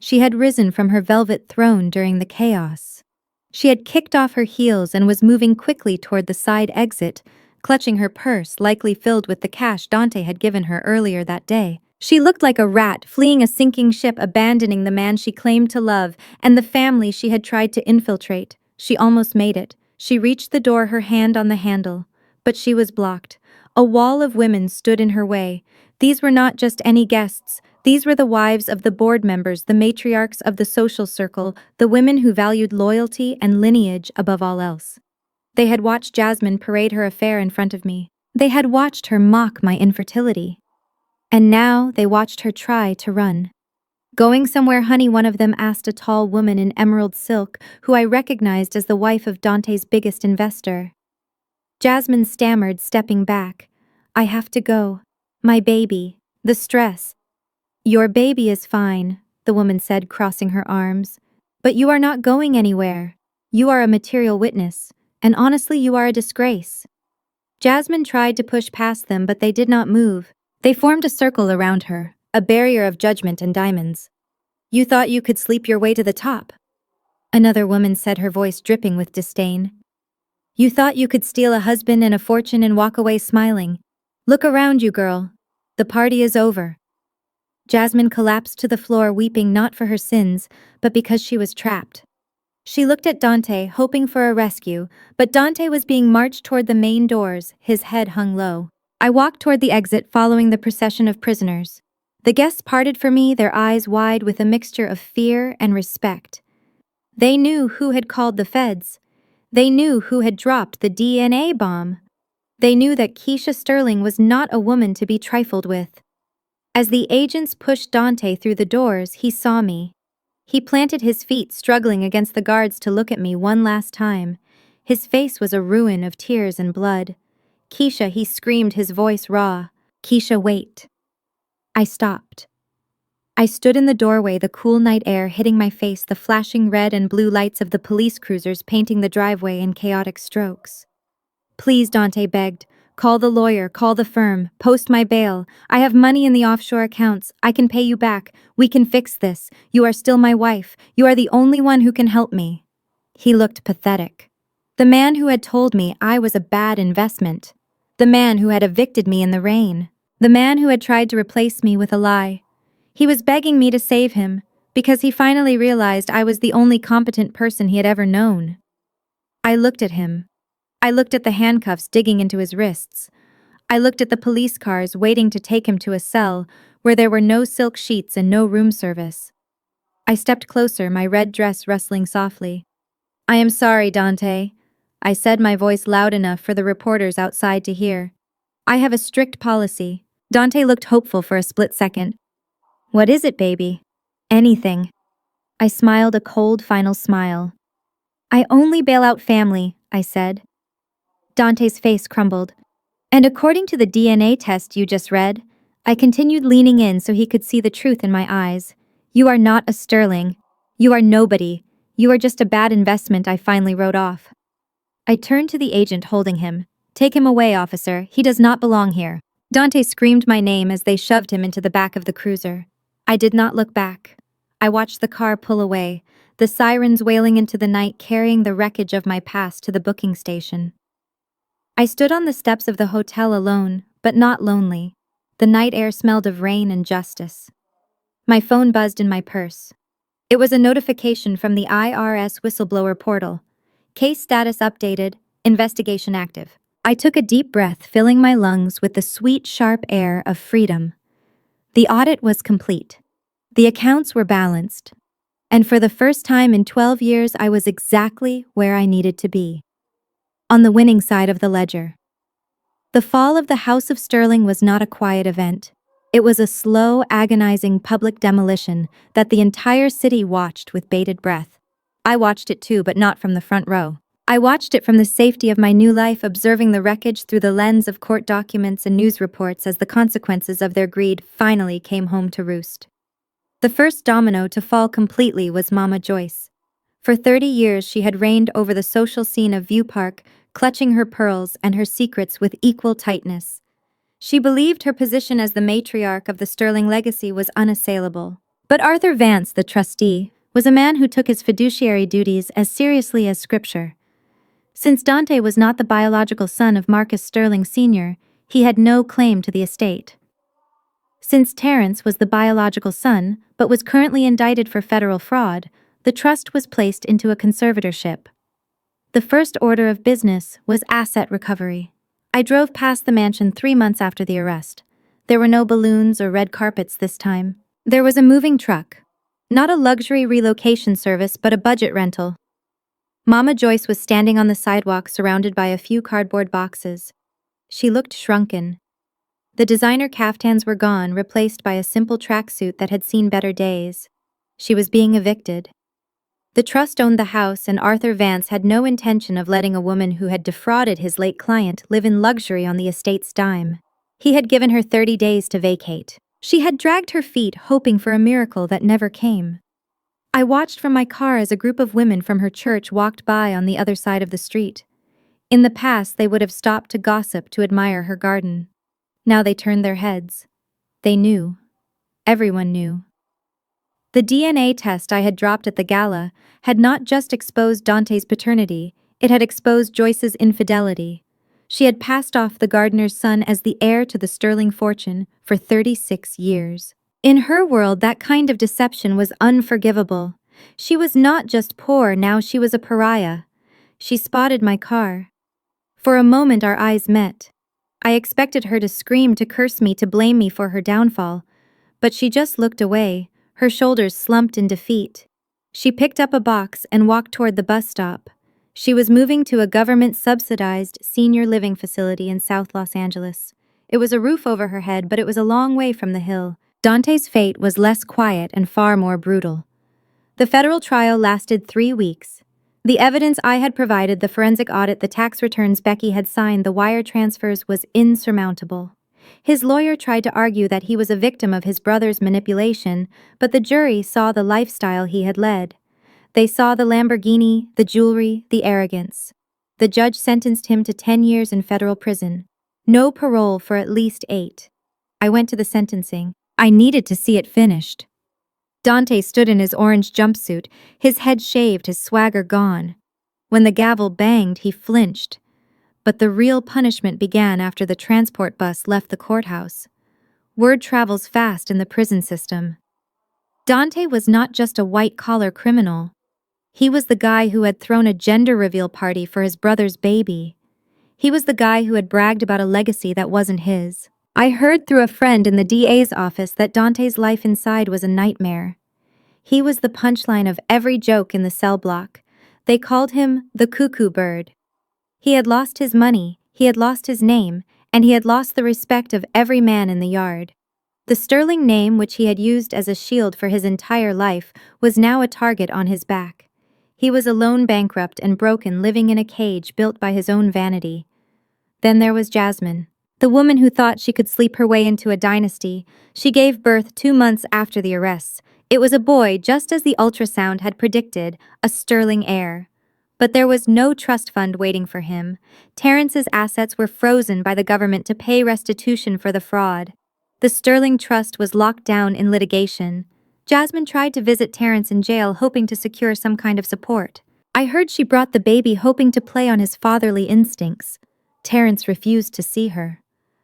She had risen from her velvet throne during the chaos. She had kicked off her heels and was moving quickly toward the side exit, clutching her purse, likely filled with the cash Dante had given her earlier that day. She looked like a rat fleeing a sinking ship, abandoning the man she claimed to love and the family she had tried to infiltrate. She almost made it. She reached the door, her hand on the handle. But she was blocked. A wall of women stood in her way. These were not just any guests. These were the wives of the board members, the matriarchs of the social circle, the women who valued loyalty and lineage above all else. They had watched Jasmine parade her affair in front of me. They had watched her mock my infertility. And now they watched her try to run. Going somewhere, honey, one of them asked a tall woman in emerald silk, who I recognized as the wife of Dante's biggest investor. Jasmine stammered, stepping back. I have to go. My baby. The stress. Your baby is fine, the woman said, crossing her arms. But you are not going anywhere. You are a material witness, and honestly, you are a disgrace. Jasmine tried to push past them, but they did not move. They formed a circle around her, a barrier of judgment and diamonds. You thought you could sleep your way to the top, another woman said, her voice dripping with disdain. You thought you could steal a husband and a fortune and walk away smiling. Look around you, girl. The party is over. Jasmine collapsed to the floor, weeping not for her sins, but because she was trapped. She looked at Dante, hoping for a rescue, but Dante was being marched toward the main doors, his head hung low. I walked toward the exit, following the procession of prisoners. The guests parted for me, their eyes wide with a mixture of fear and respect. They knew who had called the feds. They knew who had dropped the DNA bomb. They knew that Keisha Sterling was not a woman to be trifled with. As the agents pushed Dante through the doors, he saw me. He planted his feet, struggling against the guards to look at me one last time. His face was a ruin of tears and blood. Keisha, he screamed, his voice raw. Keisha, wait. I stopped. I stood in the doorway, the cool night air hitting my face, the flashing red and blue lights of the police cruisers painting the driveway in chaotic strokes. Please, Dante begged. Call the lawyer, call the firm, post my bail. I have money in the offshore accounts. I can pay you back. We can fix this. You are still my wife. You are the only one who can help me. He looked pathetic. The man who had told me I was a bad investment. The man who had evicted me in the rain. The man who had tried to replace me with a lie. He was begging me to save him, because he finally realized I was the only competent person he had ever known. I looked at him. I looked at the handcuffs digging into his wrists. I looked at the police cars waiting to take him to a cell where there were no silk sheets and no room service. I stepped closer, my red dress rustling softly. "I am sorry, Dante," I said, my voice loud enough for the reporters outside to hear. "I have a strict policy." Dante looked hopeful for a split second. "What is it, baby?" "Anything." I smiled a cold final smile. "I only bail out family," I said. Dante's face crumbled. "And according to the DNA test you just read," I continued, leaning in so he could see the truth in my eyes, "you are not a Sterling. You are nobody. You are just a bad investment," I finally wrote off. I turned to the agent holding him. "Take him away, officer. He does not belong here." Dante screamed my name as they shoved him into the back of the cruiser. I did not look back. I watched the car pull away, the sirens wailing into the night, carrying the wreckage of my past to the booking station. I stood on the steps of the hotel alone, but not lonely. The night air smelled of rain and justice. My phone buzzed in my purse. It was a notification from the IRS whistleblower portal. "Case status updated, investigation active." I took a deep breath, filling my lungs with the sweet, sharp air of freedom. The audit was complete. The accounts were balanced. And for the first time in 12 years, I was exactly where I needed to be. On the winning side of the ledger. The fall of the House of Sterling was not a quiet event. It was a slow, agonizing public demolition that the entire city watched with bated breath. I watched it too, but not from the front row. I watched it from the safety of my new life, observing the wreckage through the lens of court documents and news reports as the consequences of their greed finally came home to roost. The first domino to fall completely was Mama Joyce. For 30 years she had reigned over the social scene of View Park, clutching her pearls and her secrets with equal tightness. She believed her position as the matriarch of the Sterling legacy was unassailable. But Arthur Vance, the trustee, was a man who took his fiduciary duties as seriously as scripture. Since Dante was not the biological son of Marcus Sterling Sr., he had no claim to the estate. Since Terence was the biological son, but was currently indicted for federal fraud, the trust was placed into a conservatorship. The first order of business was asset recovery. I drove past the mansion 3 months after the arrest. There were no balloons or red carpets this time. There was a moving truck. Not a luxury relocation service, but a budget rental. Mama Joyce was standing on the sidewalk surrounded by a few cardboard boxes. She looked shrunken. The designer caftans were gone, replaced by a simple tracksuit that had seen better days. She was being evicted. The trust owned the house, and Arthur Vance had no intention of letting a woman who had defrauded his late client live in luxury on the estate's dime. He had given her 30 days to vacate. She had dragged her feet, hoping for a miracle that never came. I watched from my car as a group of women from her church walked by on the other side of the street. In the past, they would have stopped to gossip, to admire her garden. Now they turned their heads. They knew. Everyone knew. The DNA test I had dropped at the gala had not just exposed Dante's paternity, it had exposed Joyce's infidelity. She had passed off the gardener's son as the heir to the Sterling fortune for 36 years. In her world, that kind of deception was unforgivable. She was not just poor, now she was a pariah. She spotted my car. For a moment our eyes met. I expected her to scream, to curse me, to blame me for her downfall. But she just looked away, her shoulders slumped in defeat. She picked up a box and walked toward the bus stop. She was moving to a government-subsidized senior living facility in South Los Angeles. It was a roof over her head, but it was a long way from the hill. Dante's fate was less quiet and far more brutal. The federal trial lasted 3 weeks. The evidence I had provided, the forensic audit, the tax returns Becky had signed, the wire transfers, was insurmountable. His lawyer tried to argue that he was a victim of his brother's manipulation, but the jury saw the lifestyle he had led. They saw the Lamborghini, the jewelry, the arrogance. The judge sentenced him to 10 years in federal prison. No parole for at least 8. I went to the sentencing. I needed to see it finished. Dante stood in his orange jumpsuit, his head shaved, his swagger gone. When the gavel banged, he flinched. but the real punishment began after the transport bus left the courthouse. Word travels fast in the prison system. Dante was not just a white-collar criminal. He was the guy who had thrown a gender reveal party for his brother's baby. He was the guy who had bragged about a legacy that wasn't his. I heard through a friend in the DA's office that Dante's life inside was a nightmare. He was the punchline of every joke in the cell block. They called him the cuckoo bird. He had lost his money, he had lost his name, and he had lost the respect of every man in the yard. The sterling name which he had used as a shield for his entire life was now a target on his back. He was alone, bankrupt and broken, living in a cage built by his own vanity. Then there was Jasmine, the woman who thought she could sleep her way into a dynasty. She gave birth 2 months after the arrests. It was a boy, just as the ultrasound had predicted, a sterling heir. But there was no trust fund waiting for him. Terrence's assets were frozen by the government to pay restitution for the fraud. The Sterling Trust was locked down in litigation. Jasmine tried to visit Terrence in jail, hoping to secure some kind of support. I heard she brought the baby hoping to play on his fatherly instincts. Terrence refused to see her.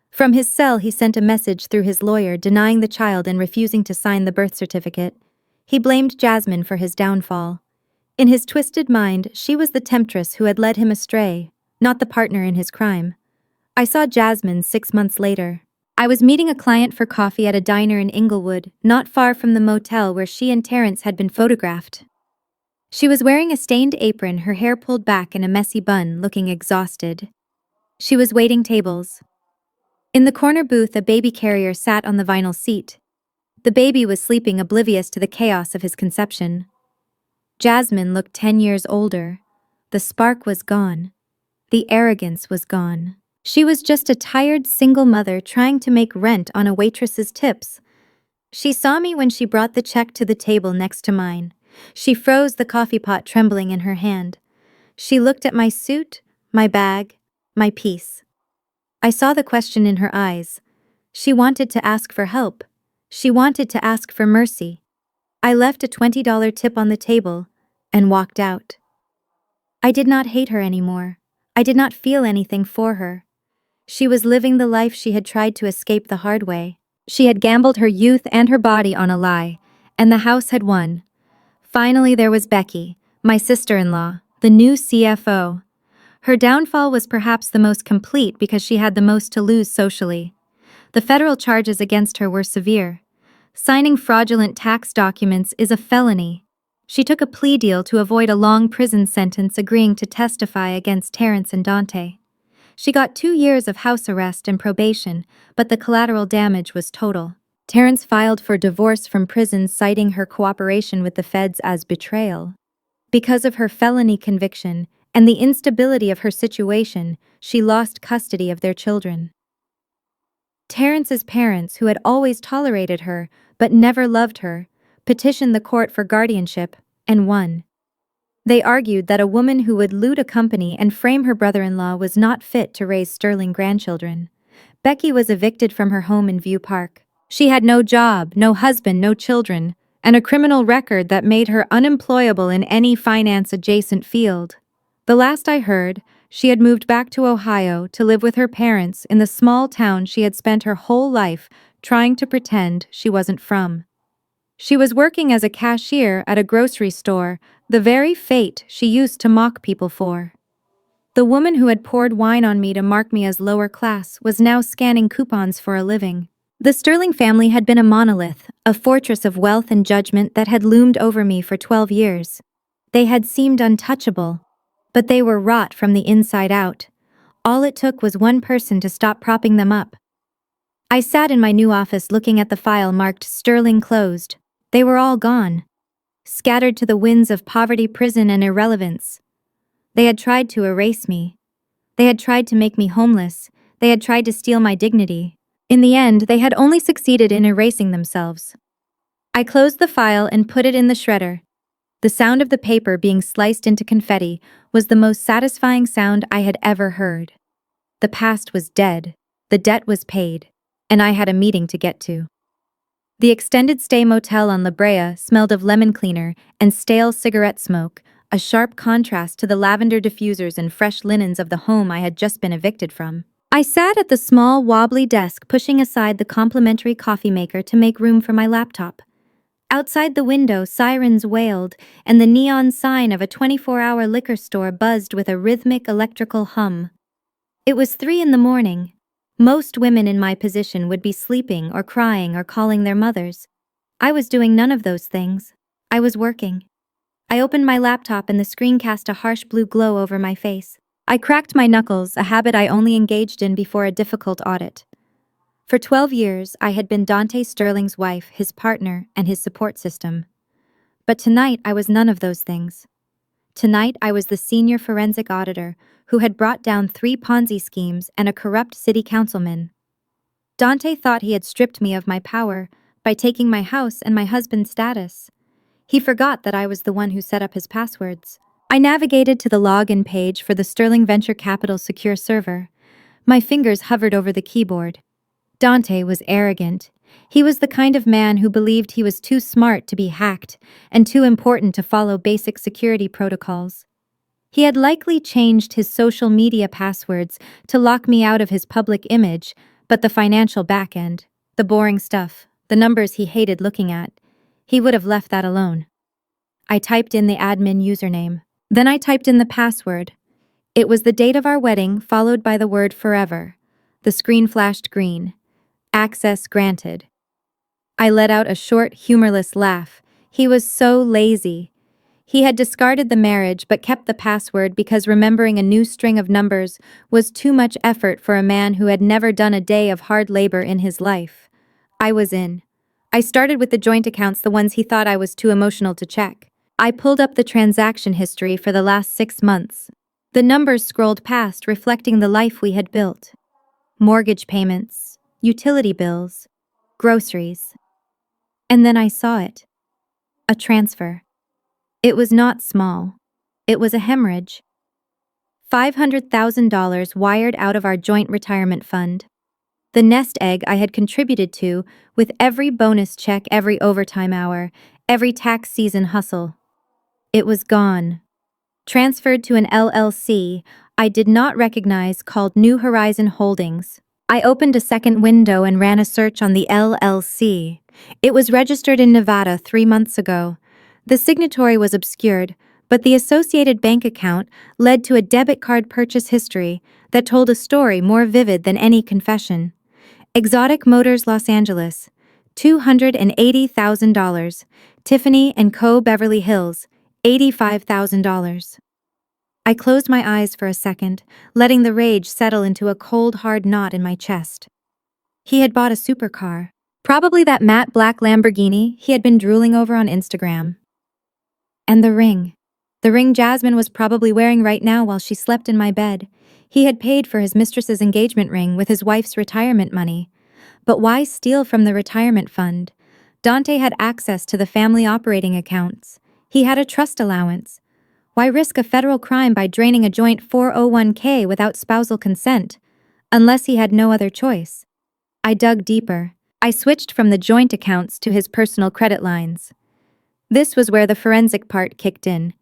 From his cell, he sent a message through his lawyer denying the child and refusing to sign the birth certificate. He blamed Jasmine for his downfall. In his twisted mind, she was the temptress who had led him astray, not the partner in his crime. I saw Jasmine 6 months later. I was meeting a client for coffee at a diner in Inglewood, not far from the motel where she and Terrence had been photographed. She was wearing a stained apron, her hair pulled back in a messy bun, looking exhausted. She was waiting tables. In the corner booth, a baby carrier sat on the vinyl seat. The baby was sleeping, oblivious to the chaos of his conception. Jasmine looked 10 years older. The spark was gone. The arrogance was gone. She was just a tired single mother trying to make rent on a waitress's tips. She saw me when she brought the check to the table next to mine. She froze, the coffee pot trembling in her hand. She looked at my suit, my bag, my piece. I saw the question in her eyes. She wanted to ask for help. She wanted to ask for mercy. I left a $20 tip on the table and walked out. I did not hate her anymore. I did not feel anything for her. She was living the life she had tried to escape the hard way. She had gambled her youth and her body on a lie, and the house had won. Finally, there was Becky, my sister-in-law, the new CFO. Her downfall was perhaps the most complete because she had the most to lose socially. The federal charges against her were severe. Signing fraudulent tax documents is a felony. She took a plea deal to avoid a long prison sentence, agreeing to testify against Terrence and Dante. She got 2 years of house arrest and probation, but the collateral damage was total. Terrence filed for divorce from prison, citing her cooperation with the feds as betrayal. Because of her felony conviction and the instability of her situation, she lost custody of their children. Terrence's parents, who had always tolerated her but never loved her, petitioned the court for guardianship and won. They argued that a woman who would loot a company and frame her brother-in-law was not fit to raise sterling grandchildren. Becky was evicted from her home in View Park. She had no job, no husband, no children, and a criminal record that made her unemployable in any finance-adjacent field. The last I heard, she had moved back to Ohio to live with her parents in the small town she had spent her whole life trying to pretend she wasn't from. She was working as a cashier at a grocery store, the very fate she used to mock people for. The woman who had poured wine on me to mark me as lower class was now scanning coupons for a living. The Sterling family had been a monolith, a fortress of wealth and judgment that had loomed over me for 12 years. They had seemed untouchable, but they were rot from the inside out. All it took was one person to stop propping them up. I sat in my new office looking at the file marked Sterling closed. They were all gone, scattered to the winds of poverty, prison, and irrelevance. They had tried to erase me. They had tried to make me homeless. They had tried to steal my dignity. In the end, they had only succeeded in erasing themselves. I closed the file and put it in the shredder. The sound of the paper being sliced into confetti was the most satisfying sound I had ever heard. The past was dead, the debt was paid, and I had a meeting to get to. The extended stay motel on La Brea smelled of lemon cleaner and stale cigarette smoke, a sharp contrast to the lavender diffusers and fresh linens of the home I had just been evicted from. I sat at the small, wobbly desk, pushing aside the complimentary coffee maker to make room for my laptop. Outside the window, sirens wailed, and the neon sign of a 24-hour liquor store buzzed with a rhythmic electrical hum. It was 3 in the morning. Most women in my position would be sleeping or crying or calling their mothers. I was doing none of those things. I was working. I opened my laptop and the screen cast a harsh blue glow over my face. I cracked my knuckles, a habit I only engaged in before a difficult audit. For 12 years, I had been Dante Sterling's wife, his partner, and his support system. But tonight, I was none of those things. Tonight, I was the senior forensic auditor who had brought down 3 Ponzi schemes and a corrupt city councilman. Dante thought he had stripped me of my power by taking my house and my husband's status. He forgot that I was the one who set up his passwords. I navigated to the login page for the Sterling Venture Capital secure server. My fingers hovered over the keyboard. Dante was arrogant. He was the kind of man who believed he was too smart to be hacked and too important to follow basic security protocols. He had likely changed his social media passwords to lock me out of his public image, but the financial back-end, the boring stuff, the numbers he hated looking at, he would have left that alone. I typed in the admin username. Then I typed in the password. It was the date of our wedding, followed by the word forever. The screen flashed green. Access granted. I let out a short, humorless laugh. He was so lazy. He had discarded the marriage but kept the password because remembering a new string of numbers was too much effort for a man who had never done a day of hard labor in his life. I was in. I started with the joint accounts, the ones he thought I was too emotional to check. I pulled up the transaction history for the last 6 months. The numbers scrolled past, reflecting the life we had built. Mortgage payments, utility bills, groceries. And then I saw it. A transfer. It was not small. It was a hemorrhage. $500,000 wired out of our joint retirement fund. The nest egg I had contributed to with every bonus check, every overtime hour, every tax season hustle. It was gone. Transferred to an LLC I did not recognize called New Horizon Holdings. I opened a second window and ran a search on the LLC. It was registered in Nevada 3 months ago. The signatory was obscured, but the associated bank account led to a debit card purchase history that told a story more vivid than any confession. Exotic Motors Los Angeles, $280,000. Tiffany & Co. Beverly Hills, $85,000. I closed my eyes for a second, letting the rage settle into a cold, hard knot in my chest. He had bought a supercar. Probably that matte black Lamborghini he had been drooling over on Instagram. And the ring. The ring Jasmine was probably wearing right now while she slept in my bed. He had paid for his mistress's engagement ring with his wife's retirement money. But why steal from the retirement fund? Dante had access to the family operating accounts. He had a trust allowance. Why risk a federal crime by draining a joint 401k without spousal consent? Unless he had no other choice. I dug deeper. I switched from the joint accounts to his personal credit lines. This was where the forensic part kicked in.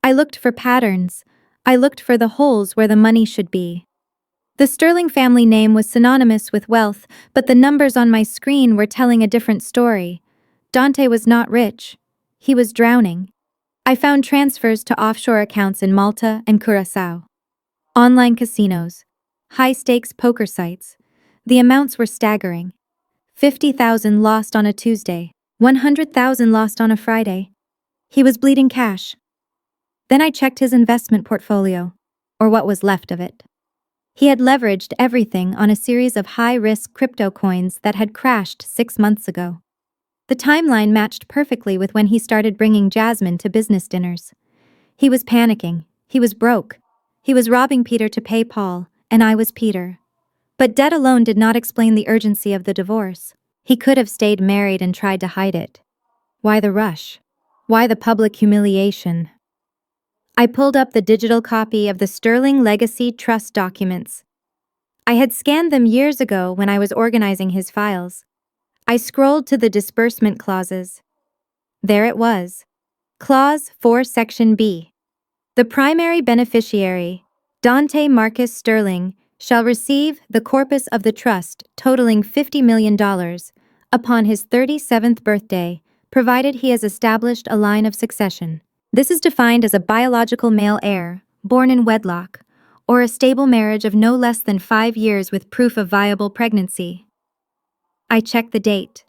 I looked for patterns. I looked for the holes where the money should be. The Sterling family name was synonymous with wealth, but the numbers on my screen were telling a different story. Dante was not rich. He was drowning. I found transfers to offshore accounts in Malta and Curaçao. Online casinos. High-stakes poker sites. The amounts were staggering. 50,000 lost on a Tuesday. 100,000 lost on a Friday. He was bleeding cash. Then I checked his investment portfolio, or what was left of it. He had leveraged everything on a series of high-risk crypto coins that had crashed 6 months ago. The timeline matched perfectly with when he started bringing Jasmine to business dinners. He was panicking. He was broke. He was robbing Peter to pay Paul, and I was Peter. But debt alone did not explain the urgency of the divorce. He could have stayed married and tried to hide it. Why the rush? Why the public humiliation? I pulled up the digital copy of the Sterling Legacy Trust documents. I had scanned them years ago when I was organizing his files. I scrolled to the disbursement clauses. There it was. Clause 4 Section B. The primary beneficiary, Dante Marcus Sterling, shall receive the corpus of the trust totaling $50 million upon his 37th birthday, provided he has established a line of succession. This is defined as a biological male heir, born in wedlock, or a stable marriage of no less than 5 years with proof of viable pregnancy. I checked the date.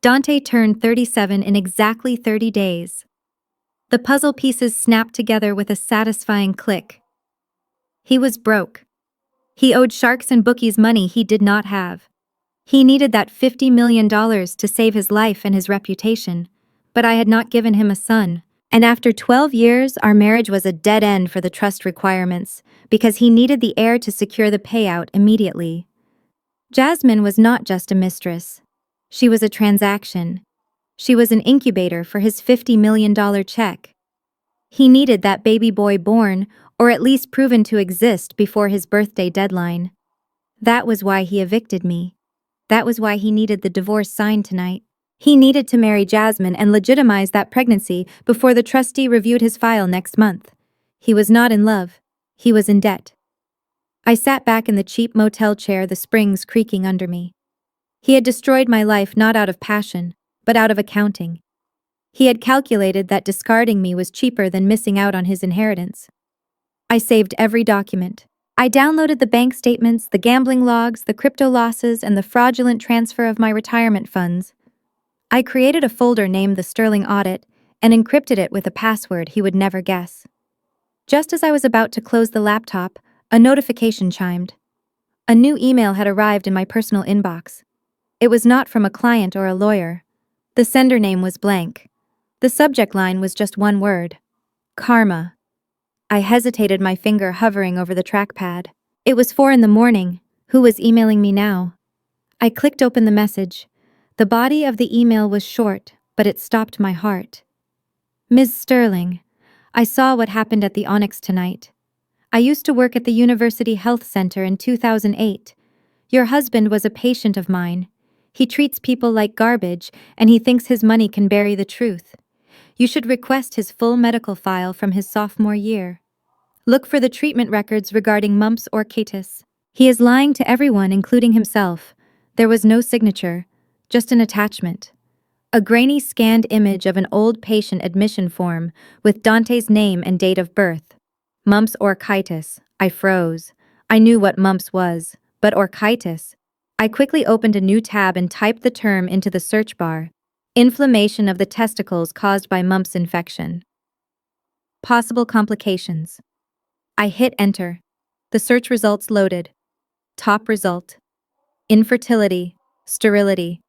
Dante turned 37 in exactly 30 days. The puzzle pieces snapped together with a satisfying click. He was broke. He owed sharks and bookies money he did not have. He needed that $50 million to save his life and his reputation, but I had not given him a son, and after 12 years our marriage was a dead end for the trust requirements, because he needed the heir to secure the payout immediately. Jasmine was not just a mistress. She was a transaction. She was an incubator for his $50 million check. He needed that baby boy born, or at least proven to exist before his birthday deadline. That was why he evicted me. That was why he needed the divorce signed tonight. He needed to marry Jasmine and legitimize that pregnancy before the trustee reviewed his file next month. He was not in love. He was in debt. I sat back in the cheap motel chair, the springs creaking under me. He had destroyed my life not out of passion, but out of accounting. He had calculated that discarding me was cheaper than missing out on his inheritance. I saved every document. I downloaded the bank statements, the gambling logs, the crypto losses, and the fraudulent transfer of my retirement funds. I created a folder named the Sterling Audit and encrypted it with a password he would never guess. Just as I was about to close the laptop, a notification chimed. A new email had arrived in my personal inbox. It was not from a client or a lawyer. The sender name was blank. The subject line was just one word: karma. I hesitated, my finger hovering over the trackpad. It was 4 a.m. Who was emailing me now? I clicked open the message. The body of the email was short, but it stopped my heart. Ms. Sterling, I saw what happened at the Onyx tonight. I used to work at the University Health Center in 2008. Your husband was a patient of mine. He treats people like garbage, and he thinks his money can bury the truth. You should request his full medical file from his sophomore year. Look for the treatment records regarding mumps or catus. He is lying to everyone, including himself. There was no signature, just an attachment. A grainy scanned image of an old patient admission form with Dante's name and date of birth. Mumps or orchitis. I froze. I knew what mumps was, but orchitis. I quickly opened a new tab and typed the term into the search bar. Inflammation of the testicles caused by mumps infection. Possible complications. I hit enter. The search results loaded. Top result: infertility, sterility,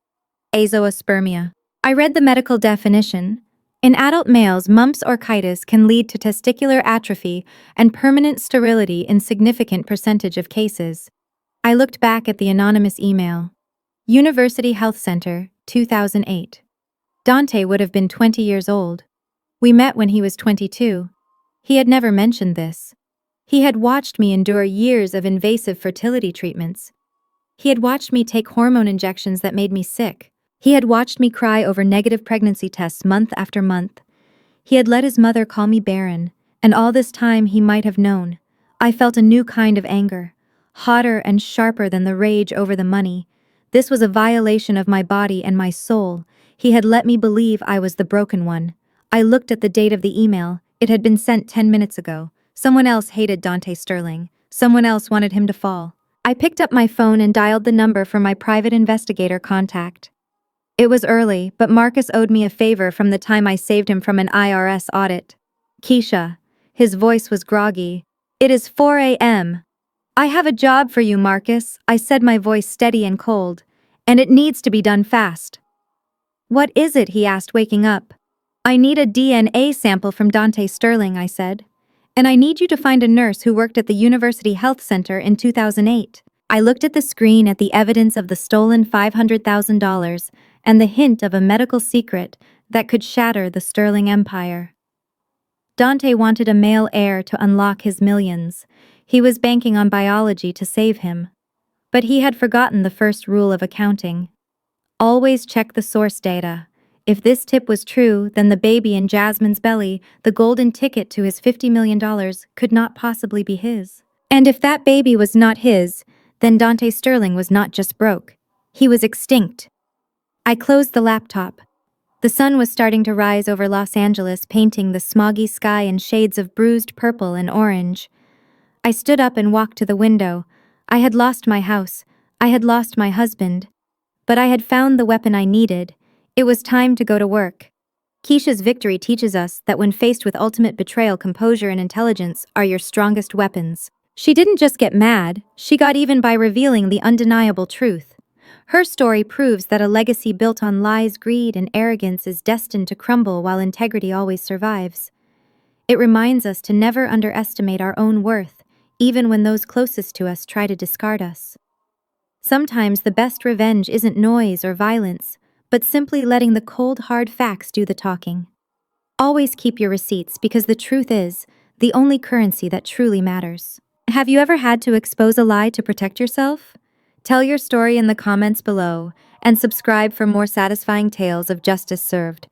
azoospermia. I read the medical definition. In adult males, mumps or orchitis can lead to testicular atrophy and permanent sterility in significant percentage of cases. I looked back at the anonymous email. University Health Center, 2008. Dante would have been 20 years old. We met when he was 22. He had never mentioned this. He had watched me endure years of invasive fertility treatments. He had watched me take hormone injections that made me sick. He had watched me cry over negative pregnancy tests month after month. He had let his mother call me barren, and all this time he might have known. I felt a new kind of anger, hotter and sharper than the rage over the money. This was a violation of my body and my soul. He had let me believe I was the broken one. I looked at the date of the email. It had been sent 10 minutes ago. Someone else hated Dante Sterling. Someone else wanted him to fall. I picked up my phone and dialed the number for my private investigator contact. It was early, but Marcus owed me a favor from the time I saved him from an IRS audit. Keisha. His voice was groggy. It is 4 a.m. I have a job for you, Marcus, I said, my voice steady and cold. And it needs to be done fast. What is it? He asked, waking up. I need a DNA sample from Dante Sterling, I said. And I need you to find a nurse who worked at the University Health Center in 2008. I looked at the screen at the evidence of the stolen $500,000 and the hint of a medical secret that could shatter the Sterling empire. Dante wanted a male heir to unlock his millions. He was banking on biology to save him. But he had forgotten the first rule of accounting. Always check the source data. If this tip was true, then the baby in Jasmine's belly, the golden ticket to his $50 million, could not possibly be his. And if that baby was not his, then Dante Sterling was not just broke. He was extinct. I closed the laptop. The sun was starting to rise over Los Angeles, painting the smoggy sky in shades of bruised purple and orange. I stood up and walked to the window. I had lost my house. I had lost my husband. But I had found the weapon I needed. It was time to go to work. Keisha's victory teaches us that when faced with ultimate betrayal, composure and intelligence are your strongest weapons. She didn't just get mad, she got even by revealing the undeniable truth. Her story proves that a legacy built on lies, greed, and arrogance is destined to crumble while integrity always survives. It reminds us to never underestimate our own worth, even when those closest to us try to discard us. Sometimes the best revenge isn't noise or violence, but simply letting the cold, hard facts do the talking. Always keep your receipts because the truth is the only currency that truly matters. Have you ever had to expose a lie to protect yourself? Tell your story in the comments below and subscribe for more satisfying tales of justice served.